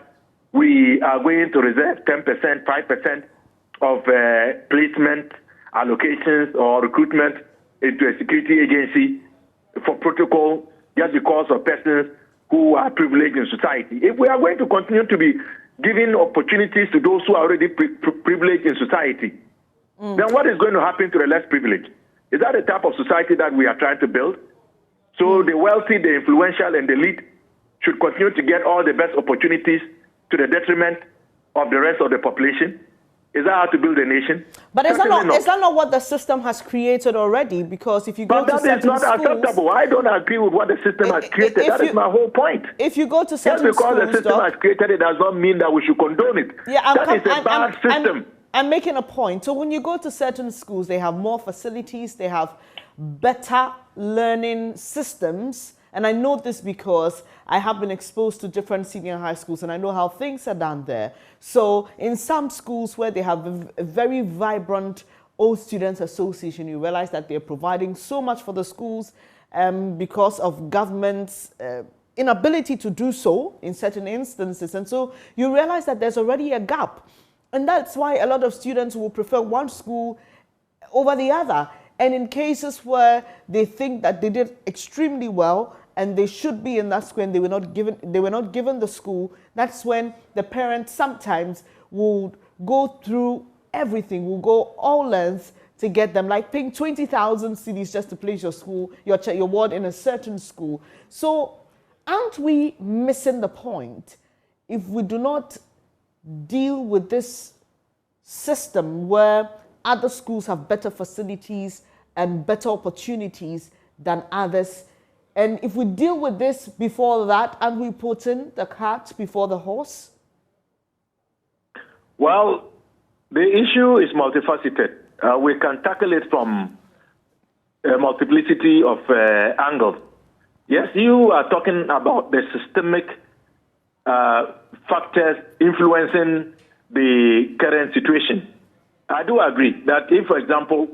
we are going to reserve 10%, 5% of placement allocations or recruitment into a security agency for protocol just because of persons who are privileged in society. If we are going to continue to be giving opportunities to those who are already privileged in society, then what is going to happen to the less privileged? Is that the type of society that we are trying to build? So the wealthy, the influential, and the elite should continue to get all the best opportunities to the detriment of the rest of the population? Is that how to build a nation? But is that not what the system has created already? Because if you go to certain schools... But that is not acceptable. I don't agree with what the system has created. That is my whole point. If you go to certain schools... Just because schools, the system has created it does not mean that we should condone it. Yeah, that is a bad system. I'm making a point. So when you go to certain schools, they have more facilities, they have better learning systems. And I know this because I have been exposed to different senior high schools and I know how things are done there. So in some schools where they have a very vibrant old students association, you realize that they're providing so much for the schools because of government's inability to do so in certain instances. And so you realize that there's already a gap. And that's why a lot of students will prefer one school over the other. And in cases where they think that they did extremely well and they should be in that school and they were not given the school, that's when the parents sometimes will go through everything, will go all lengths to get them, like paying 20,000 cedis just to place your school, your ward in a certain school. So aren't we missing the point if we do not deal with this system where other schools have better facilities and better opportunities than others? And if we deal with this before that, aren't we putting the cart before the horse? Well, the issue is multifaceted. We can tackle it from a multiplicity of angles. Yes, you are talking about the systemic factors influencing the current situation. I do agree that if, for example,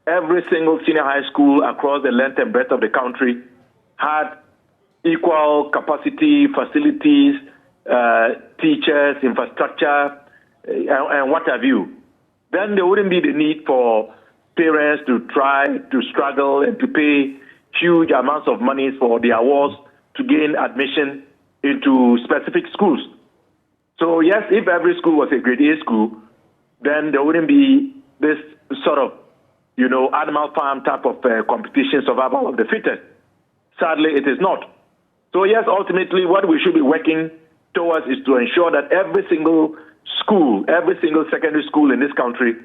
every single senior high school across the length and breadth of the country had equal capacity, facilities, teachers, infrastructure, and what have you, then there wouldn't be the need for parents to try to struggle and to pay huge amounts of money for the awards to gain admission into specific schools. So yes, if every school was a grade A school, then there wouldn't be this sort of, animal farm type of competition, survival of the fittest. Sadly, it is not. So yes, ultimately, what we should be working towards is to ensure that every single school, every single secondary school in this country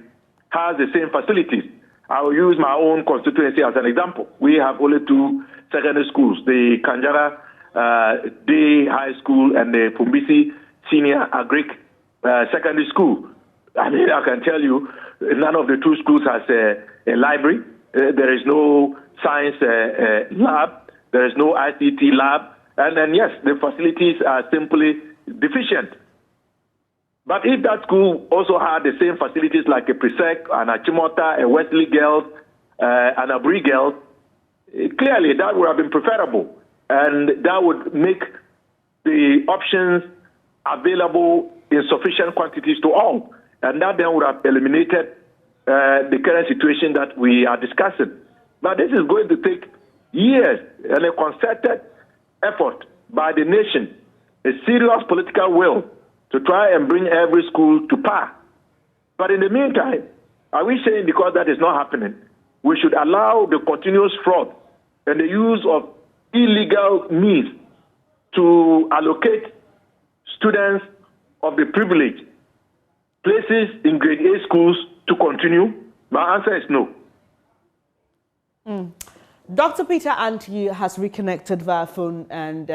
has the same facilities. I will use my own constituency as an example. We have only 2 secondary schools, the Kanjara Day High School and the Pumbisi Senior Agric Secondary School. I mean, I can tell you, none of the 2 schools has a library. There is no science lab. There is no ICT lab. And then, yes, the facilities are simply deficient. But if that school also had the same facilities like a Presec, an Achimota, a Wesley Girls, an Abri Girls, clearly that would have been preferable. And that would make the options available in sufficient quantities to all. And that then would have eliminated the current situation that we are discussing. But this is going to take years and a concerted effort by the nation, a serious political will to try and bring every school to par. But in the meantime, are we saying because that is not happening, we should allow the continuous fraud and the use of illegal means to allocate students of the privileged places in grade A schools to continue? My answer is no. Dr. Peter Anti has reconnected via phone, and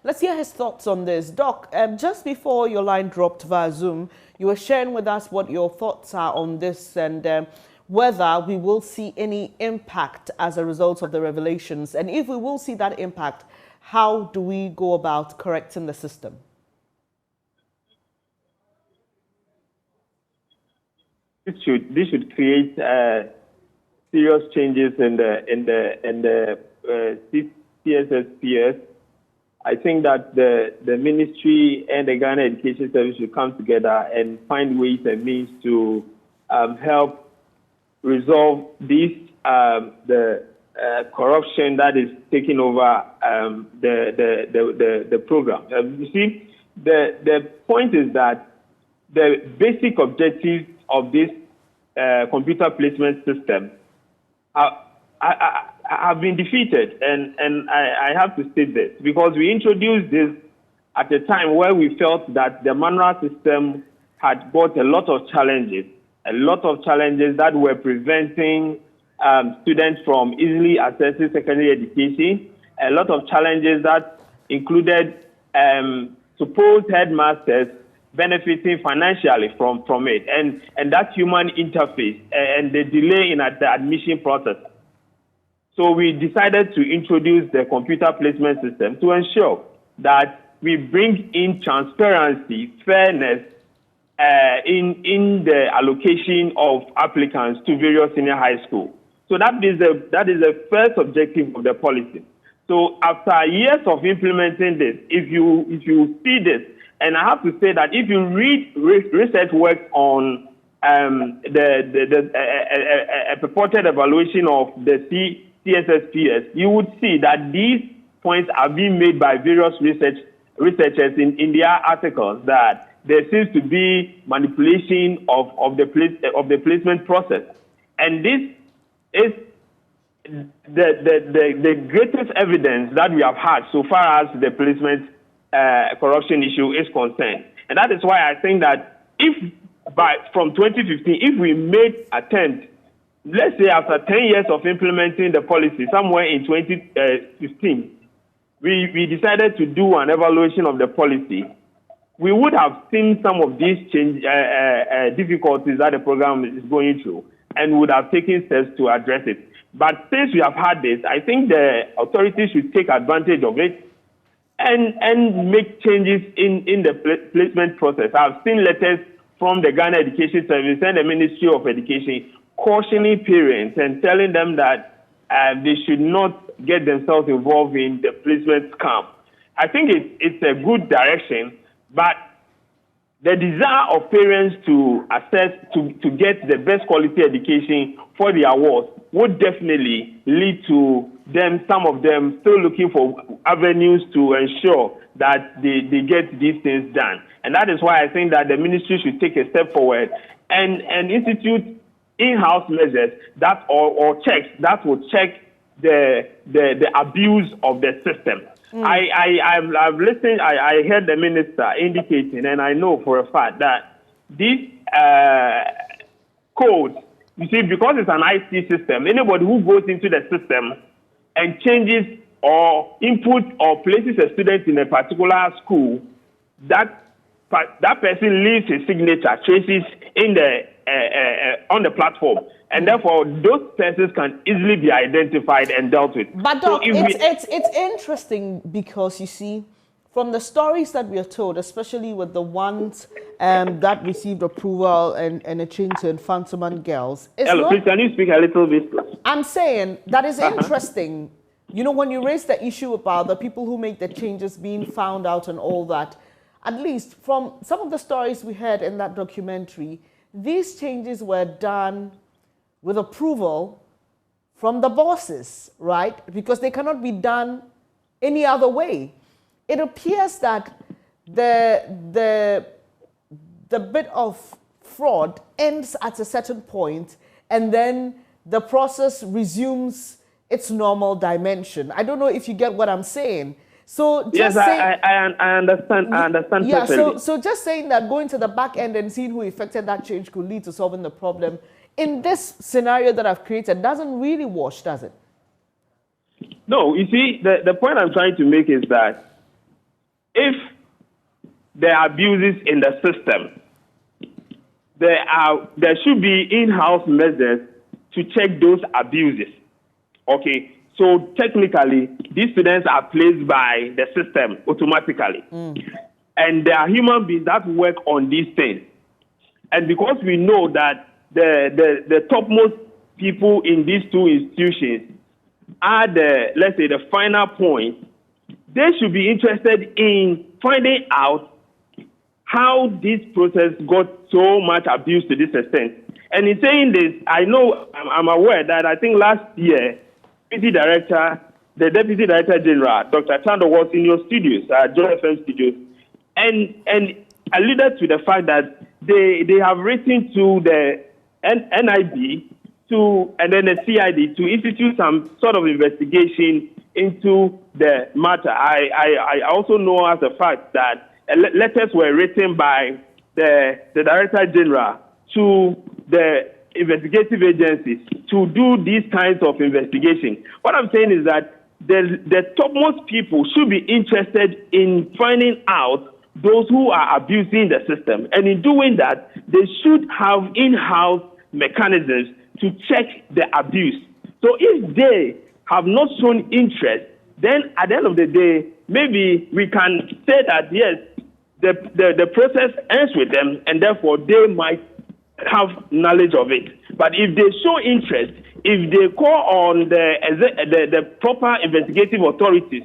let's hear his thoughts on this. Doc, just before your line dropped via Zoom, you were sharing with us what your thoughts are on this and whether we will see any impact as a result of the revelations. And if we will see that impact, how do we go about correcting the system? This should create serious changes in the CSSPS. I think that the ministry and the Ghana Education Service should come together and find ways and means to help resolve this the corruption that is taking over the program. You see, the point is that the basic objectives of this computer placement system have been defeated, and I have to state this because we introduced this at a time where we felt that the manual system had got a lot of challenges that were preventing students from easily accessing secondary education, a lot of challenges that included supposed headmasters benefiting financially from it, and that human interface and the delay in the admission process. So we decided to introduce the computer placement system to ensure that we bring in transparency, fairness in the allocation of applicants to various senior high schools. So that is the first objective of the policy. So after years of implementing this, if you see this, and I have to say that if you read research work on a purported evaluation of the CSSPS, you would see that these points are being made by various researchers in their articles, that there seems to be manipulation of the placement process, and this is the greatest evidence that we have had so far as the placement corruption issue is concerned. And that is why I think that from 2015, if we made attempt, let's say after 10 years of implementing the policy, somewhere in 2015, we decided to do an evaluation of the policy, we would have seen some of these difficulties that the program is going through and would have taken steps to address it. But since we have had this, I think the authorities should take advantage of it and make changes in the placement process. I've seen letters from the Ghana Education Service and the Ministry of Education cautioning parents and telling them that they should not get themselves involved in the placement scam. I think it's a good direction, but the desire of parents to get the best quality education for their awards would definitely lead to them, some of them, still looking for avenues to ensure that they get these things done. And that is why I think that the ministry should take a step forward and institute in-house measures that or checks that will check the abuse of the system. I've listened. I heard the minister indicating, and I know for a fact that this code, you see, because it's an IT system, anybody who goes into the system and changes or input or places a student in a particular school, that person leaves his signature, traces in the on the platform, and therefore those persons can easily be identified and dealt with. But Doc, it's interesting because you see, from the stories that we are told, especially with the ones that received approval and a change to infantoman girls. Hello, please, can you speak a little bit? I'm saying that is interesting. You know, when you raise the issue about the people who make the changes being found out and all that, at least from some of the stories we heard in that documentary, these changes were done with approval from the bosses, right? Because they cannot be done any other way. It appears that the bit of fraud ends at a certain point, and then the process resumes its normal dimension. I don't know if you get what I'm saying. So just I understand. I understand. Yeah. Perfectly. So just saying that going to the back end and seeing who affected that change could lead to solving the problem in this scenario that I've created doesn't really wash, does it? No. You see, the point I'm trying to make is that if there are abuses in the system, there should be in-house measures to check those abuses. Okay. So technically, these students are placed by the system automatically. And there are human beings that work on these things. And because we know that the topmost people in these two institutions are let's say, the final point, they should be interested in finding out how this process got so much abuse to this extent. And in saying this, I know, I'm aware that I think last year, the Deputy Director General, Dr. Chando, was in your studios, Joy FM studios, and alluded to the fact that they have written to the NIB and then the CID to institute some sort of investigation into the matter. I also know as a fact that letters were written by the Director General to the investigative agencies to do these kinds of investigation. What I'm saying is that the topmost people should be interested in finding out those who are abusing the system. And in doing that, they should have in-house mechanisms to check the abuse. So if they have not shown interest, then at the end of the day, maybe we can say that, yes, the process ends with them, and therefore they might have knowledge of it. But if they show interest, if they call on the proper investigative authorities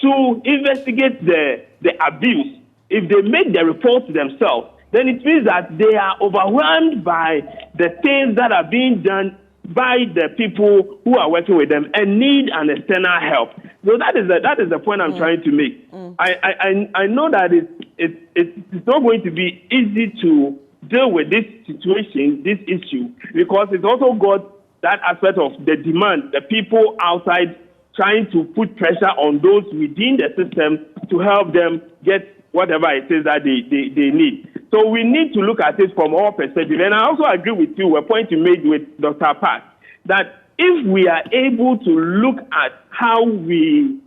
to investigate the abuse, if they make the reports themselves, then it means that they are overwhelmed by the things that are being done by the people who are working with them and need an external help. So that is the point I'm trying to make. I know that it's not going to be easy to deal with this situation, this issue, because it's also got that aspect of the demand, the people outside trying to put pressure on those within the system to help them get whatever it is that they need. So we need to look at it from all perspectives. And I also agree with you, a point you made with Dr. Park, that if we are able to look at how we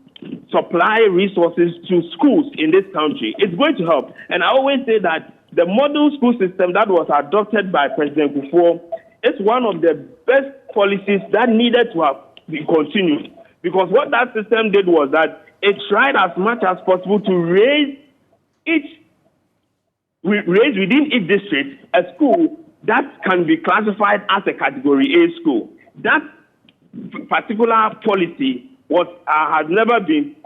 supply resources to schools in this country, it's going to help. And I always say that the model school system that was adopted by President Kufuor is one of the best policies that needed to have been continued. Because what that system did was that it tried as much as possible to raise within each district a school that can be classified as a Category A school. That particular policy has never been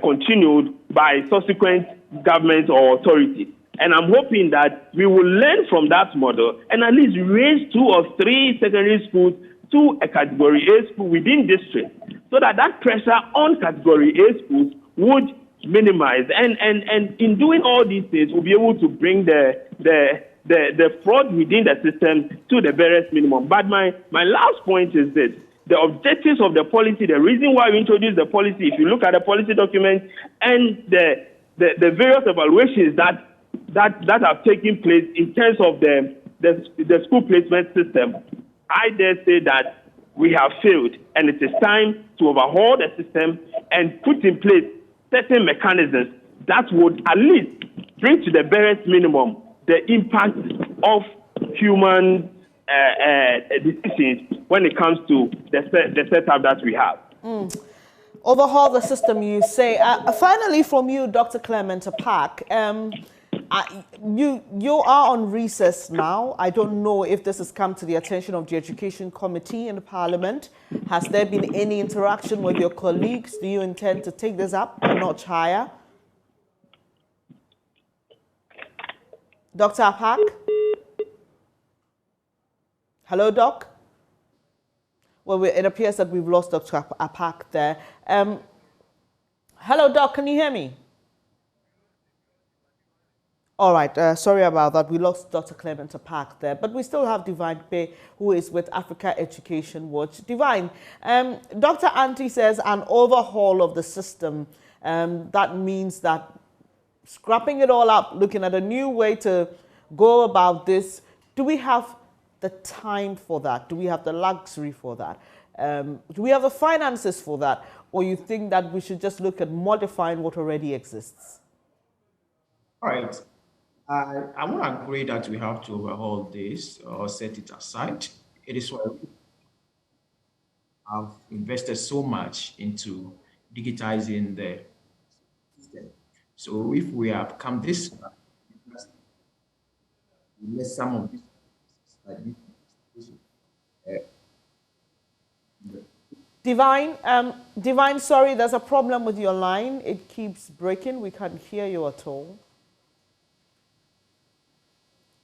continued by subsequent governments or authorities. And I'm hoping that we will learn from that model and at least raise 2 or 3 secondary schools to a Category A school within district, so that pressure on Category A schools would minimize. And in doing all these things, we'll be able to bring the fraud within the system to the barest minimum. But my last point is this: the objectives of the policy, the reason why we introduced the policy, if you look at the policy document and the various evaluations that have taken place in terms of the school placement system, I dare say that we have failed, and it is time to overhaul the system and put in place certain mechanisms that would at least bring to the barest minimum the impact of human decisions when it comes to the setup that we have. Overhaul the system, you say. Finally, from you, Dr. Clement Park, you are on recess now. I don't know if this has come to the attention of the Education Committee in the Parliament. Has there been any interaction with your colleagues? Do you intend to take this up a notch higher? Dr. Park? Hello, Doc? Well, it appears that we've lost Dr. Park there. Hello, Doc, can you hear me? All right, sorry about that. We lost Dr. Clement Park there, but we still have Divine Pay, who is with Africa Education Watch. Divine, Dr. Anti says an overhaul of the system. That means that scrapping it all up, looking at a new way to go about this. Do we have the time for that? Do we have the luxury for that? Do we have the finances for that? Or you think that we should just look at modifying what already exists? All right. I won't agree that we have to overhaul this or set it aside. It is why I've invested so much into digitizing the system. So if we have come this far, let some of this Divine, sorry, there's a problem with your line. It keeps breaking. We can't hear you at all.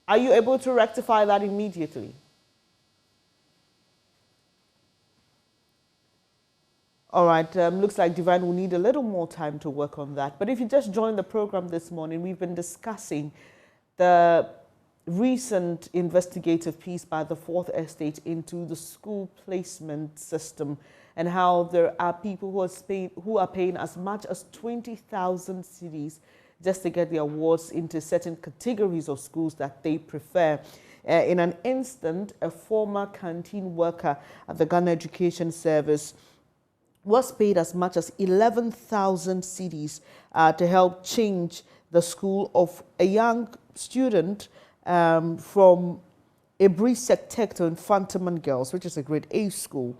Are you able to rectify that immediately? All right, looks like Divine will need a little more time to work on that. But if you just joined the program this morning, we've been discussing the recent investigative piece by the Fourth Estate into the school placement system and how there are people who are paying as much as 20,000 cedis just to get the awards into certain categories of schools that they prefer. In an instant, a former canteen worker at the Ghana Education Service was paid as much as 11,000 cedis to help change the school of a young student from Ebri Sector in Fantaman Girls, which is a grade A school.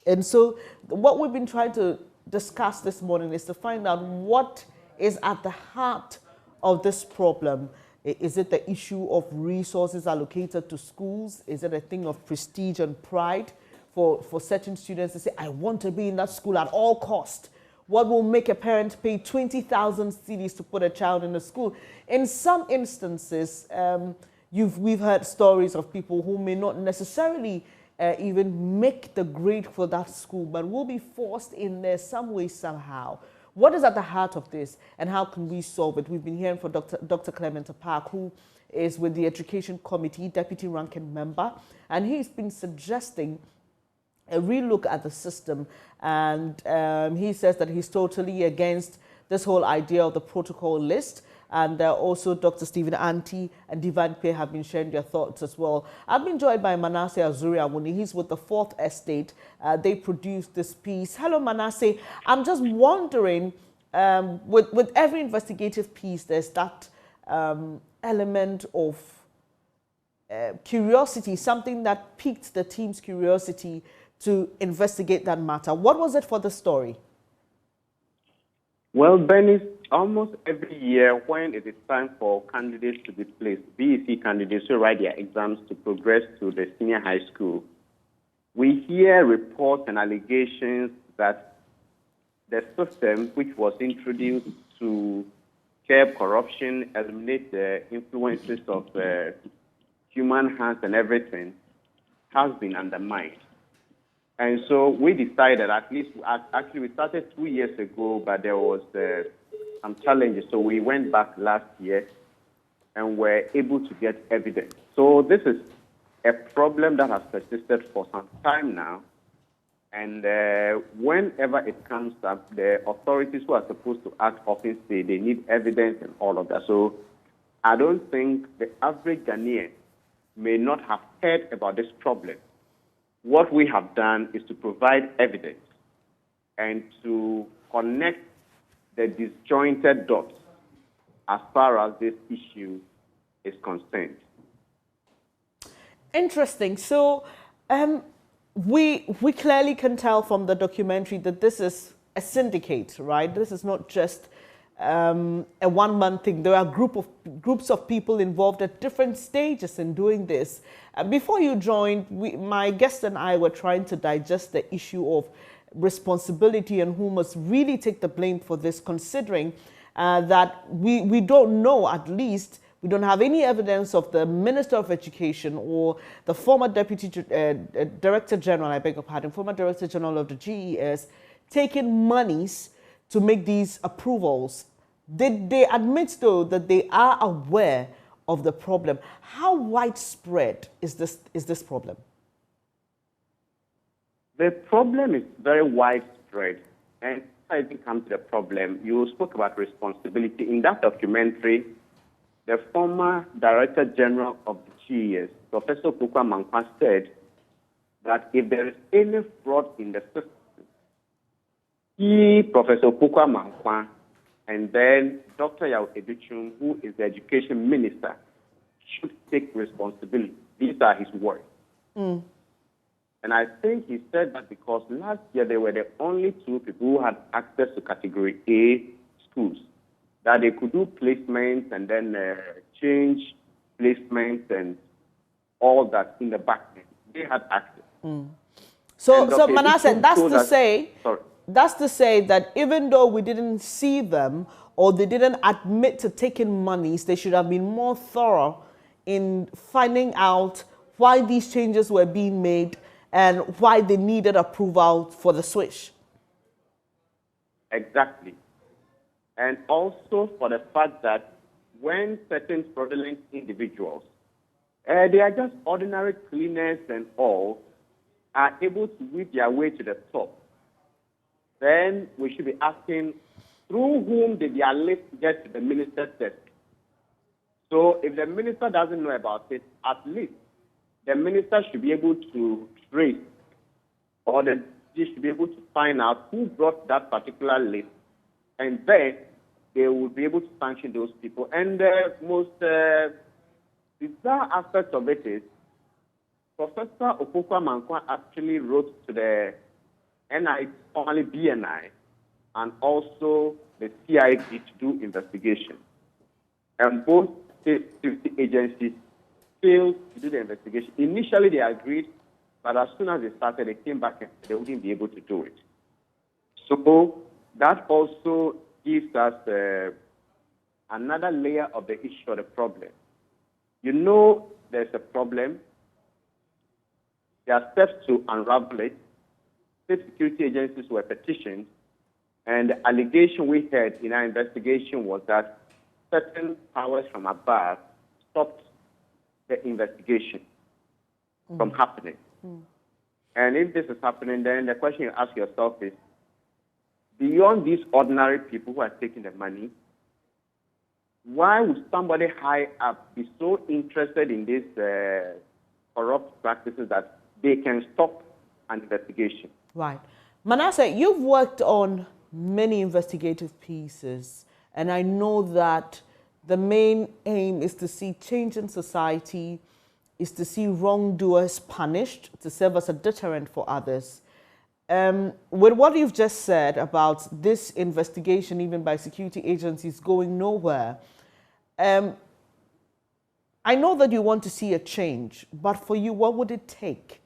And so what we've been trying to discuss this morning is to find out what is at the heart of this problem. Is it the issue of resources allocated to schools? Is it a thing of prestige and pride for certain students to say, I want to be in that school at all cost? What will make a parent pay 20,000 cedis to put a child in a school? In some instances, we've heard stories of people who may not necessarily even make the grade for that school, but will be forced in there some way, somehow. What is at the heart of this, and how can we solve it? We've been hearing from Dr. Clement Park, who is with the Education Committee, Deputy Ranking Member, and he's been suggesting a relook at the system, and he says that he's totally against this whole idea of the protocol list. And also Dr. Stephen Anti and Divan Kwe have been sharing their thoughts as well. I've been joined by Manasseh Azuri Awuni. He's with the Fourth Estate. They produced this piece. Hello, Manasseh. I'm just wondering, with every investigative piece, there's that element of curiosity, something that piqued the team's curiosity to investigate that matter. What was it for the story? Well, Bernice, almost every year when it is time for candidates to be placed, BEC candidates who write their exams to progress to the senior high school, we hear reports and allegations that the system which was introduced to curb corruption, eliminate the influences of human hands and everything, has been undermined. And so we decided, actually we started 2 years ago, but there was some challenges. So we went back last year and were able to get evidence. So this is a problem that has persisted for some time now. And whenever it comes up, the authorities who are supposed to act often say they need evidence and all of that. So I don't think the average Ghanaian may not have heard about this problem. What we have done is to provide evidence and to connect the disjointed dots as far as this issue is concerned. Interesting. So we clearly can tell from the documentary that this is a syndicate, right? This is not just a one-man thing. There are groups of people involved at different stages in doing this. Before you joined, my guest and I were trying to digest the issue of responsibility and who must really take the blame for this, considering that we don't know, at least, we don't have any evidence of the Minister of Education or the former Deputy Director General, I beg your pardon, former Director General of the GES, taking monies to make these approvals. Did they admit, though, that they are aware of the problem? How widespread is this problem? The problem is very widespread. And I think come to the problem, you spoke about responsibility. In that documentary, the former Director General of the GES, Professor Farouk Mahama, said that if there is any fraud in the system, he, Professor Farouk Mahama, and then Dr. Yao Edichum, who is the Education Minister, should take responsibility. These are his words. Mm. And I think he said that because last year they were the only two people who had access to Category A schools, that they could do placements and then change placements and all that in the back end. They had access. Mm. So Manasseh, that's to say that even though we didn't see them or they didn't admit to taking monies, they should have been more thorough in finding out why these changes were being made and why they needed approval for the switch. Exactly. And also for the fact that when certain fraudulent individuals, they are just ordinary cleaners and all, are able to weave their way to the top, then we should be asking, through whom did their list get to the minister's desk? So if the minister doesn't know about it, at least the minister should be able to trace, or they should be able to find out who brought that particular list, and then they will be able to sanction those people. And the most bizarre aspect of it is Professor Opoku-Amankwah actually wrote to the NI, formerly BNI, and also the CID to do investigation. And both state security agencies failed to do the investigation. Initially, they agreed, but as soon as they started, they came back and they wouldn't be able to do it. So that also gives us another layer of the issue of the problem. You know there's a problem. There are steps to unravel it. State security agencies were petitioned, and the allegation we had in our investigation was that certain powers from above stopped the investigation from happening. And if this is happening, then the question you ask yourself is, beyond these ordinary people who are taking the money, why would somebody high up be so interested in these corrupt practices that they can stop an investigation? Right. Manasseh, you've worked on many investigative pieces, and I know that the main aim is to see change in society, is to see wrongdoers punished, to serve as a deterrent for others. With what you've just said about this investigation, even by security agencies, going nowhere, I know that you want to see a change, but for you, what would it take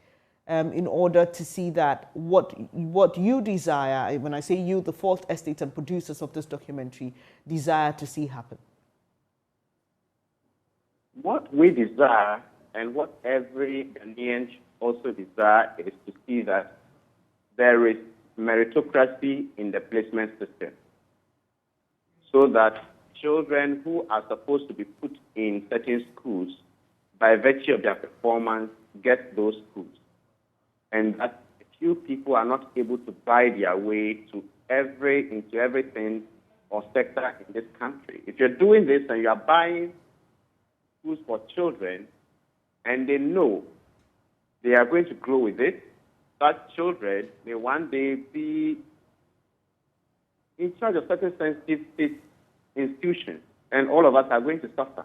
in order to see that what you desire, when I say you, the Fourth Estate and producers of this documentary, desire to see happen? What we desire, and what every Ghanaian also desire, is to see that there is meritocracy in the placement system, so that children who are supposed to be put in certain schools, by virtue of their performance, get those schools. And that few people are not able to buy their way into everything or sector in this country. If you're doing this and you are buying schools for children, and they know they are going to grow with it, that children may one day be in charge of certain sensitive state institutions, and all of us are going to suffer.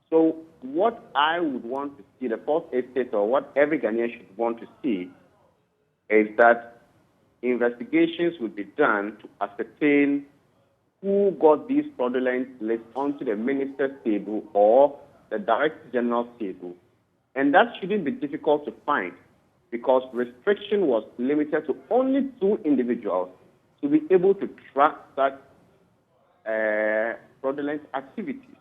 So what I would want to see, the Fourth Estate, or what every Ghanaian should want to see, is that investigations would be done to ascertain who got these fraudulent lists onto the minister's table or the Director General's table. And that shouldn't be difficult to find, because restriction was limited to only 2 individuals to be able to track such fraudulent activities.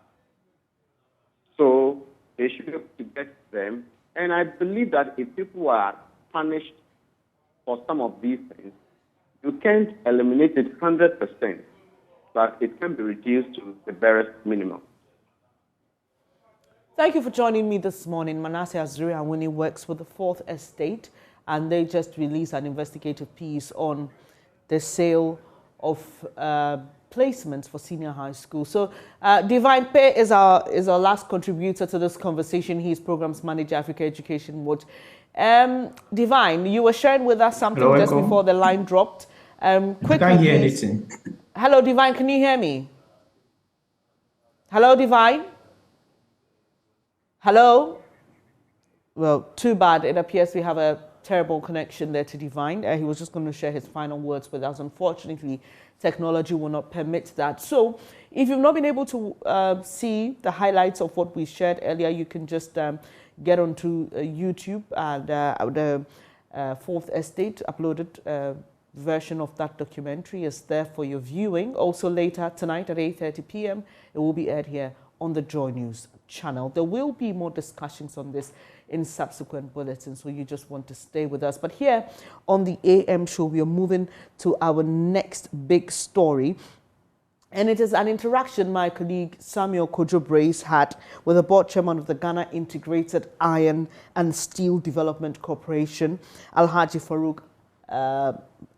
So they should be able to get them. And I believe that if people are punished for some of these things, you can't eliminate it 100%, but it can be reduced to the barest minimum. Thank you for joining me this morning. Manasseh Azuri-Awuni works with the Fourth Estate, and they just released an investigative piece on the sale of placements for senior high school. So Divine Pay is our last contributor to this conversation. He's Programs Manager, Africa Education Watch. Divine, you were sharing with us something just before the line dropped. Quickly, I can't hear anything. Hello, Divine, can you hear me? Hello, Divine? Hello? Well, too bad. It appears we have a terrible connection there to Divine. He was just going to share his final words with us. Unfortunately, technology will not permit that. So if you've not been able to see the highlights of what we shared earlier, you can just get onto YouTube, and the Fourth Estate uploaded version of that documentary is there for your viewing. Also later tonight at 8:30 p.m. it will be aired here on the JoyNews channel. There will be more discussions on this in subsequent bulletins, so you just want to stay with us. But here on the AM show, we are moving to our next big story. And it is an interaction my colleague Samuel Kojo Brace had with the board chairman of the Ghana Integrated Iron and Steel Development Corporation, Alhaji Farouk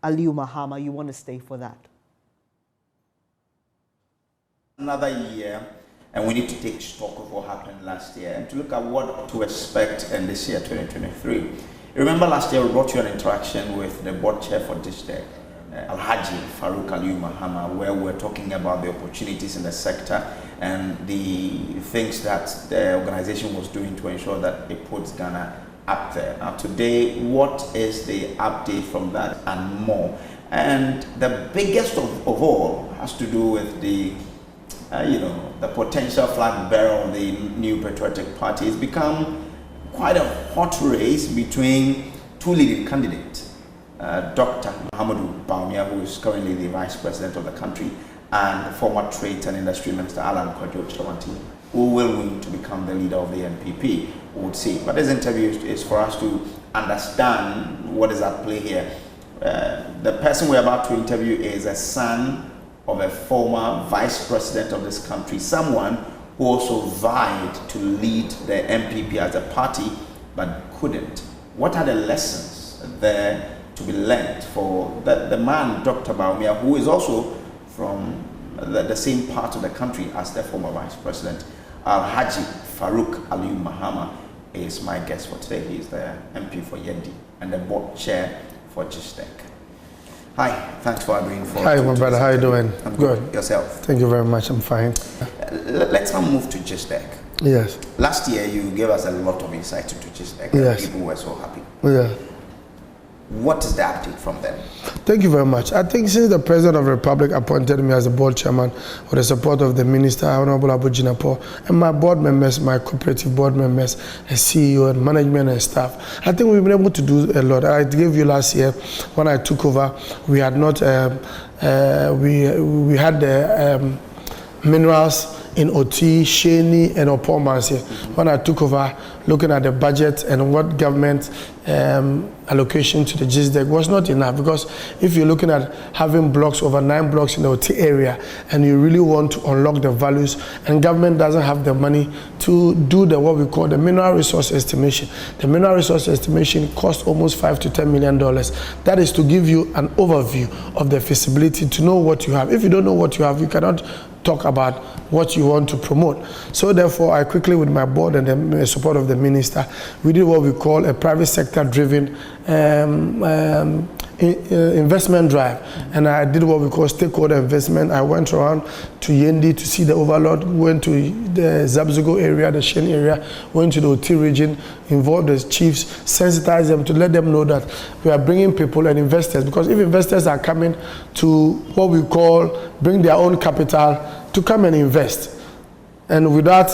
Mahama. You want to stay for that? Another year, and we need to take stock of what happened last year and to look at what to expect in this year, 2023. Remember last year we brought you an interaction with the board chair for this day, Alhaji Farouk Mahama, where we're talking about the opportunities in the sector and the things that the organization was doing to ensure that it puts Ghana up there. Now today, what is the update from that and more? And the biggest of all has to do with the the potential flag bearer of the new patriotic party. It's become quite a hot race between two leading candidates, Dr. Muhammadu Bawumia, who is currently the vice president of the country, and former trade and industry minister Alan Kwadwo Kyerematen, who will win to become the leader of the NPP, we would see. But this interview is for us to understand what is at play here. The person we're about to interview is a son of a former vice president of this country, someone who also vied to lead the NPP as a party but couldn't. What are the lessons there to be learned for the man, Dr. Bawumia, who is also from the same part of the country as the former vice president? Alhaji Farouk Mahama is my guest for today. He is the MP for Yendi and the board chair for JISTEC. Hi, thanks for agreeing for. Hi, my brother. How you doing? I'm good. Yourself? Thank you very much. I'm fine. Let's now move to JISTEC. Yes. Last year, you gave us a lot of insight into JISTEC. Yes. People were so happy. Yeah. What is the update from them? Thank you very much. I think since the President of the Republic appointed me as the board chairman with the support of the Minister, Honorable Abu Jinapo, and my board members, my cooperative board members, the CEO and management and staff, I think we've been able to do a lot. I gave you last year, when I took over, we had not, we had the minerals in Oti, Sheni, and Opomansi. When I took over, looking at the budget and what government allocation to the JISTEC was not enough, because if you're looking at having blocks, over 9 blocks in the Oti area, and you really want to unlock the values, and government doesn't have the money to do the what we call the mineral resource estimation. The mineral resource estimation costs almost $5 to $10 million. That is to give you an overview of the feasibility, to know what you have. If you don't know what you have, you cannot talk about what you want to promote. So therefore, I quickly, with my board and the support of the minister, we did what we call a private sector driven investment drive, and I did what we call stakeholder investment. I went around to Yendi to see the overlord, went to the Zabzugo area, the Shen area, went to the Oti region, involved the chiefs, sensitized them to let them know that we are bringing people and investors, because if investors are coming to what we call bring their own capital to come and invest, and without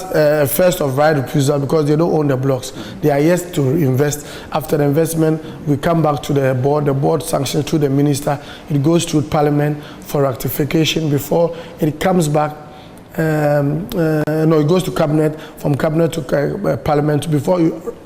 first of right refusal, because they don't own the blocks, they are yet to invest. After the investment, we come back to the board sanctions to the minister, it goes through parliament for ratification before it comes back. No, it goes to cabinet, from cabinet to parliament before you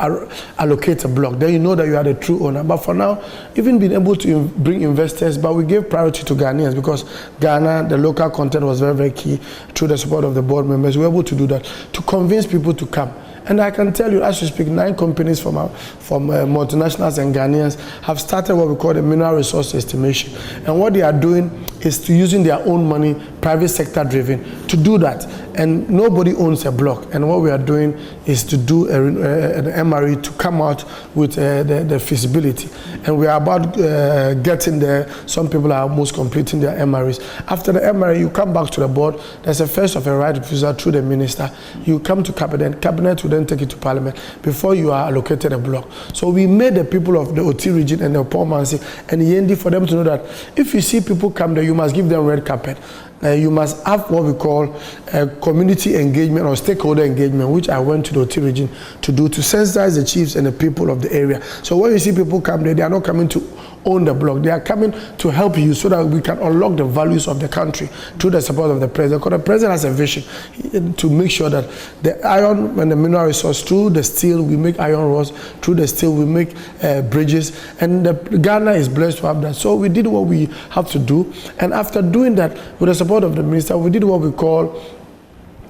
allocate a block. Then you know that you are the true owner. But for now, even being able to bring investors, but we gave priority to Ghanaians, because Ghana, the local content was very, very key. Through the support of the board members, we were able to do that, to convince people to come. And I can tell you, as we speak, 9 companies from multinationals and Ghanaians have started what we call the mineral resource estimation. And what they are doing is to using their own money, private sector driven, to do that. And nobody owns a block. And what we are doing is to do an MRE to come out with the feasibility. And we are about getting there. Some people are almost completing their MREs. After the MRE, you come back to the board. There's a first of a right refusal through the minister. You come to cabinet. Cabinet will then take it to parliament before you are allocated a block. So we made the people of the Oti region and the Opomansi and Yendi for them to know that if you see people come there, you must give them red carpet. You must have what we call community engagement or stakeholder engagement, which I went to the Oti region to do, to sensitize the chiefs and the people of the area. So when you see people come there, they are not coming to own the block. They are coming to help you so that we can unlock the values of the country through the support of the president. Because the president has a vision to make sure that the iron and the mineral resource, through the steel, we make iron rods, through the steel, we make bridges. And Ghana is blessed to have that. So we did what we have to do. And after doing that, with the support of the minister, we did what we call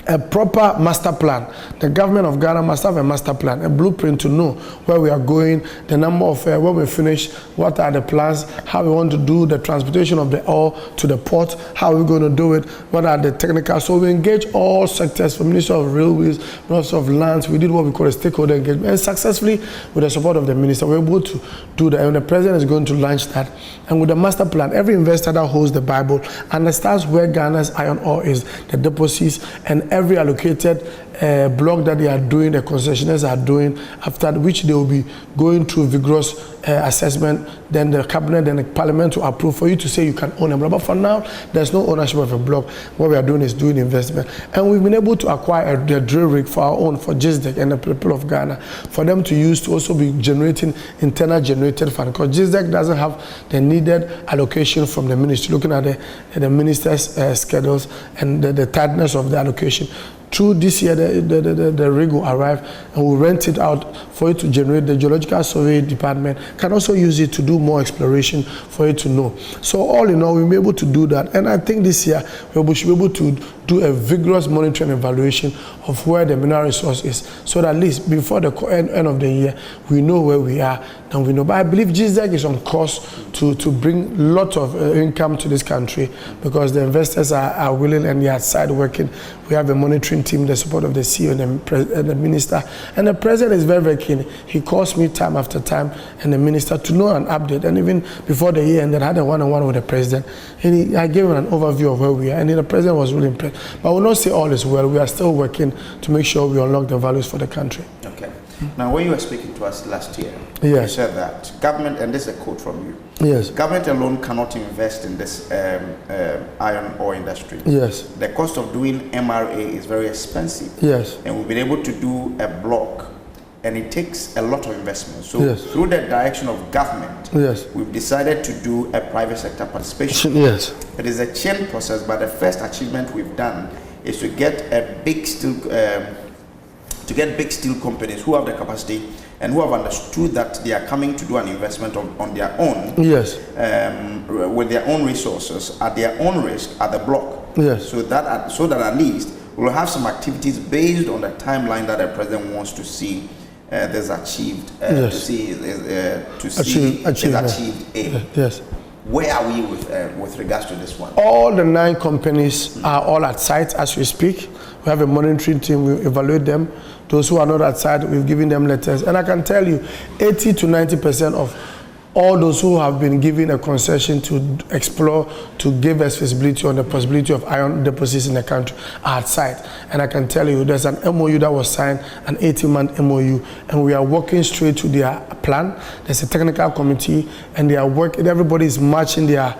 a proper master plan. The government of Ghana must have a master plan, a blueprint to know where we are going, the number of when we finish, what are the plans, how we want to do the transportation of the ore to the port, how are we going to do it, what are the technical. So we engage all sectors, from Ministry of Railways, Ministry of Lands. We did what we call a stakeholder engagement, and successfully, with the support of the minister, we're able to do that. And the president is going to launch that. And with the master plan, every investor that holds the Bible understands where Ghana's iron ore is, the deposits, and every allocated block that they are doing, the concessionaires are doing, after which they will be going through vigorous assessment, then the cabinet and the parliament to approve for you to say you can own a block. But for now, there's no ownership of a block. What we are doing is doing investment. And we've been able to acquire a drill rig for our own, for JISDEC and the people of Ghana, for them to use to also be generating internal generated fund, because JISDEC doesn't have the needed allocation from the ministry, looking at the minister's schedules and the tightness of the allocation. Through this year, the rig will arrive and we'll rent it out for it to generate. The Geological Survey Department can also use it to do more exploration for it to know. So all in all, we'll be able to do that. And I think this year, we should be able to do a vigorous monitoring and evaluation of where the mineral resource is, so that at least before the end of the year, we know where we are and we know. But I believe JISDEC is on course to bring lots of income to this country, because the investors are willing and they are outside working. We have a monitoring team, the support of the CEO and the minister. And the president is very, very keen. He calls me time after time and the minister to know an update. And even before the year ended, I had a one-on-one with the president. And I gave him an overview of where we are. And the president was really impressed. But I will not say all is well. We are still working to make sure we unlock the values for the country. Okay. Now, when you were speaking to us last year, yes, you said that government, and this is a quote from you, yes, government alone cannot invest in this iron ore industry. Yes. The cost of doing MRA is very expensive. Yes. And we've been able to do a block, and it takes a lot of investment. So yes, through the direction of government, yes, we've decided to do a private sector participation. Yes. It is a chain process, but the first achievement we've done is to get a big steel big steel companies who have the capacity and who have understood that they are coming to do an investment on their own, yes, with their own resources, at their own risk, at the block. Yes. So that at least we'll have some activities based on the timeline that the president wants to see this achieved, yes, to see is achieved. Yes. Where are we with regards to this one? All the 9 companies are all at site as we speak. We have a monitoring team, we evaluate them. Those who are not at site, we've given them letters. And I can tell you, 80 to 90% of all those who have been given a concession to explore, to give us visibility on the possibility of iron deposits in the country are at site. And I can tell you, there's an MOU that was signed, an 18-month MOU, and we are working straight to their plan. There's a technical committee, and they are working, everybody is matching their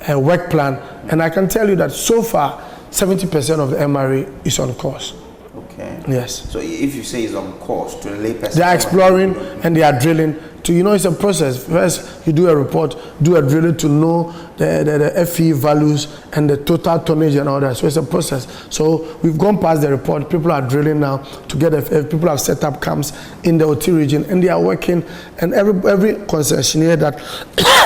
work plan. And I can tell you that so far, 70% of the MRA is on course. Okay. Yes. So if you say it's on course, to a layperson, they are exploring and they are drilling. It's a process. First, you do a report, do a drilling to know the FE values and the total tonnage and all that. So it's a process. So we've gone past the report. People are drilling now to get people have set up camps in the OT region, and they are working. And every concessionaire that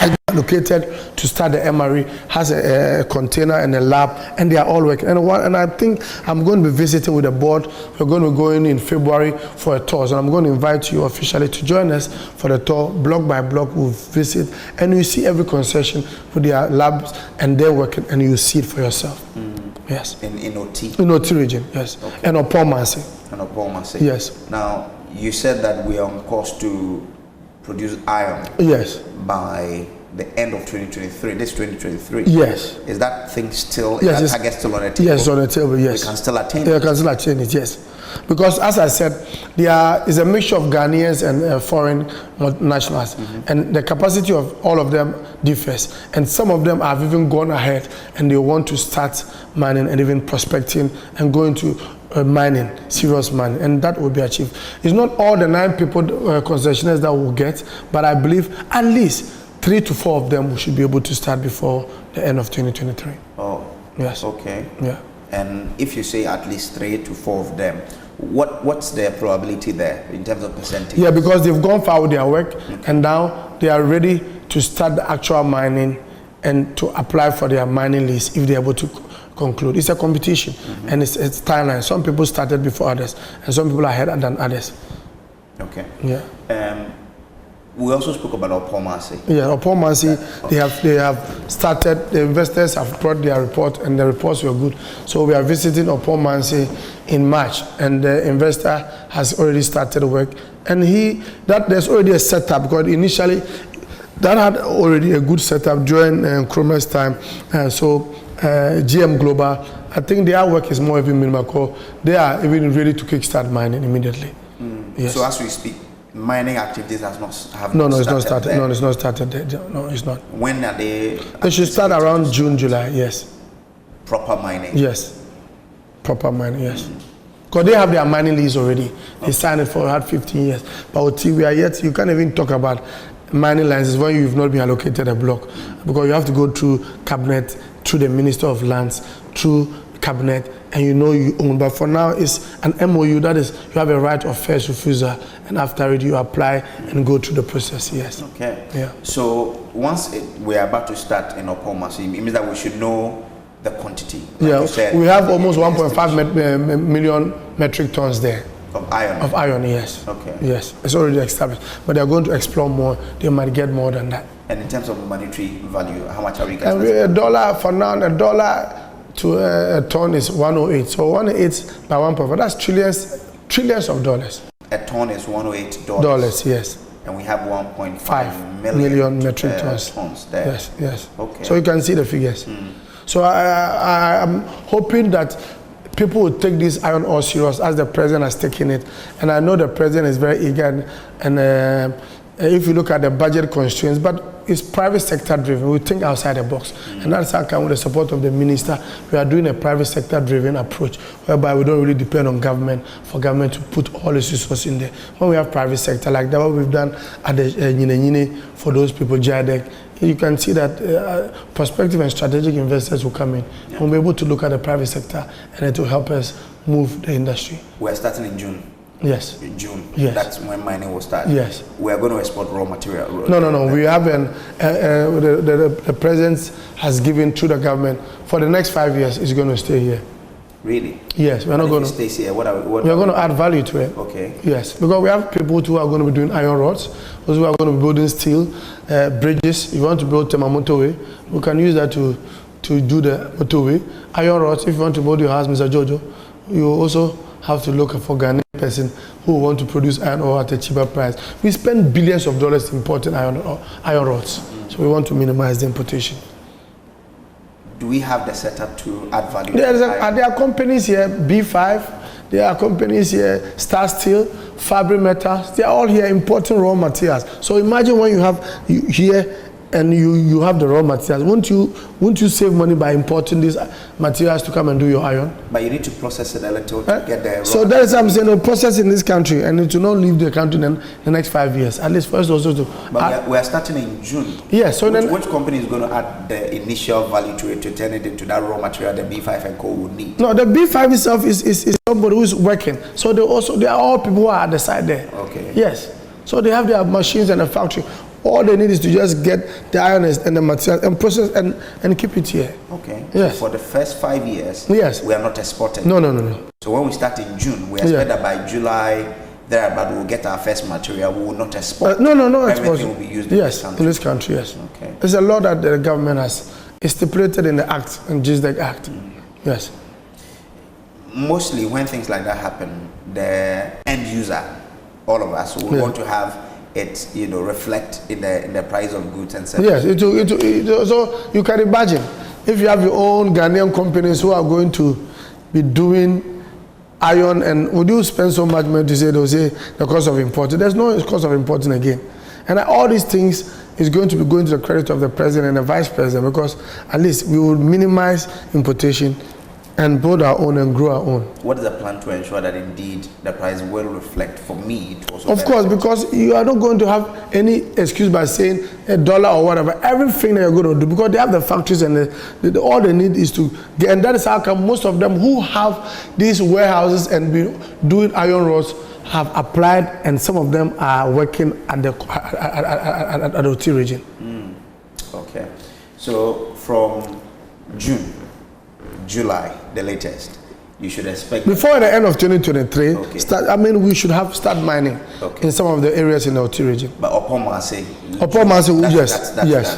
is located to start the MRE has a container and a lab, and they are all working. And I think I'm going to be visiting with the board. We're going to go in February for a tour, and I'm going to invite you officially to join us for the tour. Block by block, we'll visit, and you see every concession with their labs and they're working, and you see it for yourself. Yes. In OT? In OT region, yes. Okay. And Opomansi. And Opomansi. Yes. Now, you said that we are on course to produce iron. Yes. By the end of 2023, this 2023. Yes. Is that thing still, yes, is that target still on the table? Yes, on the table, yes. We can still attain it? Yeah, we can still attain it, yes. Because as I said, there is a mixture of Ghanaians and foreign nationals, and the capacity of all of them differs. And some of them have even gone ahead and they want to start mining and even prospecting and go into mining, serious mining, and that will be achieved. It's not all the 9 people, concessionaires that will get, but I believe at least 3 to 4 of them we should be able to start before the end of 2023. Oh, yes. Okay. Yeah. And if you say at least 3 to 4 of them, what's the probability there in terms of percentage? Yeah, because they've gone far with their work, and now they are ready to start the actual mining and to apply for their mining lease if they're able to conclude. It's a competition, and it's timeline. Some people started before others, and some people are ahead than others. Okay. Yeah. We also spoke about Opomansi. Yeah, Opomansi, they have started. The investors have brought their report, and the reports were good. So we are visiting Opomansi in March, and the investor has already started work. And there's already a setup, because initially that had already a good setup during Kromer's time. So GM Global, I think their work is more even minimal. They are even ready to kickstart mining immediately. Yes. So as we speak, mining activities have not started. No, it's not started. No, it's not started. No, it's not. When are they? They should start around June, July. Yes. Proper mining. Yes. Proper mining. Yes. Because they have their mining lease already. They signed it for 15 years. But until we are yet, you can't even talk about mining licenses when you've not been allocated a block, because you have to go through cabinet, through the Minister of Lands, through cabinet, and you own. But for now, it's an MOU, that is, you have a right of first refusal, and after it, you apply and go through the process. Yes. Okay. Yeah. So once we are about to start in Opomansi, it means that we should know the quantity. Like yeah. you said, we have almost 1.5 million metric tons there. Of iron? Of iron, yes. Okay. Yes, it's already established. But they're going to explore more. They might get more than that. And in terms of monetary value, how much are we guys? $1 for now, $1 to a ton is 108. So 108 by 1.5, that's trillions of dollars. A ton is $108. Dollars, yes. And we have 1.5 million metric tons. There. Yes, yes. Okay. So you can see the figures. So I'm hoping that people will take this iron ore serious as the president has taken it. And I know the president is very eager. And if you look at the budget constraints, but it's private sector driven. We think outside the box. And that's how come, with the support of the minister, we are doing a private sector driven approach, whereby we don't really depend on government for government to put all its resources in there. When we have private sector, like that, what we've done at the Nyine for those people, JADEC, you can see that prospective and strategic investors will come in. Yeah. We'll be able to look at the private sector, and it will help us move the industry. We're starting in June. Yes. In June. Yes. That's when mining will start. Yes. We are going to export raw material. No. We have the president has given to the government for the next 5 years. It's going to stay here. Really? Yes. We're not going to stay here. What we are going to add value to it. Okay. Yes, because we have people who are going to be doing iron rods. Those who are going to be building steel, bridges. If you want to build Tema motorway, we can use that to do the motorway. Iron rods. If you want to build your house, Mr. Jojo, you also have to look for Ghanaian person who want to produce iron ore at a cheaper price. We spend billions of dollars importing iron rods, so we want to minimize the importation. Do we have the setup to add value? There are companies here, B5, there are companies here, Star Steel, Fabric Metals, they are all here importing raw materials. So imagine when you have here and you have the raw materials, won't you save money by importing these materials to come and do your iron? But you need to process it a little to get the raw. So that is what I'm saying, process in this country, and it will not leave the country in the next 5 years. At least first also to. But we are starting in June. Yes. So which company is going to add the initial value to it to turn it into that raw material the B5 and Co would need? No, the B5 itself is somebody who is working. So they are all people who are at the side there. Okay. Yes. So they have their machines and a factory. All they need is to just get the iron and the material and process and keep it here. Okay. Yes. So for the first 5 years, yes, we are not exporting. No. So when we start in June, we expect that by July, thereabout, we'll get our first material. We will not export. No Everything export. will be used in this country. In this country, yes. Okay. There's a law that the government has stipulated in the Act, in JISDEC Act. Yes. Mostly when things like that happen, the end user, all of us, will want to have it, reflect in the price of goods and services. Yes, so you can imagine if you have your own Ghanaian companies who are going to be doing iron, and would you spend so much money to say they'll say the cost of importing? There's no cost of importing again, and all these things is going to be going to the credit of the president and the vice president, because at least we will minimize importation and build our own and grow our own. What is the plan to ensure that indeed the price will reflect for me? Of course, because you are not going to have any excuse by saying $1 or whatever. Everything that you're going to do, because they have the factories and all they need is to get, and that is how come most of them who have these warehouses and be doing iron rods have applied, and some of them are working at the OT region. Okay, so from June, July, the latest, you should expect... Before the end of 2023, we should have start mining in some of the areas in the Oti region. But upon Mase,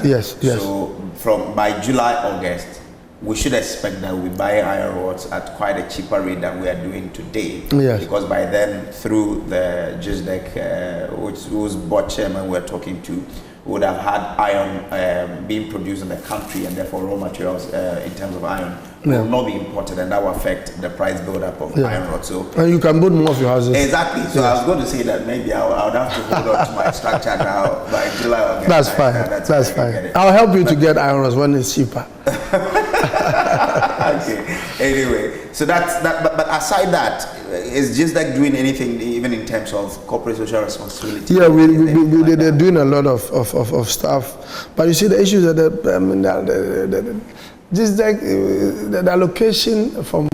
yes. So by July, August, we should expect that we buy iron rods at quite a cheaper rate than we are doing today. Yes. Because by then, through the JISDEC, whose board chairman we're talking to, would have had iron being produced in the country, and therefore raw materials in terms of iron will not be imported, and that will affect the price build-up of iron rods. So, and you can build more of your houses. Exactly. So I was going to say that maybe I would have to hold on to my structure now by July. August. That's fine. That's fine. I'll help you to get iron rods when it's cheaper. Okay. Anyway, so that's that. But aside that, is just like doing anything, even in terms of corporate social responsibility? Yeah, they're doing a lot of stuff. But you see, the issues that just like the allocation from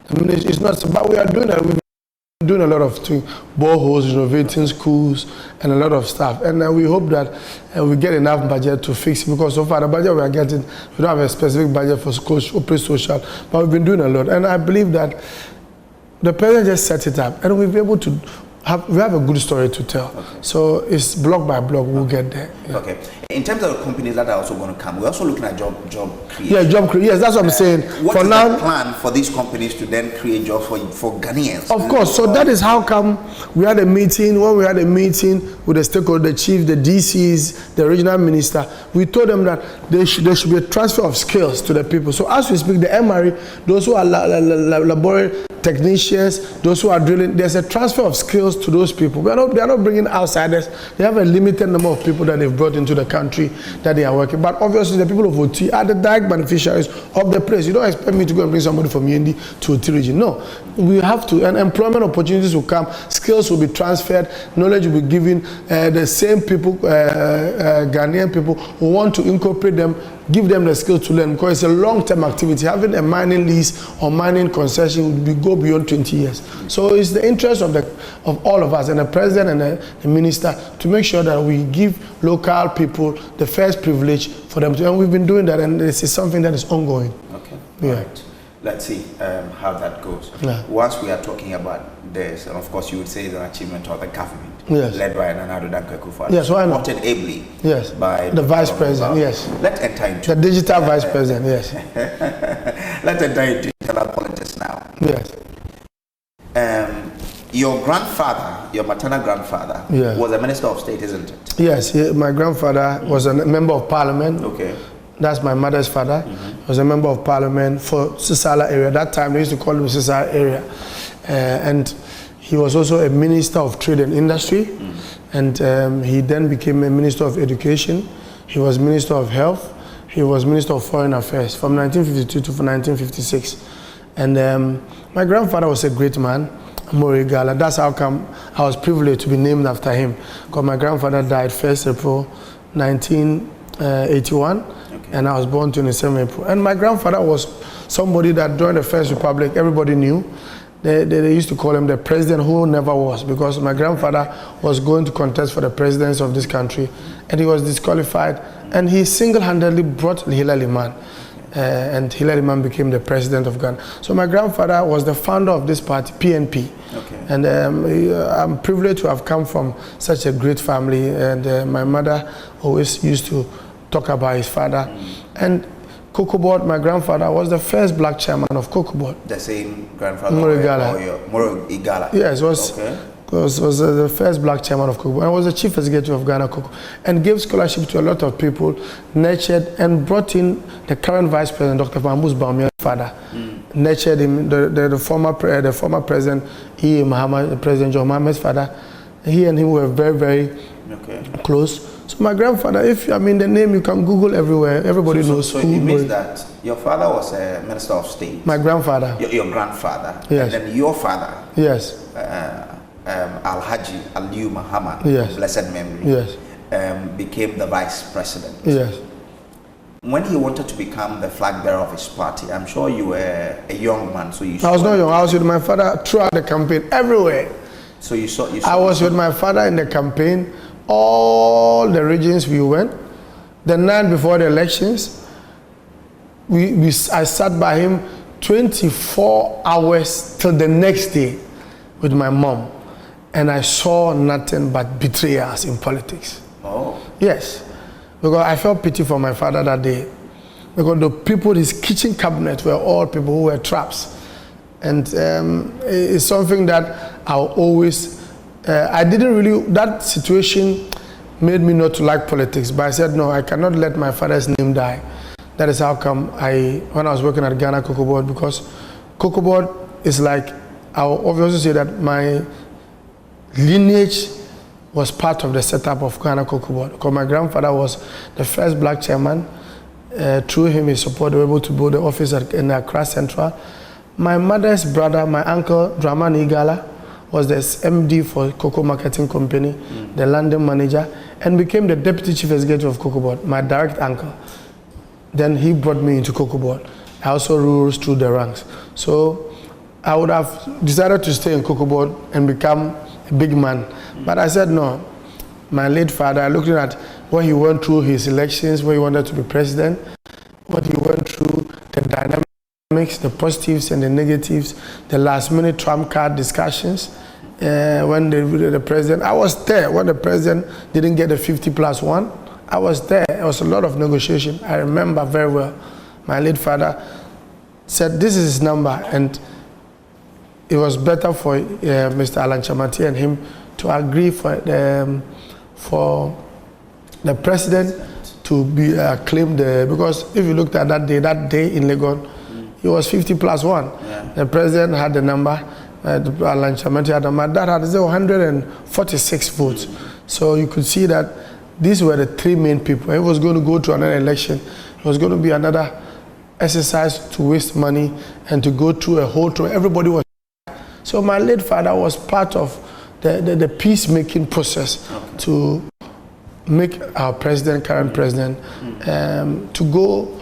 the ministry is not. But we are doing that. We've been doing a lot of things, boreholes, renovating schools, and a lot of stuff. And we hope that we get enough budget to fix it, because so far the budget we are getting, we don't have a specific budget for corporate social. But we've been doing a lot, and I believe that the president just set it up, and we'll be able to we have a good story to tell. So it's block by block, we'll get there. Yeah. Okay. In terms of the companies that are also going to come, we're also looking at job creation. Yeah, job creation. Yes, that's what I'm saying. What is the plan for these companies to then create jobs for Ghanaians? Of course. So that is how come we had a meeting. When we had a meeting with the stakeholder, the chief, the DCs, the regional minister, we told them that there should be a transfer of skills to the people. So as we speak, the MRE, those who are laboratory technicians, those who are drilling, there's a transfer of skills to those people. They are not bringing outsiders. They have a limited number of people that they've brought into the country that they are working. But obviously the people of OT are the direct beneficiaries of the place. You don't expect me to go and bring somebody from Yendi to OT region. No. We have to, and employment opportunities will come, skills will be transferred, knowledge will be given. The same people, Ghanaian people who want to incorporate them, give them the skills to learn, because it's a long-term activity. Having a mining lease or mining concession would go beyond 20 years. So it's the interest of all of us, and the president and the minister, to make sure that we give local people the first privilege for them to, and we've been doing that, and this is something that is ongoing. Okay. Yeah. All right. Let's see how that goes. Yeah. Once we are talking about this, and of course you would say it's an achievement of the government, yes, led by Nana Addo Dankwa Akufo-Addo, yes, why not? supported ably, yes, by the vice president, yes. Let's enter into the digital vice president, yes. Let's enter into internal politics now. Yes. Your grandfather, your maternal grandfather, yes, was a minister of state, isn't it? Yes, my grandfather was a member of parliament. Okay. That's my mother's father. He was a member of parliament for Sisala area. That time they used to call him Sisala area. And he was also a minister of trade and industry. And he then became a minister of education. He was minister of health. He was minister of foreign affairs from 1952 to 1956. And my grandfather was a great man, Mori Gala. That's how come I was privileged to be named after him. Because my grandfather died 1st April 1981. And I was born 27 April. And my grandfather was somebody that during the First Republic, everybody knew. They used to call him the president who never was, because my grandfather was going to contest for the presidency of this country, and he was disqualified. And he single-handedly brought Hilary Liman, and Hilary Liman became the president of Ghana. So my grandfather was the founder of this party, PNP. Okay. And I'm privileged to have come from such a great family, and my mother always used to talk about his father. And Cocoa Board, my grandfather was the first black chairman of Cocoa Board. The same grandfather? Moro Igala. Moro Igala. Yes, was the first black chairman of Cocoa Board. I was the chief executive of Ghana Cocoa, and gave scholarship to a lot of people, nurtured and brought in the current vice president, Dr. Bambus Baumia's father. Nurtured him, the former president, E. Mahama, the President John Mahamad's father. He and him were very, very close. So my grandfather, the name you can Google everywhere, everybody knows. So it means that your father was a minister of state. My grandfather. Your grandfather. Yes. And then your father. Yes. Alhaji Aliyu Mahama, yes, blessed memory. Yes. Became the vice president. Yes. When he wanted to become the flag bearer of his party, I'm sure you were a young man, so you saw. I was not young. I was with my father throughout the campaign, everywhere. So you saw. I was with my father in the campaign. All the regions we went. The night before the elections, I sat by him 24 hours till the next day with my mom, and I saw nothing but betrayals in politics. Oh. Yes, because I felt pity for my father that day, because the people in his kitchen cabinet were all people who were traps. And it's something that I'll always, I didn't really, that situation made me not to like politics, but I said, no, I cannot let my father's name die. That is how come when I was working at Ghana Cocoa Board, because Cocoa Board is like, I'll obviously say that my lineage was part of the setup of Ghana Cocoa Board, because my grandfather was the first black chairman. Through him, his support, they were able to build the office in Accra Central. My mother's brother, my uncle, Dramani Igala, was the MD for Cocoa Marketing Company, the London manager, and became the deputy chief executive of Cocoa Board, my direct uncle. Then he brought me into Cocoa Board. I also rose through the ranks. So I would have decided to stay in Cocoa Board and become a big man. But I said no. My late father, looking at what he went through his elections, where he wanted to be president, what he went through, the dynamics, the positives and the negatives, the last minute trump card discussions, when the president, I was there when the president didn't get the 50+1. I was there. There was a lot of negotiation. I remember very well. My late father said, this is his number, and it was better for Mr. Alan Chamati and him to agree for the president to be claimed, because if you looked at that day in Legon, it was 50+1. Yeah. The president had the number, Alan Chamati had the number, that had 146 votes. So you could see that these were the three main people. If it was going to go to another election, it was going to be another exercise to waste money and to go through a whole tour. Everybody was. So my late father was part of the peacemaking process to make our president, current president, to go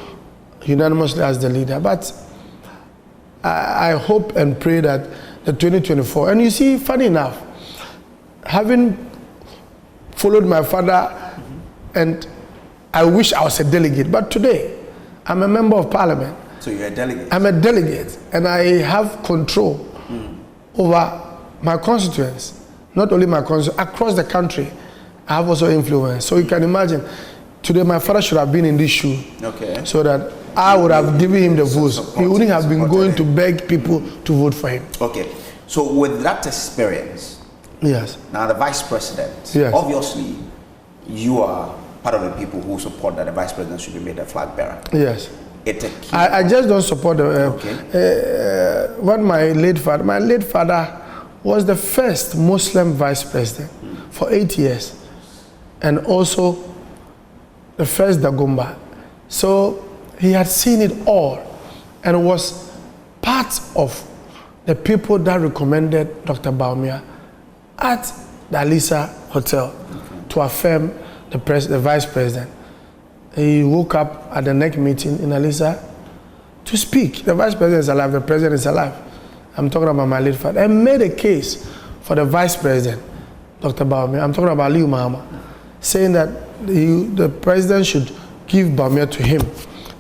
unanimously as the leader. But I hope and pray that the 2024, and you see, funny enough, having followed my father, and I wish I was a delegate, but today I'm a member of parliament. So you're a delegate? I'm a delegate, and I have control over my constituents, not only my constituents, across the country. I have also influence. So you can imagine, today my father should have been in this shoe, so that I would have given him the votes. He wouldn't have been going to beg people to vote for him. Okay, so with that experience, yes. Now the vice president, yes. Obviously, you are part of the people who support that the vice president should be made a flag bearer. Yes. I just don't support the. What my late father was the first Muslim vice president for 8 years, and also the first Dagomba. So he had seen it all, and was part of the people that recommended Dr. Bawumia at the Lansah Hotel to affirm the vice president. He woke up at the next meeting in Lansah to speak. The vice president is alive, the president is alive. I'm talking about my late father. And made a case for the vice president, Dr. Bawumia. I'm talking about Farouk Mahama, saying that the president should give Bawumia to him.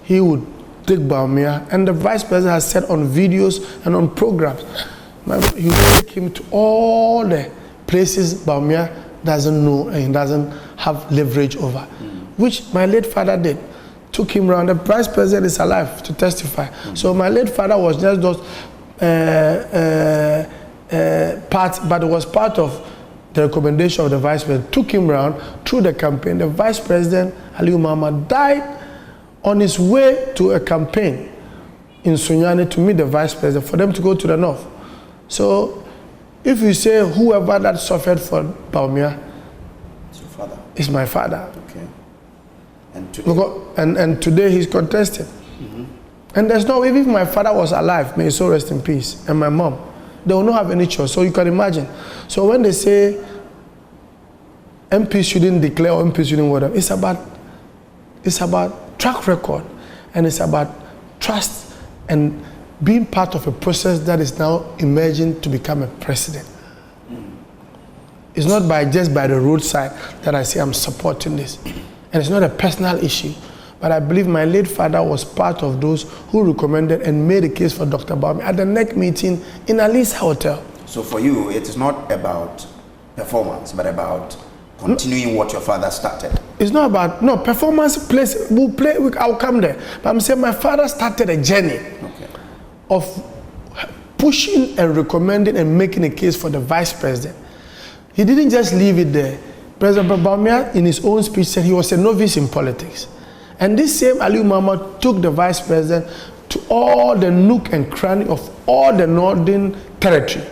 He would take Bawumia, and the vice president has said on videos and on programs, he will take him to all the places Bawumia doesn't know and doesn't have leverage over, which my late father did. Took him around. The vice president is alive to testify. So my late father was just those part, but it was part of the recommendation of the vice president. Took him around through the campaign. The vice president, Farouk Mahama, died on his way to a campaign in Sunyani to meet the vice president for them to go to the north. So if you say whoever that suffered for Bawumia is my father. Okay. And today, and today he's contested. And there's no, even if my father was alive, may his soul rest in peace, and my mom, they will not have any choice. So you can imagine. So when they say MP shouldn't declare or MP shouldn't whatever, it's about track record, and it's about trust and being part of a process that is now emerging to become a president. It's not just by the roadside that I say I'm supporting this. And it's not a personal issue, But I believe my late father was part of those who recommended and made a case for Dr. Bawumia at the NEC meeting in Alice Hotel. So for you, it is not about performance, but about continuing what your father started. It's not about, no, performance plays, I'll come there. But I'm saying my father started a journey of pushing and recommending and making a case for the vice president. He didn't just leave it there. President Bawumia, in his own speech, said he was a novice in politics. And this same Aliu Mahama took the vice president to all the nook and cranny of all the northern territory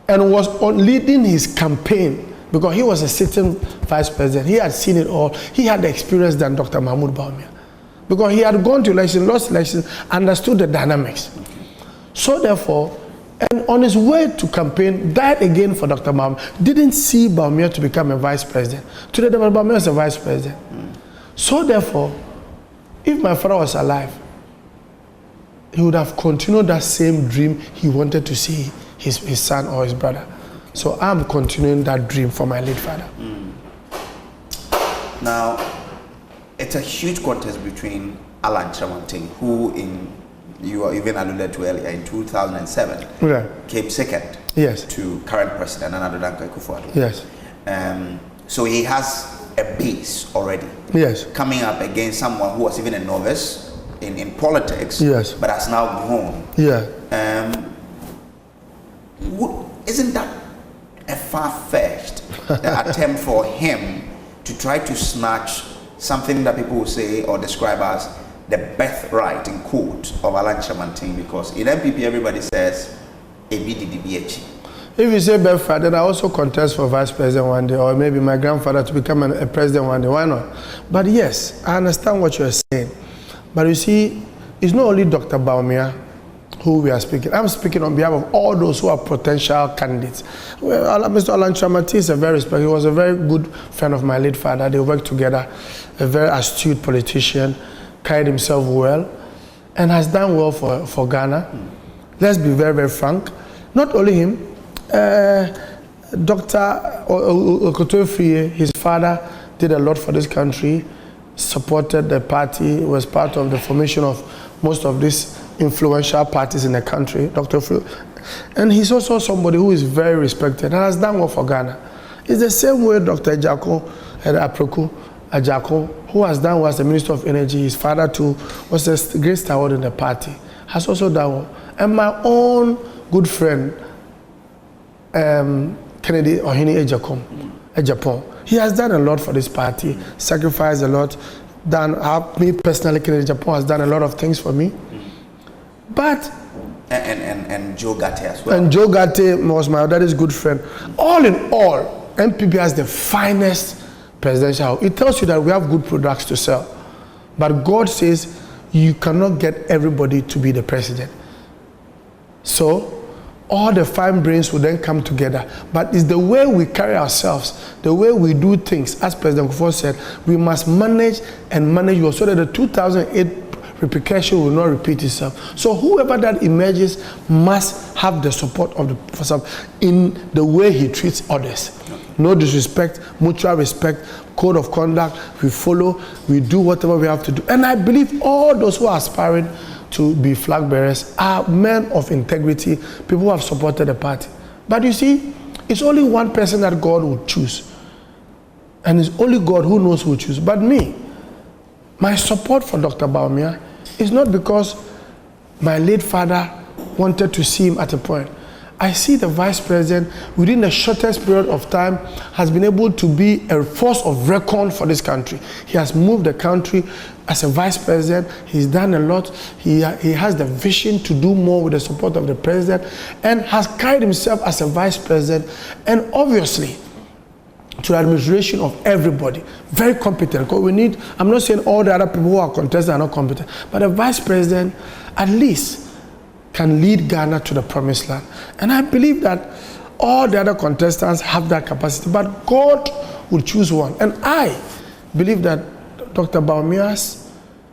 and was leading his campaign because he was a sitting vice president. He had seen it all. He had the experience than Dr. Mahmoud Bawumia because he had gone to election, lost elections, understood the dynamics. So therefore, and on his way to campaign, died again for Dr. Mahmoud, didn't see Bawumia to become a vice president. Today, Dr. Bawumia is a vice president. So therefore, if my father was alive, he would have continued that same dream he wanted to see his son or his brother. So I'm continuing that dream for my late father. Now, it's a huge contest between Alan Chamanting, who you even alluded to earlier, in 2007, came second to current president, Nana Danko Akufo-Addo. Yes. So he has a base already. Yes. Coming up against someone who was even a novice in politics, but has now grown. Yeah. Isn't that a far-fetched attempt for him to try to snatch something that people will say or describe as the birthright, in quote, of Alan Chamanting? Because in MPP everybody says ABDDBH. If you say birthright, then I also contest for vice president one day, or maybe my grandfather to become a president one day. Why not? But yes, I understand what you're saying. But you see, it's not only Dr. Bawumia who we are speaking. I'm speaking on behalf of all those who are potential candidates. Well, Mr. Alan Chamanting is a very respected. He was a very good friend of my late father. They worked together. A very astute politician, carried himself well, and has done well for Ghana. Let's be very, very frank. Not only him, Dr. Okotofie, his father, did a lot for this country, supported the party, was part of the formation of most of these influential parties in the country, Dr. Phil. And he's also somebody who is very respected and has done well for Ghana. It's the same way Dr. Ajako Aproku Ajako, who has done well as the Minister of Energy. His father too was a great stalwart in the party, has also done well. And my own good friend, Kennedy Ohini Ejapon, he has done a lot for this party, sacrificed a lot, me personally, Kennedy Ejapon has done a lot of things for me. But and Joe Gate as well. And Joe Gate was my daddy's good friend. All in all, MPP has the finest presidential. It tells you that we have good products to sell. But God says you cannot get everybody to be the president. So all the fine brains will then come together. But it's the way we carry ourselves, the way we do things. As President Kufuor said, we must manage and manage well so that the 2008 replication will not repeat itself. So whoever that emerges must have the support of the person in the way he treats others. No disrespect, mutual respect, code of conduct, we follow, we do whatever we have to do. And I believe all those who are aspiring to be flag bearers are men of integrity, people who have supported the party. But you see, it's only one person that God will choose. And it's only God who knows who will choose. But me, my support for Dr. Bawumia is not because my late father wanted to see him at a point. I see the vice president within the shortest period of time has been able to be a force of reckon for this country. He has moved the country as a vice president. He's done a lot. He has the vision to do more with the support of the president and has carried himself as a vice president and obviously to the administration of everybody. Very competent. Because we need, I'm not saying all the other people who are contesting are not competent, but a vice president at least can lead Ghana to the promised land. And I believe that all the other contestants have that capacity, but God will choose one. And I believe that Dr. Bawumia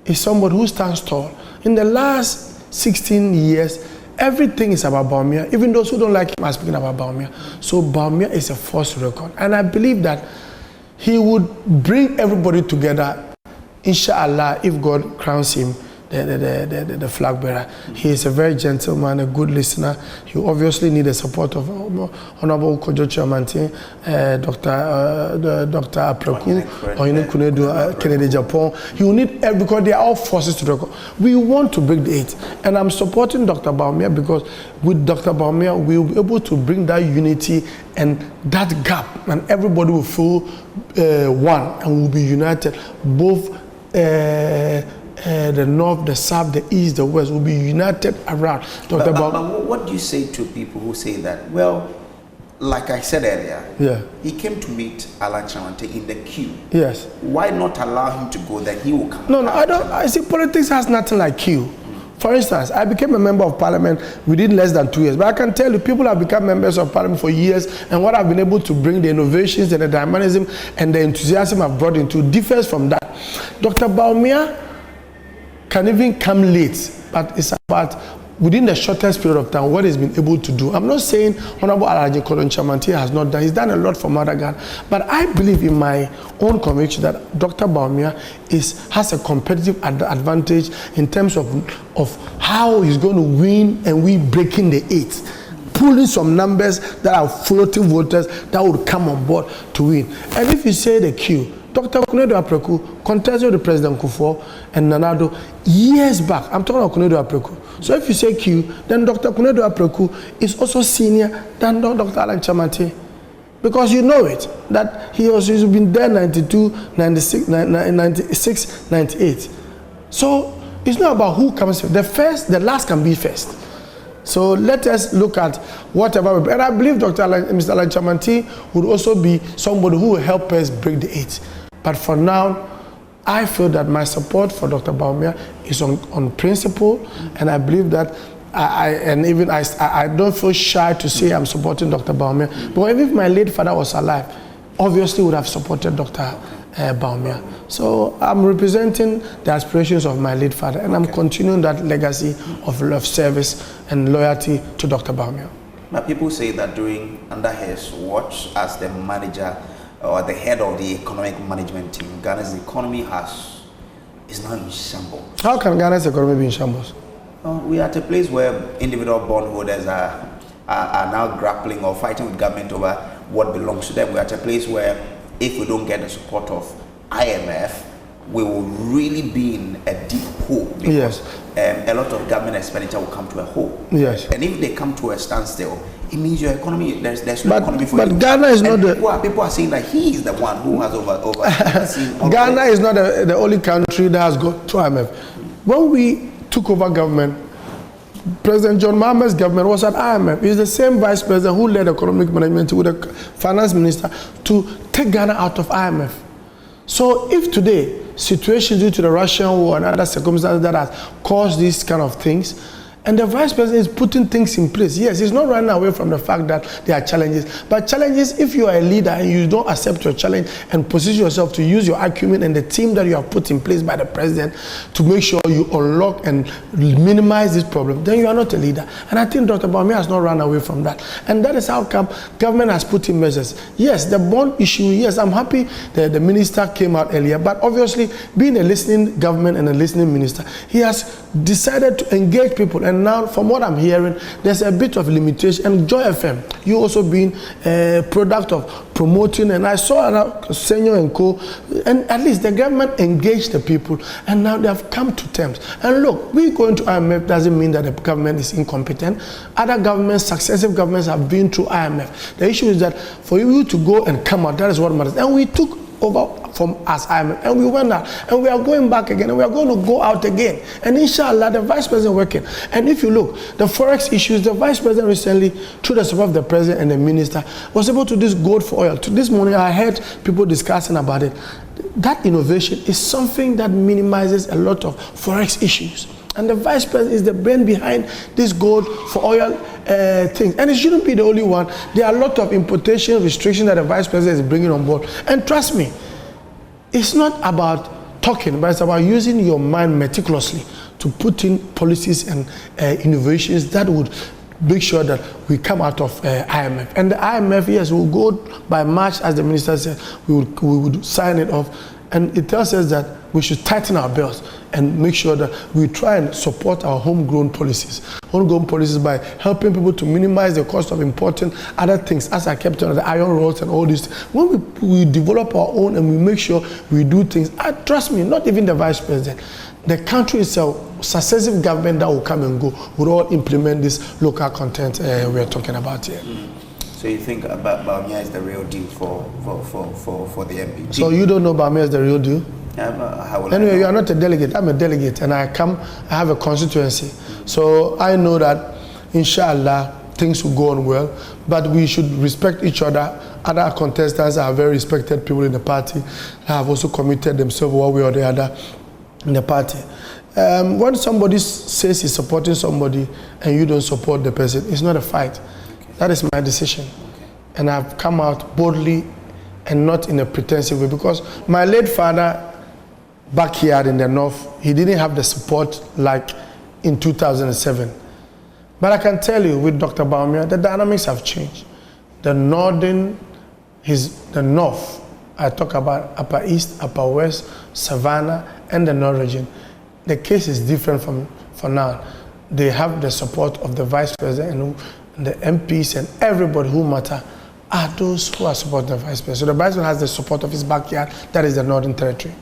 is somebody who stands tall. In the last 16 years, everything is about Bawumia. Even those who don't like him are speaking about Bawumia. So Bawumia is a force to reckon. And I believe that he would bring everybody together inshallah, if God crowns him the flag bearer. He is a very gentle man, a good listener. He obviously needs the support of Honorable Kojo Chiamantin, Dr. Apreku, Oyine Kunedu, Kennedy Japan. He will need, because they are all forces to record. We want to break the 8. And I'm supporting Dr. Bawumia because with Dr. Bawumia, we will be able to bring that unity and that gap, and everybody will feel one and will be united. Both the north, the south, the east, the west will be united around. But what do you say to people who say that, well, like I said earlier, he came to meet Alan Chamante in the queue. Yes. Why not allow him to go, then he will come? No, I don't. I see politics has nothing like queue. For instance, I became a member of parliament within less than 2 years. But I can tell you, people have become members of parliament for years, and what I've been able to bring, the innovations and the dynamism and the enthusiasm I've brought into differs from that. Dr. Bawumia can even come late, but it's about within the shortest period of time what he's been able to do. I'm not saying Honorable Alhaji Kojo Chiamantin has not done. He's done a lot for Mother Ghana, but I believe in my own conviction that Dr. Bawumia has a competitive advantage in terms of how he's going to win, and we breaking the 8. Pulling some numbers that are floating voters that would come on board to win. And if you say the queue, Dr. Kunedu Apreku contested with President Kufuor and Nanado years back. I'm talking about Kunedu Apreku. So if you say Q, then Dr. Kunedu Apreku is also senior than Dr. Alan Chamante. Because you know it, that he's been there 92, 96, 96, 98. So it's not about who comes first. The last can be first. So let us look at whatever. And I believe Mr. Alan Chamante would also be somebody who will help us break the 8. But for now, I feel that my support for Dr. Bawumia is on principle, and I believe that I don't feel shy to say I'm supporting Dr. Bawumia. But even if my late father was alive, obviously would have supported Dr. Bawumia. So I'm representing the aspirations of my late father, and I'm continuing that legacy of love, service, and loyalty to Dr. Bawumia. Now, people say that under his watch as the manager or the head of the economic management team, Ghana's economy is now in shambles. How can Ghana's economy be in shambles? We are at a place where individual bondholders are now grappling or fighting with government over what belongs to them. We are at a place where if we don't get the support of IMF, we will really be in a deep hole, because a lot of government expenditure will come to a hole. Yes. And if they come to a standstill, it means your economy, there's no economy for you. But Ghana is not people are saying that he is the one who has over Ghana is not the only country that has got to IMF. When we took over government, President John Mahama's government was at IMF. He's the same vice president who led economic management with the finance minister to take Ghana out of IMF. So if today, situations due to the Russian war and other circumstances that has caused these kind of things, and the vice president is putting things in place. Yes, he's not running away from the fact that there are challenges. But challenges, if you are a leader and you don't accept your challenge and position yourself to use your acumen and the team that you have put in place by the president to make sure you unlock and minimize this problem, then you are not a leader. And I think Dr. Bawumia has not run away from that. And that is how come government has put in measures. Yes, the bond issue, yes, I'm happy that the minister came out earlier. But obviously, being a listening government and a listening minister, he has decided to engage people. And now, from what I'm hearing, there's a bit of limitation. And Joy FM, you also being a product of promoting, and I saw Senior and Co. And at least the government engaged the people, and now they have come to terms. And look, we going to IMF doesn't mean that the government is incompetent. Other governments, successive governments, have been through IMF. The issue is that for you to go and come out, that is what matters. And we took over from us IMF, and we went out, and we are going back again, and we are going to go out again. And inshallah, the vice president working. And if you look, the forex issues, the vice president recently, through the support of the president and the minister, was able to do this gold for oil. This morning, I heard people discussing about it. That innovation is something that minimizes a lot of forex issues. And the vice president is the brain behind this gold for oil thing. And it shouldn't be the only one. There are a lot of importation restrictions that the vice president is bringing on board. And trust me, it's not about talking, but it's about using your mind meticulously to put in policies and innovations that would make sure that we come out of IMF. And the IMF, yes, will go by March, as the minister said, we would sign it off. And it tells us that we should tighten our belts and make sure that we try and support our homegrown policies. Homegrown policies by helping people to minimize the cost of importing other things, as I kept on the iron rods and all this. When we develop our own and we make sure we do things, trust me, not even the vice president, the country itself, successive government that will come and go, will all implement this local content we are talking about here. So you think Bawumia is the real deal for the MPP? So you don't know Bawumia is the real deal? Anyway, you are not a delegate. I'm a delegate, and I have a constituency. So I know that, inshallah, things will go on well. But we should respect each other. Other contestants are very respected people in the party. Have also committed themselves one way or the other in the party. When somebody says he's supporting somebody and you don't support the person, it's not a fight. That is my decision. And I've come out boldly and not in a pretensive way, because my late father, backyard in the north, he didn't have the support like in 2007. But I can tell you with Dr. Bawumia, the dynamics have changed. The north, I talk about Upper East, Upper West, Savannah, and the North region. The case is different for now. They have the support of the Vice President and the MPs and everybody who matter are those who are supporting the Vice President. So the Vice President has the support of his backyard, that is the Northern Territory.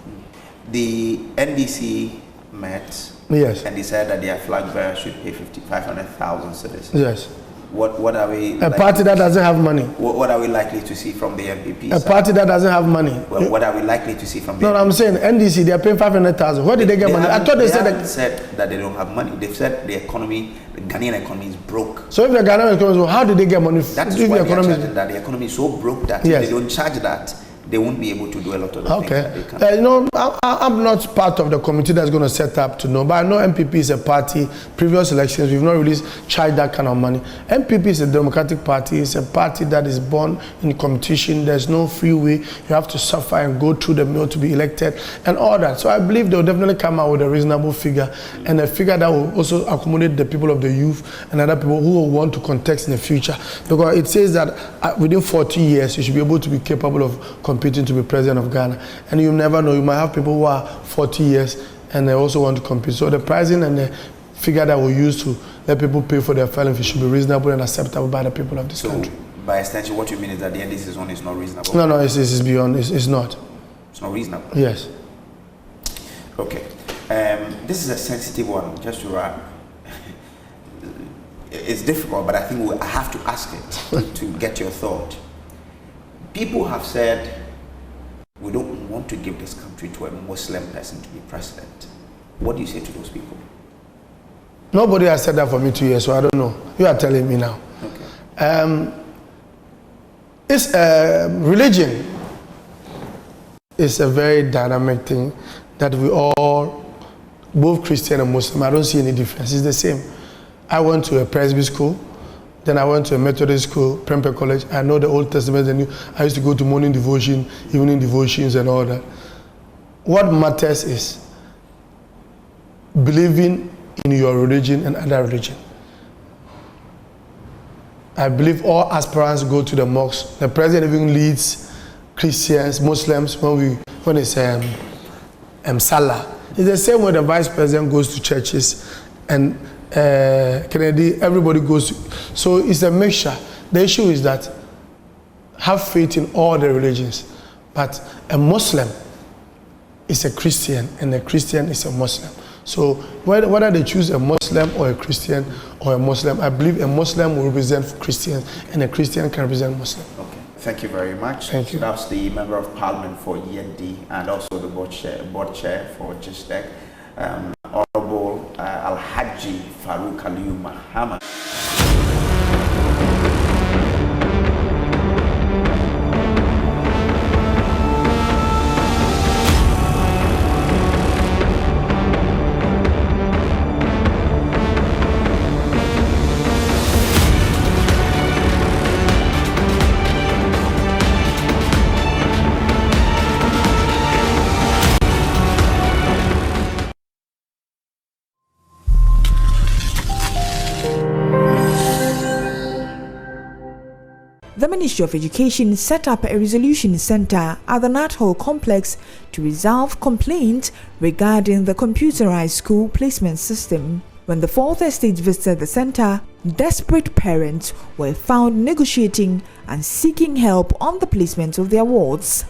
The NDC met, yes, and they said that their flag bearer should pay 500,000 cedis. Yes. What are we? A party that doesn't have money. What are we likely to see from the MPP? A party that doesn't have money. What are we likely to see from the? No, I'm saying NDC, they are paying 500,000. Where did they get money? I thought they said that they don't have money. They've said the economy, the Ghanaian economy is broke. So if the Ghanaian economy is broke, how did they get money? That's why they are charging that the economy is so broke that if they don't charge that, they won't be able to do a lot of the things that they can. You know, I'm not part of the committee that's going to set up to know, but I know MPP is a party. Previous elections, we've not really charged that kind of money. MPP is a democratic party. It's a party that is born in competition. There's no free way. You have to suffer and go through the mill to be elected and all that. So I believe they'll definitely come out with a reasonable figure, and a figure that will also accommodate the people of the youth and other people who will want to contest in the future. Because it says that within 40 years, you should be able to be capable of competing to be president of Ghana. And you never know, you might have people who are 40 years and they also want to compete. So the pricing and the figure that we use to let people pay for their filing fee should be reasonable and acceptable by the people of this country. By extension, what you mean is that the NDC zone is not reasonable? No, it's beyond, it's not. It's not reasonable? Yes. Okay. This is a sensitive one, just to wrap. It's difficult, but I think I have to ask it to get your thought. People have said, we don't want to give this country to a Muslim person to be president. What do you say to those people? Nobody has said that for me 2 years, so I don't know. You are telling me now. Okay. It's religion is a very dynamic thing that we all, both Christian and Muslim, I don't see any difference. It's the same. I went to a Presby school. Then I went to a Methodist school, Prempeh College. I know the Old Testament and New. I used to go to morning devotion, evening devotions and all that. What matters is believing in your religion and other religion. I believe all aspirants go to the mosque. The president even leads Christians, Muslims when it's Salah. It's the same way the vice president goes to churches and Kennedy, everybody goes to, so it's a mixture. The issue is that have faith in all the religions, but a Muslim is a Christian and a Christian is a Muslim. So whether they choose a Muslim or a Christian or a Muslim, I believe a Muslim will represent Christians and a Christian can represent Muslim. Okay, thank you very much. Thank you. That's the Member of Parliament for END and also the board chair for GISTEC. Honorable Alhaji Farouk Mahama. The Ministry of Education set up a resolution center at the Nat Hall complex to resolve complaints regarding the computerized school placement system. When the Fourth Estate visited the center, desperate parents were found negotiating and seeking help on the placement of their wards.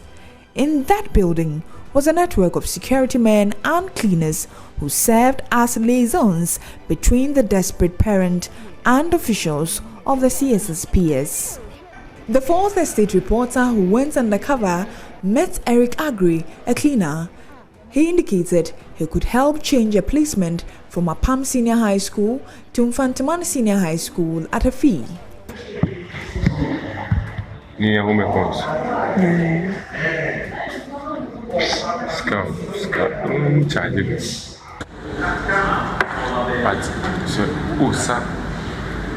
In that building was a network of security men and cleaners who served as liaisons between the desperate parent and officials of the CSSPS. The Fourth Estate reporter who went undercover met Eric Agri, a cleaner. He indicated he could help change a placement from Apam Senior High School to Mfantiman Senior High School at a fee. But so,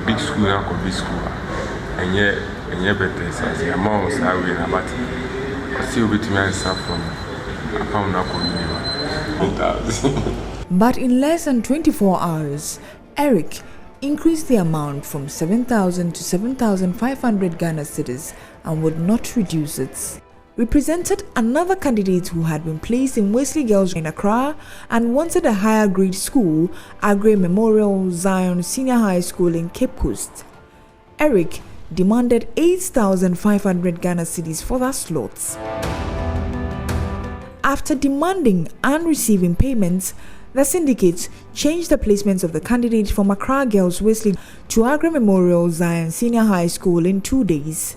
big school now, big school, and yet better as the amounts are we about. I still be to myself from a pound up on. But in less than 24 hours, Eric increased the amount from 7,000 to 7,500 Ghana cedis and would not reduce it. We presented another candidate who had been placed in Wesley Girls in Accra and wanted a higher grade school, Agri Memorial Zion Senior High School in Cape Coast. Eric demanded 8,500 Ghana cedis for that slot. After demanding and receiving payments, the syndicates changed the placements of the candidate from Accra Girls Wesley to Agri Memorial Zion Senior High School in 2 days.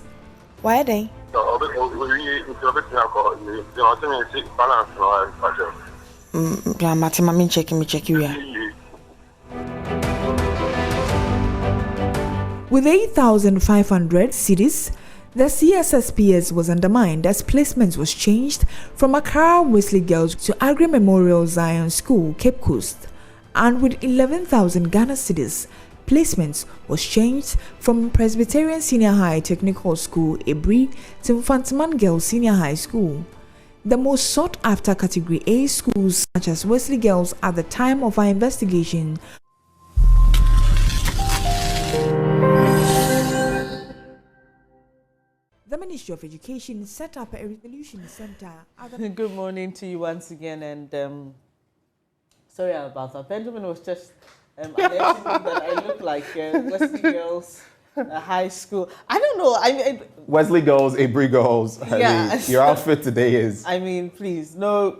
Why are they? With 8,500 cedis, the CSSPS was undermined as placements was changed from Accra Wesley Girls to Agri Memorial Zion School, Cape Coast, and with 11,000 Ghana cedis, placements was changed from Presbyterian Senior High Technical School, Ebri, to Mfantiman Girls Senior High School. The most sought after Category A schools, such as Wesley Girls, at the time of our investigation, the Ministry of Education set up a resolution center. Good morning to you once again, and sorry about that. Benjamin was just alleging that I look like Wesley Girls High School. I don't know. I mean, Wesley Girls, Abri Girls. Yeah. I mean, your outfit today is. I mean, please, no.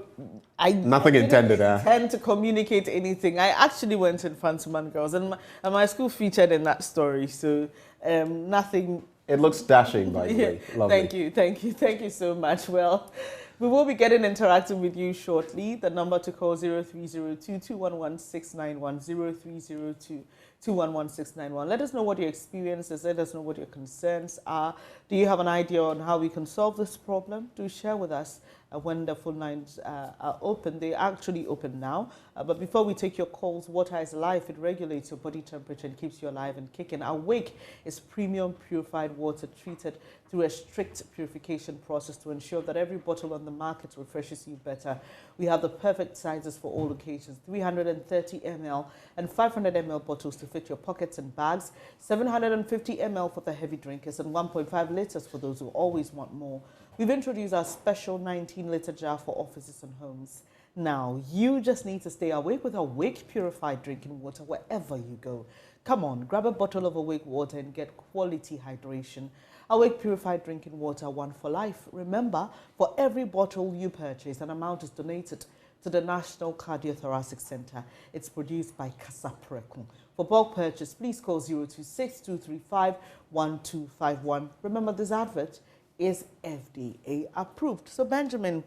I nothing intended. I intend to communicate anything. I actually went in Mfantiman Girls, and my school featured in that story. So nothing. It looks dashing, by the way. Lovely. Thank you so much. Well, we will be getting interactive with you shortly. The number to call 0302-211-691, 0302-211-691. Let us know what your experience is. Let us know what your concerns are. Do you have an idea on how we can solve this problem? Do share with us when the phone lines are open. They're actually open now. But before we take your calls, water is life. It regulates your body temperature and keeps you alive and kicking. Awake is premium purified water treated through a strict purification process to ensure that every bottle on the market refreshes you better. We have the perfect sizes for all occasions: 330 ml and 500 ml bottles to fit your pockets and bags, 750 ml for the heavy drinkers, and 1.5 liters for those who always want more. We've introduced our special 19-liter jar for offices and homes. Now, you just need to stay awake with Awake Purified Drinking Water wherever you go. Come on, grab a bottle of Awake water and get quality hydration. Awake Purified Drinking Water, one for life. Remember, for every bottle you purchase, an amount is donated to the National Cardiothoracic Center. It's produced by Kasapreku. For bulk purchase, please call 026-235-1251. Remember, this advert is FDA approved. So, Benjamin,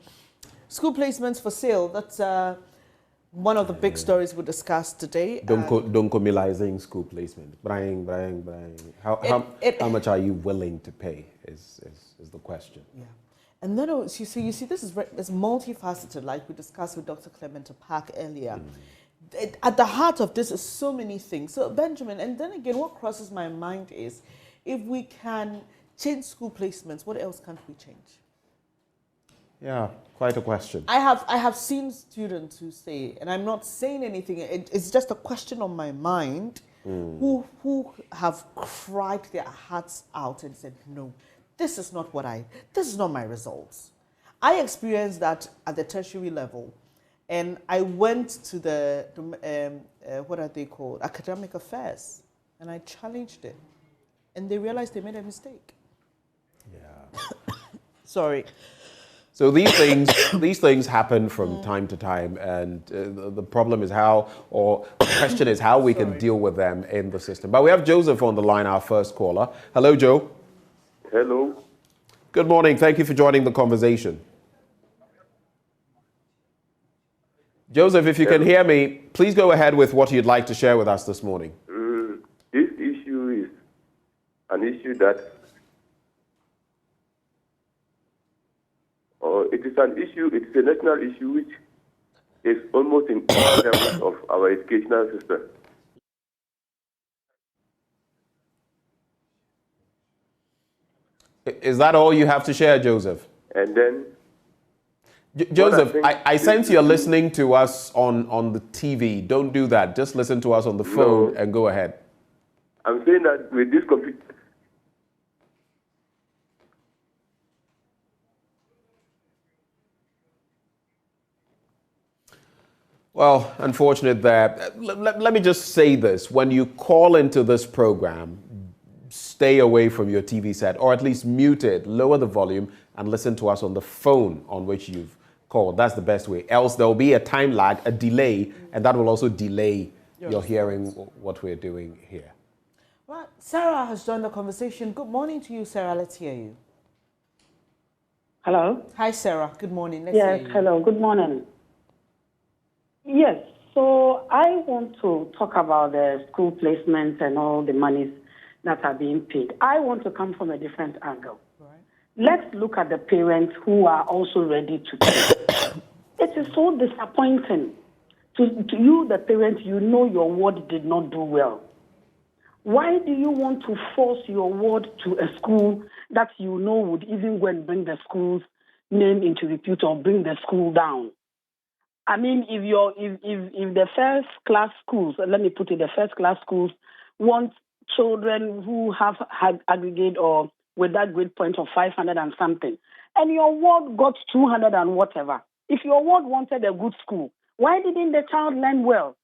school placements for sale, that's one of the big stories we discussed today. Donkomilizing school placement. Brian. How much are you willing to pay is the question. Yeah. And then you see, this is multifaceted, like we discussed with Dr. Clement Park earlier. At the heart of this is so many things. So, Benjamin, and then again, what crosses my mind is, if we can change school placements, what else can't we change? Yeah, quite a question. I have seen students who say, and I'm not saying anything, it's just a question on my mind, who have cried their hearts out and said, no, this is not my results. I experienced that at the tertiary level, and I went to the what are they called? Academic affairs, and I challenged it, and they realized they made a mistake. Yeah. Sorry. So these things happen from time to time, and the problem is the question is how we can deal with them in the system. But we have Joseph on the line, our first caller. Hello, Joe. Hello. Good morning. Thank you for joining the conversation. Joseph, if you can hear me, please go ahead with what you'd like to share with us this morning. This issue is an issue that it's a national issue which is almost in all levels of our educational system. Is that all you have to share, Joseph? And then Joseph, I sense you're listening to us on the TV. Don't do that. Just listen to us on the phone and go ahead. I'm saying that with this computer. Well, unfortunate there. Let me just say this. When you call into this program, stay away from your TV set, or at least mute it, lower the volume, and listen to us on the phone on which you've called. That's the best way. Else there will be a time lag, a delay, and that will also delay your hearing what we're doing here. Well, Sarah has joined the conversation. Good morning to you, Sarah. Let's hear you. Hello. Hi, Sarah. Good morning. Let's hear you. Hello. Good morning. Yes. So I want to talk about the school placements and all the monies that are being paid. I want to come from a different angle. Let's look at the parents who are also ready to pay. It is so disappointing to you, the parent, you know your ward did not do well. Why do you want to force your ward to a school that you know would even go and bring the school's name into repute or bring the school down? I mean, if the first class schools, let me put it, the first class schools want children who have had aggregate or with that grade point of 500 and something, and your ward got 200 and whatever. If your ward wanted a good school, why didn't the child learn well?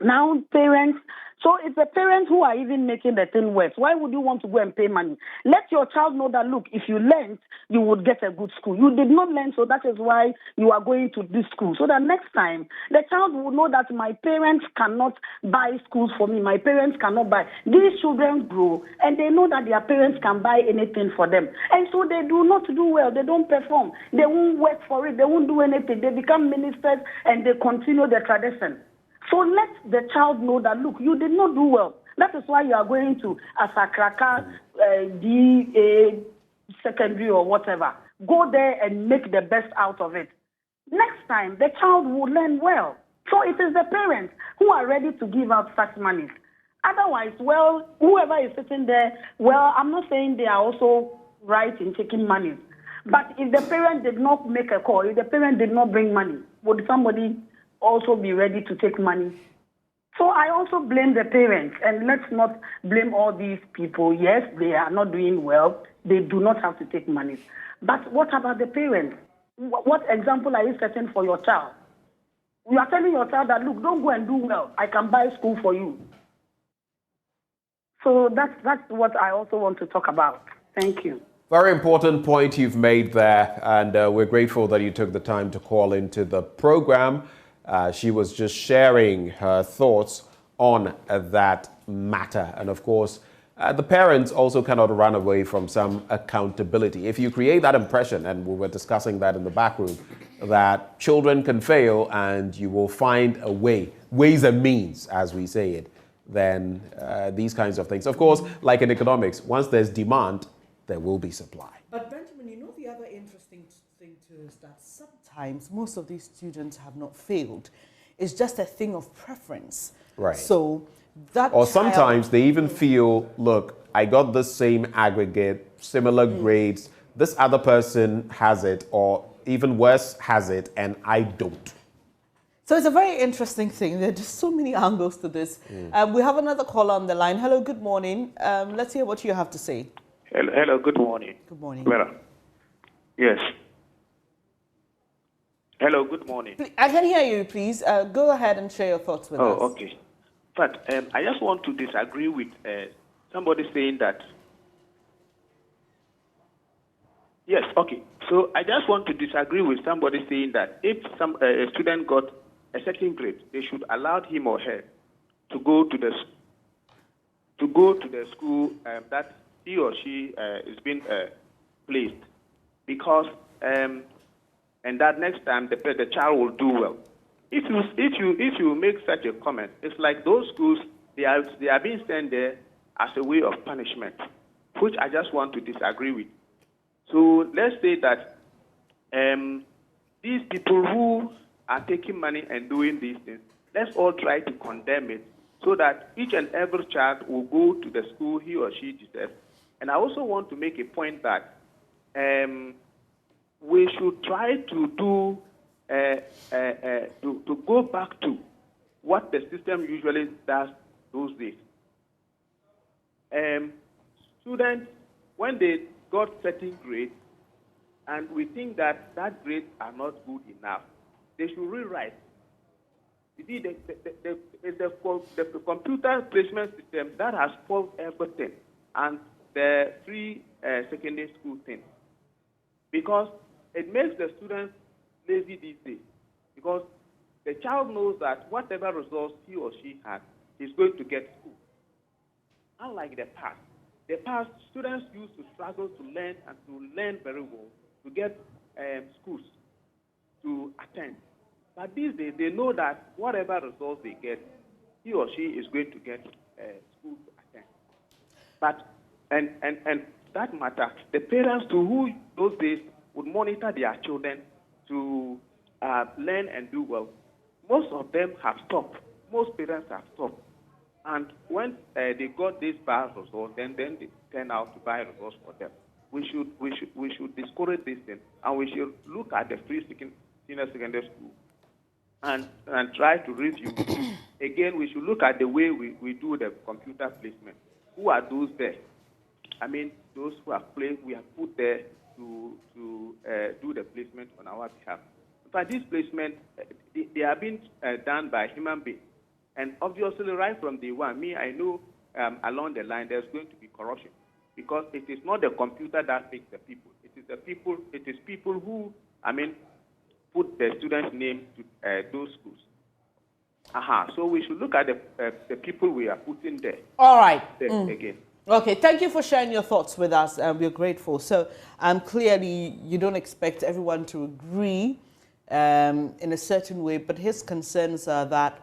Now parents, so it's the parents who are even making the thing worse. Why would you want to go and pay money? Let your child know that, look, if you learned, you would get a good school. You did not learn, so that is why you are going to this school. So that next time, the child will know that my parents cannot buy schools for me. My parents cannot buy. These children grow, and they know that their parents can buy anything for them. And so they do not do well. They don't perform. They won't work for it. They won't do anything. They become ministers, and they continue the tradition. So let the child know that, look, you did not do well. That is why you are going to Asakraka, DA, secondary or whatever. Go there and make the best out of it. Next time, the child will learn well. So it is the parents who are ready to give out such money. Otherwise, well, whoever is sitting there, well, I'm not saying they are also right in taking money. But if the parent did not make a call, if the parent did not bring money, would somebody also be ready to take money? So I also blame the parents, and let's not blame all these people. Yes, they are not doing well. They do not have to take money. But what about the parents? What example are you setting for your child? You are telling your child that, look, don't go and do well. I can buy school for you. So that's what I also want to talk about. Thank you. Very important point you've made there, and we're grateful that you took the time to call into the program. She was just sharing her thoughts on that matter. And of course, the parents also cannot run away from some accountability. If you create that impression, and we were discussing that in the back room, that children can fail and you will find a way, ways and means, as we say it, then these kinds of things. Of course, like in economics, once there's demand, there will be supply. But Benjamin, you know the other interesting thing too is that sometimes most of these students have not failed. It's just a thing of preference. Right. So that or sometimes they even feel, look, I got the same aggregate, similar grades, this other person has it, or even worse has it, and I don't. So it's a very interesting thing. There are just so many angles to this. We have another caller on the line. Hello, good morning. Let's hear what you have to say. Hello, good morning. Good morning. Well, yes. Hello, good morning. I can hear you, please. Go ahead and share your thoughts with us. Oh, okay. But I just want to disagree with somebody saying that. Yes, okay. So I just want to disagree with somebody saying that if a student got a certain grade, they should allow him or her to go to the school that he or she is being placed, because and that next time the child will do well. If you make such a comment, it's like those schools they are being sent there as a way of punishment, which I just want to disagree with. So let's say that these people who are taking money and doing these things, let's all try to condemn it so that each and every child will go to the school he or she deserves. And I also want to make a point that we should try to do to go back to what the system usually does those days. Students, when they got certain grades, and we think that grades are not good enough, they should rewrite. You see, the computer placement system that has solved everything, and the free secondary school thing, because it makes the students lazy these days, because the child knows that whatever results he or she has, he's going to get school. Unlike the past, students used to struggle to learn and to learn very well to get schools to attend. But these days, they know that whatever results they get, he or she is going to get school to attend. But and that matter, the parents to who those days would monitor their children to learn and do well, most of them have stopped. Most parents have stopped. And when they got these bad results, then they turn out to buy results for them. We should discourage this thing, and we should look at the free senior secondary school and try to review. Again, we should look at the way we do the computer placement. Who are those there? I mean, those who have we have put there to do the placement on our behalf. But these placements, they are being done by human beings. And obviously, right from day one, I know along the line there's going to be corruption, because it is not the computer that makes the people. It is people who, put the students' name to those schools. So we should look at the people we are putting there. All right. Again. Okay, thank you for sharing your thoughts with us. We're grateful. So clearly, you don't expect everyone to agree in a certain way, but his concerns are that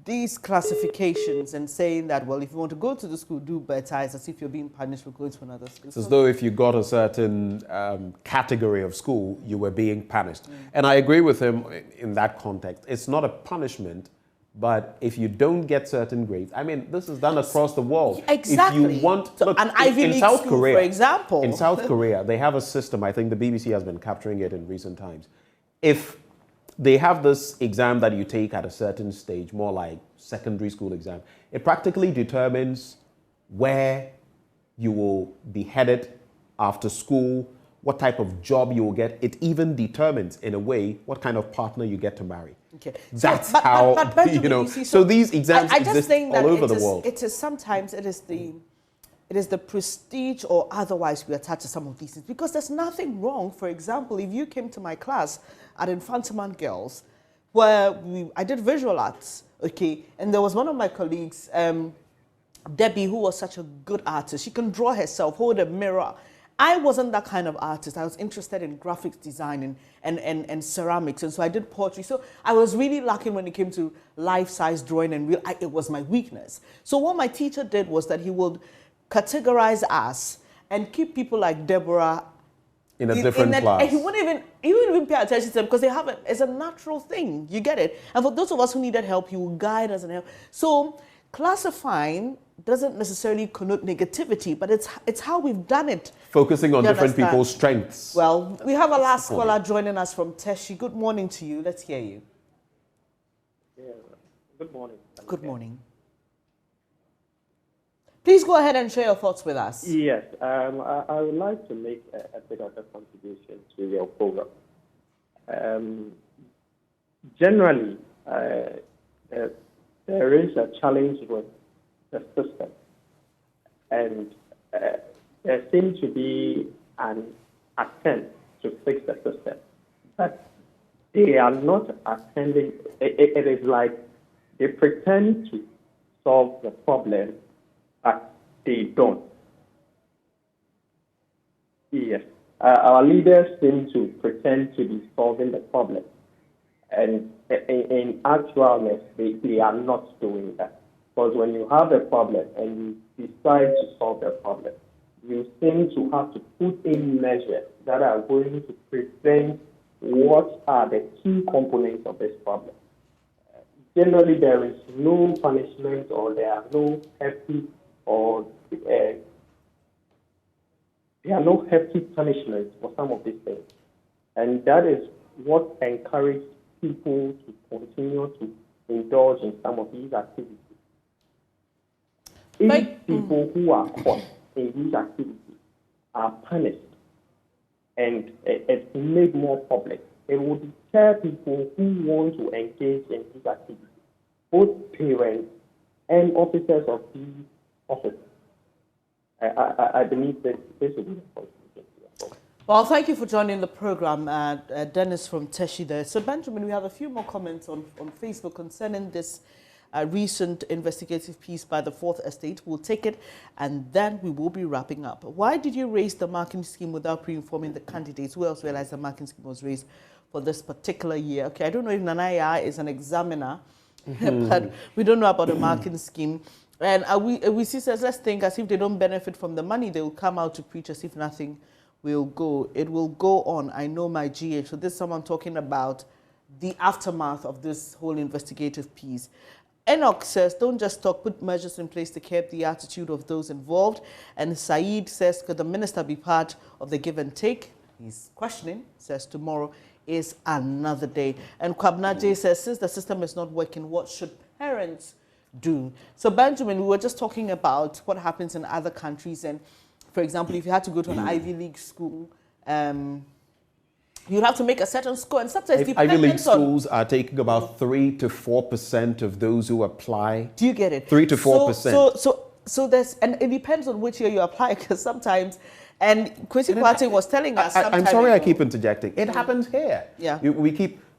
these classifications and saying that, well, if you want to go to the school, do better, it's as if you're being punished for going to another school. It's as though if you got a certain category of school, you were being punished. And I agree with him in that context. It's not a punishment, but if you don't get certain grades, this is done across the world. Exactly. If you want, look, an Ivy League South school, Korea, for example. In South Korea, they have a system, I think the BBC has been capturing it in recent times. If they have this exam that you take at a certain stage, more like secondary school exam, it practically determines where you will be headed after school, what type of job you will get. It even determines, in a way, what kind of partner you get to marry. Okay. That's how, Benjamin, so these exams exist all over the world. It is sometimes, it is the prestige or otherwise we attach to some of these things, because there's nothing wrong. For example, if you came to my class at Infantaman Girls, where I did visual arts, okay, and there was one of my colleagues, Debbie, who was such a good artist. She can draw herself, hold a mirror. I wasn't that kind of artist. I was interested in graphics design and ceramics, and so I did poetry. So I was really lacking when it came to life-size drawing, and it was my weakness. So what my teacher did was that he would categorize us and keep people like Deborah in a different class. And he wouldn't even pay attention to them, because it's a natural thing. You get it? And for those of us who needed help, he would guide us and help. So classifying doesn't necessarily connote negativity, but it's how we've done it. Focusing on You different understand? people's strengths. Well, we have a last the point. caller joining us from Teshi. Good morning to you. Let's hear you. Yeah. Good morning. Good morning. Please go ahead and share your thoughts with us. Yes, I would like to make a bit of a contribution to your program. Generally, there is a challenge with the system, and there seems to be an attempt to fix the system, but they are not attending. It is like they pretend to solve the problem, but they don't. Yes. Our leaders seem to pretend to be solving the problem. And in actualness, they are not doing that. Because when you have a problem and you decide to solve the problem, you seem to have to put in measures that are going to prevent what are the key components of this problem. Generally, there is no punishment, or there are no hefty punishments for some of these things. And that is what encourages people to continue to indulge in some of these activities. If people who are caught in these activities are punished and it's made more public, it will deter people who want to engage in these activities, both parents and officers of these offices. I believe that this will be the contribution. Well, thank you for joining the program, Dennis from Teshi there. So, Benjamin, we have a few more comments on Facebook concerning this recent investigative piece by the Fourth Estate. We'll take it, and then we will be wrapping up. Why did you raise the marking scheme without pre-informing the candidates? Who else realized the marking scheme was raised for this particular year? Okay, I don't know if Nanaya is an examiner, but we don't know about the marking scheme. And we see, let's think as if they don't benefit from the money, they will come out to preach as if nothing will go. It will go on. I know my GH. So this is someone talking about the aftermath of this whole investigative piece. Enoch says, don't just talk, put measures in place to curb the attitude of those involved. And Saeed says, could the minister be part of the give and take? He's questioning, says tomorrow is another day. And Kwabna J says, since the system is not working, what should parents do? So Benjamin, we were just talking about what happens in other countries, and for example, if you had to go to an Ivy League school, you'd have to make a certain score, and sometimes Ivy League schools are taking about 3 to 4% of those who apply. Do you get it? 3 to 4%. So there's, and it depends on which year you apply, because sometimes, and Kwesi Kwate was telling us. I'm sorry, I keep interjecting. It happens here. Yeah.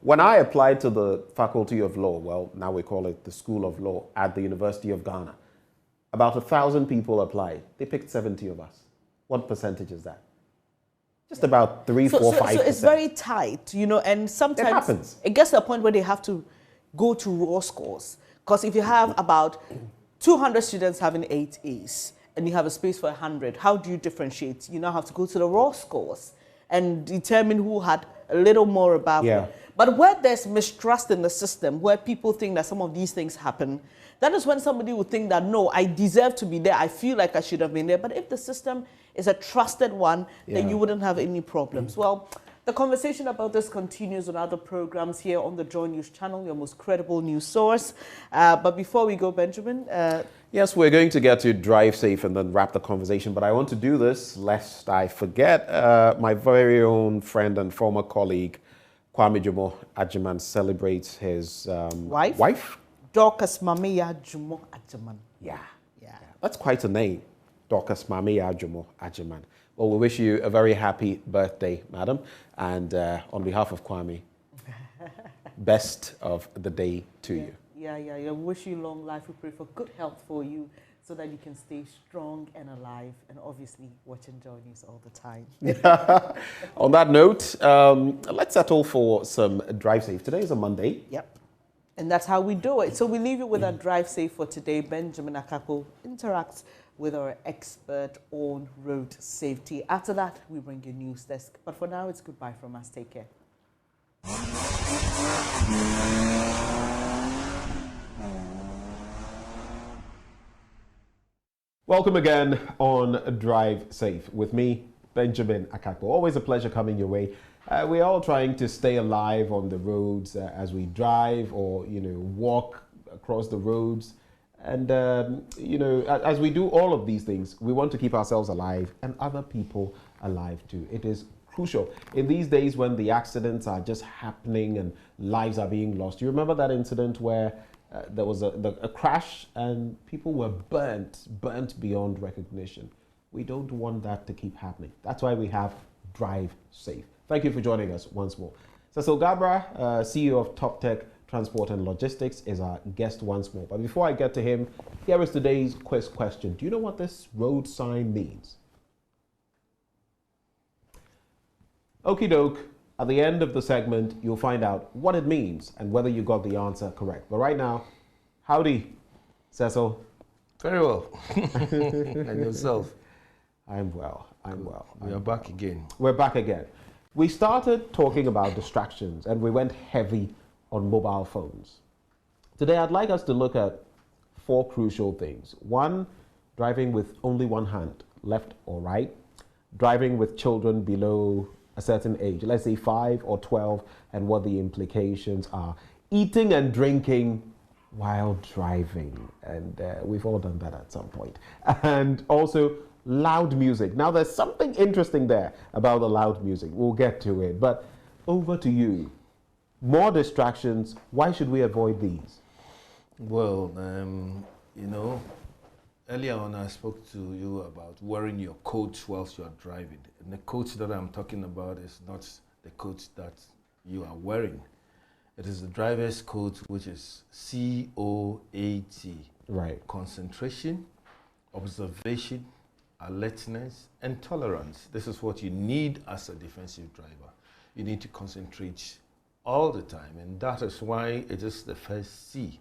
When I applied to the Faculty of Law, well, now we call it the School of Law at the University of Ghana, about 1,000 people applied. They picked 70 of us. What percentage is that? Just about 3, 4, 5%. So it's very tight, you know, and sometimes it happens. It gets to a point where they have to go to raw scores. Because if you have about 200 students having 8 A's and you have a space for 100, how do you differentiate? You now have to go to the raw scores and determine who had a little more above. Yeah. But where there's mistrust in the system, where people think that some of these things happen, that is when somebody would think that, no, I deserve to be there. I feel like I should have been there. But if the system is a trusted one, then you wouldn't have any problems. Well, the conversation about this continues on other programs here on the JoyNews channel, your most credible news source. But before we go, Benjamin. Yes, we're going to get to drive safe and then wrap the conversation. But I want to do this lest I forget my very own friend and former colleague, Kwame Jumo Ajiman, celebrates his wife? Dorcas Mamiya Jumo Ajiman. Yeah. That's quite a name, Dorcas Mamiya Jumo Ajiman. Well, we wish you a very happy birthday, madam. And on behalf of Kwame, best of the day to you. Yeah. We wish you long life. We pray for good health for you so that you can stay strong and alive and obviously watching JoyNews all the time. On that note, let's settle for some drive safe. Today is a Monday. Yep. And that's how we do it. So we leave you with our drive safe for today. Benjamin Akakpo interacts with our expert on road safety. After that, we bring you news desk. But for now, it's goodbye from us. Take care. Welcome again on Drive Safe with me, Benjamin Akakpo. Always a pleasure coming your way. We're all trying to stay alive on the roads as we drive or, walk across the roads. And, as we do all of these things, we want to keep ourselves alive and other people alive too. It is crucial. In these days when the accidents are just happening and lives are being lost. You remember that incident where there was a crash and people were burnt beyond recognition. We don't want that to keep happening. That's why we have Drive Safe. Thank you for joining us once more. Cecil Gabra, CEO of Top Tech Transport and Logistics, is our guest once more. But before I get to him, here is today's quiz question. Do you know what this road sign means? Okie doke. At the end of the segment, you'll find out what it means and whether you got the answer correct. But right now, howdy, Cecil. Very well. And yourself? I'm well. We are back again. We're back again. We started talking about distractions and we went heavy on mobile phones. Today, I'd like us to look at 4 crucial things. 1, driving with only one hand, left or right. Driving with children below a certain age, let's say 5 or 12, and what the implications are. Eating and drinking while driving, and we've all done that at some point. And also loud music. Now there's something interesting there about the loud music. We'll get to it, but over to you. More distractions. Why should we avoid these? Well, earlier on I spoke to you about wearing your coat whilst you are driving. And the coat that I'm talking about is not the coat that you are wearing. It is the driver's coat, which is COAT. Right. Concentration, observation, alertness, and tolerance. This is what you need as a defensive driver. You need to concentrate all the time, and that is why it is the first C.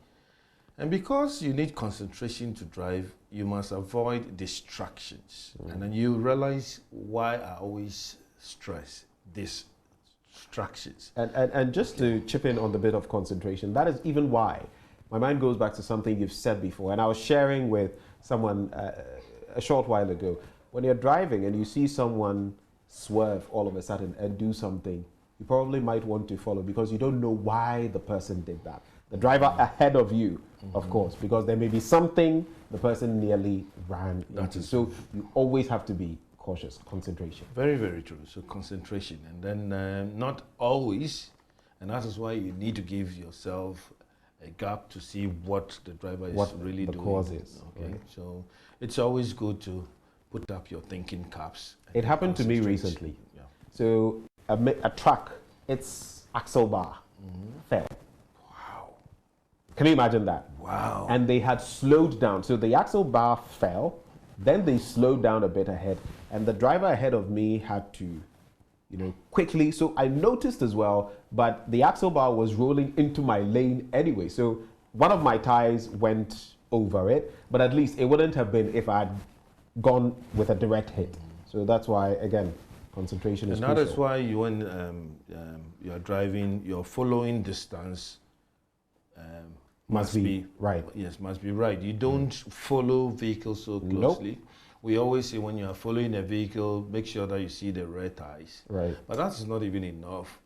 And because you need concentration to drive, you must avoid distractions. And then you realize why I always stress distractions. And just to chip in on the bit of concentration, that is even why my mind goes back to something you've said before. And I was sharing with someone a short while ago. When you're driving and you see someone swerve all of a sudden and do something, you probably might want to follow because you don't know why the person did that. The driver ahead of you, of course, because there may be something the person nearly ran into. So you always have to be cautious. Concentration. Very, very true. So concentration. And then not always, and that is why you need to give yourself a gap to see what the driver is really doing. What the cause is. Okay. Right. So it's always good to put up your thinking caps. It happened to me recently. Yeah. So a truck, its axle bar fell. Wow. Can you imagine that? Wow. And they had slowed down. So the axle bar fell, then they slowed down a bit ahead, and the driver ahead of me had to, quickly. So I noticed as well, but the axle bar was rolling into my lane anyway. So one of my tires went over it, but at least it wouldn't have been if I had gone with a direct hit. So that's why, again, concentration is crucial. And that is why when you are driving, your following distance must be right. Yes, must be right. You don't follow vehicles so closely. Nope. We always say when you are following a vehicle, make sure that you see the red ties. Right. But that's not even enough.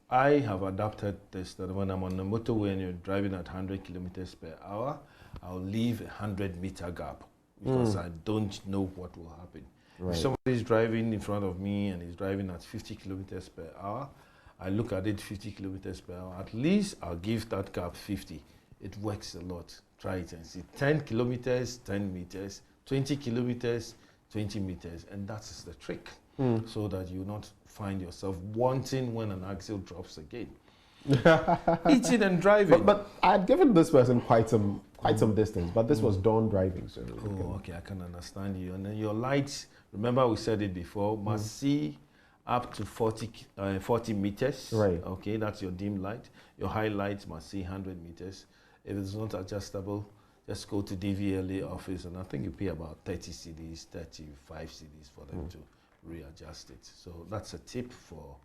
I have adapted this that when I'm on the motorway and you're driving at 100 kilometers per hour, I'll leave a 100-meter gap because I don't know what will happen. Right. If somebody is driving in front of me and he's driving at 50 kilometers per hour, I look at it 50 kilometers per hour. At least I'll give that gap 50. It works a lot. Try it and see. 10 kilometers, 10 meters, 20 kilometers, 20 meters. And that's the trick. So that you not find yourself wanting when an axle drops again. Eating and driving. But I had given this person quite some distance, but this was dawn driving. So okay, I can understand you. And then your lights, remember we said it before, must see up to 40 meters. Right. Okay, that's your dim light. Your high lights must see 100 meters. If it's not adjustable, just go to DVLA office, and I think you pay about 30 cedis, 35 cedis for them to readjust it. So that's a tip for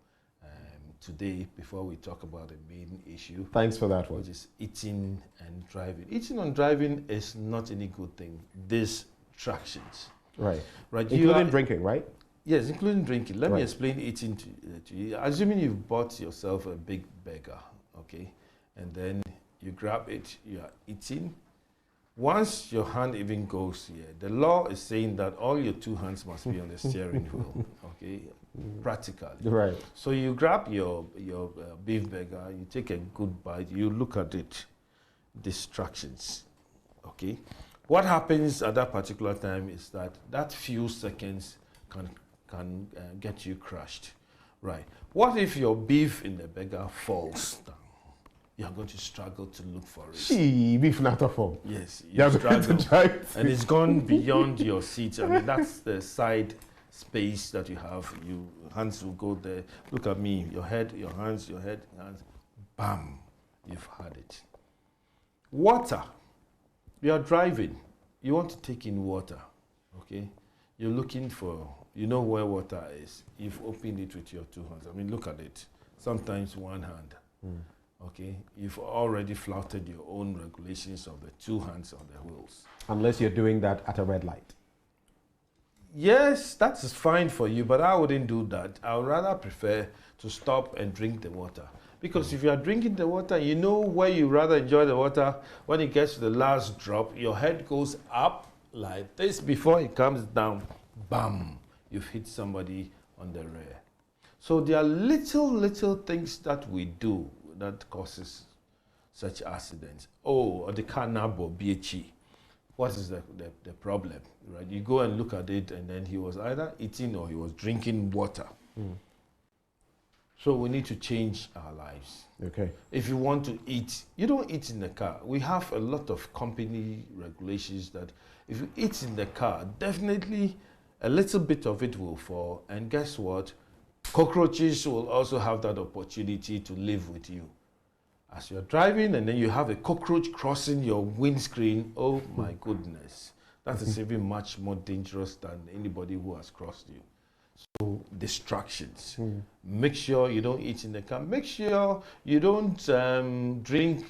today before we talk about the main issue. Thanks for that one. Which is eating and driving. Eating and driving is not any good thing. This distractions. Right. Including drinking, right? Yes, including drinking. Let me Right. explain eating to you. Assuming you've bought yourself a big burger, okay, and then you grab it, you are eating. Once your hand even goes here, the law is saying that all your two hands must be on the steering wheel, okay, practically. Right. So you grab your beef burger, you take a good bite, you look at it, distractions, okay. What happens at that particular time is that few seconds can get you crushed, right? What if your beef in the burger falls down? You're going to struggle to look for it. Gee, beef not a form. Yes, You're you going to struggle. try to- And it's gone beyond your seat. I mean, that's the side space that you have. Your hands will go there. Look at me, your head, your hands, your head, hands. Bam, you've had it. Water. You are driving. You want to take in water, okay? You're looking for, you know where water is. You've opened it with your two hands. I mean, look at it. Sometimes one hand. Okay, you've already flouted your own regulations of the two hands on the wheels. Unless you're doing that at a red light. Yes, that is fine for you, but I wouldn't do that. I would rather prefer to stop and drink the water. Because if you are drinking the water, you know where you rather enjoy the water. When it gets to the last drop, your head goes up like this before it comes down. Bam! You've hit somebody on the rear. So there are little things that we do that causes such accidents. Oh, or the carnabo BHE. What is the problem, right? You go and look at it, and then he was either eating or he was drinking water. So we need to change our lives. Okay. If you want to eat, you don't eat in the car. We have a lot of company regulations that if you eat in the car, definitely a little bit of it will fall. And guess what? Cockroaches will also have that opportunity to live with you. As you're driving and then you have a cockroach crossing your windscreen, oh my goodness. That is even much more dangerous than anybody who has crossed you. So distractions. Make sure you don't eat in the car. Make sure you don't drink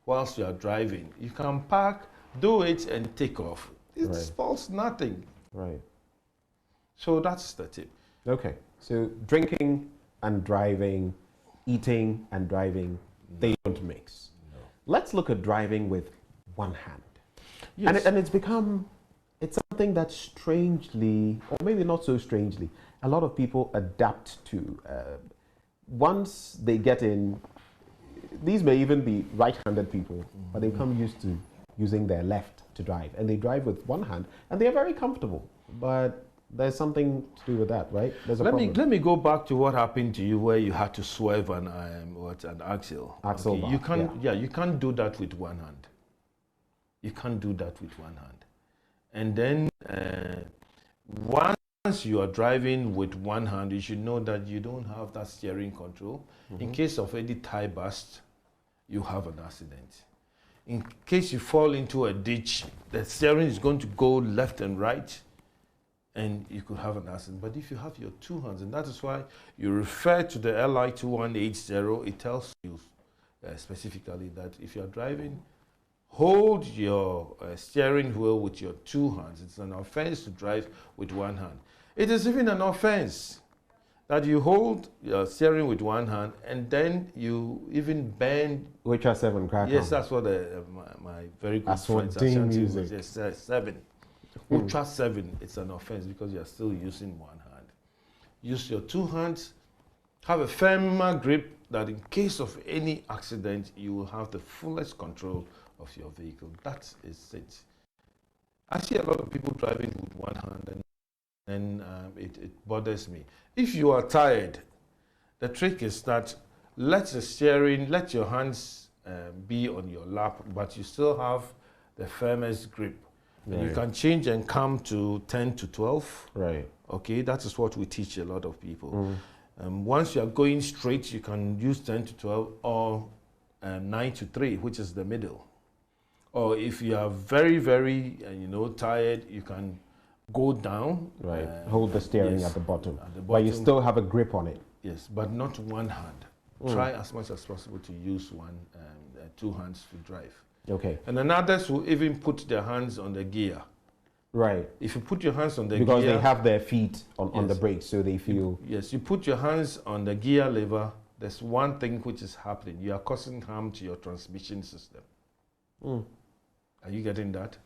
whilst you are driving. You can park, do it, and take off. It spoils nothing. Right. So that's the tip. Okay. So drinking and driving, eating and driving, they don't mix. No. Let's look at driving with one hand. Yes. And it's something that strangely, or maybe not so strangely, a lot of people adapt to. Once they get in, these may even be right-handed people, but they become used to using their left to drive. And they drive with one hand, and they're very comfortable. But there's something to do with that, right? There's a problem. Let me go back to what happened to you, where you had to swerve an axle. Axle okay. bar, You can't. Yeah, you can't do that with one hand. You can't do that with one hand. And then once you are driving with one hand, you should know that you don't have that steering control. In case of any tire burst, you have an accident. In case you fall into a ditch, the steering is going to go left and right, and you could have an accident. But if you have your two hands, and that is why you refer to the LI 2180, it tells you specifically that if you are driving, hold your steering wheel with your two hands. It's an offense to drive with one hand. It is even an offense that you hold your steering with one hand and then you even bend. Which are 7 crack. Yes, that's what my very good friends music. Yes, 7. Ultra 7, it's an offense because you are still using one hand. Use your two hands, have a firmer grip that in case of any accident, you will have the fullest control of your vehicle. That is it. I see a lot of people driving with one hand and it bothers me. If you are tired, the trick is that let your hands be on your lap, but you still have the firmest grip. And you can change and come to 10 to 12. Right. Okay, that is what we teach a lot of people. Once you are going straight, you can use 10 to 12 or 9 to 3, which is the middle. Or if you are very, very, tired, you can go down. Right. Hold the steering at the bottom. But you still have a grip on it. Yes, but not one hand. Try as much as possible to use two hands to drive. Okay. And then others will even put their hands on the gear Right. If you put your hands on the because gear, they have their feet on the brakes, so they feel. Yes, you put your hands on the gear lever. There's one thing which is happening. You are causing harm to your transmission system. Mm. Are you getting that?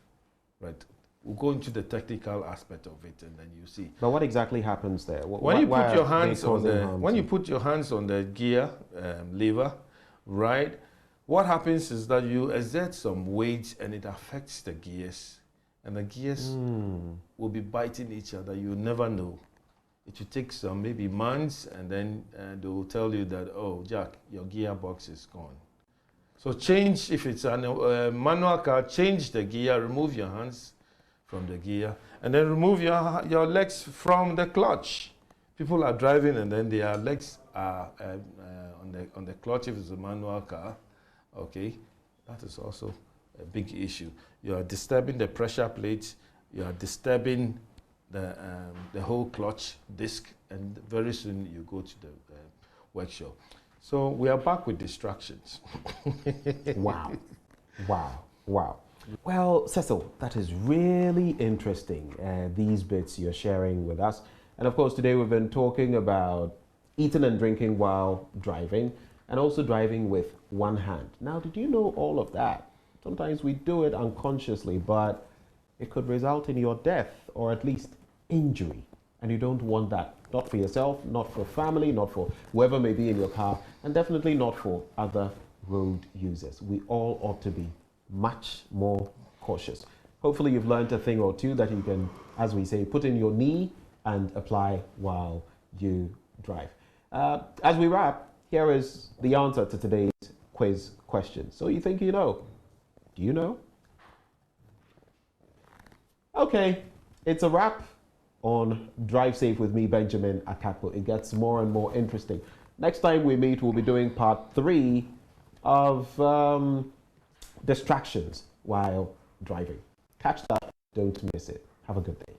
Right. We'll go into the technical aspect of it, and then you see. But what exactly happens there? When you put your hands on the gear lever, right? What happens is that you exert some weight, and it affects the gears, and the gears will be biting each other. You'll never know. It will take some maybe months, and then they will tell you that, oh, Jack, your gearbox is gone. So change, if it's a manual car, change the gear, remove your hands from the gear, and then remove your legs from the clutch. People are driving, and then their legs are on the clutch if it's a manual car. Okay, that is also a big issue. You are disturbing the pressure plate. You are disturbing the whole clutch disc, and very soon you go to the workshop. So we are back with distractions. Wow, wow, wow. Well, Cecil, that is really interesting, these bits you're sharing with us. And of course, today we've been talking about eating and drinking while driving, and also driving with one hand. Now, did you know all of that? Sometimes we do it unconsciously, but it could result in your death or at least injury. And you don't want that, not for yourself, not for family, not for whoever may be in your car, and definitely not for other road users. We all ought to be much more cautious. Hopefully you've learned a thing or two that you can, as we say, put in your knee and apply while you drive. As we wrap, here is the answer to today's quiz question. So you think you know? Do you know? Okay, it's a wrap on Drive Safe with me, Benjamin Akakpo. It gets more and more interesting. Next time we meet, we'll be doing part 3 of distractions while driving. Catch that, don't miss it. Have a good day.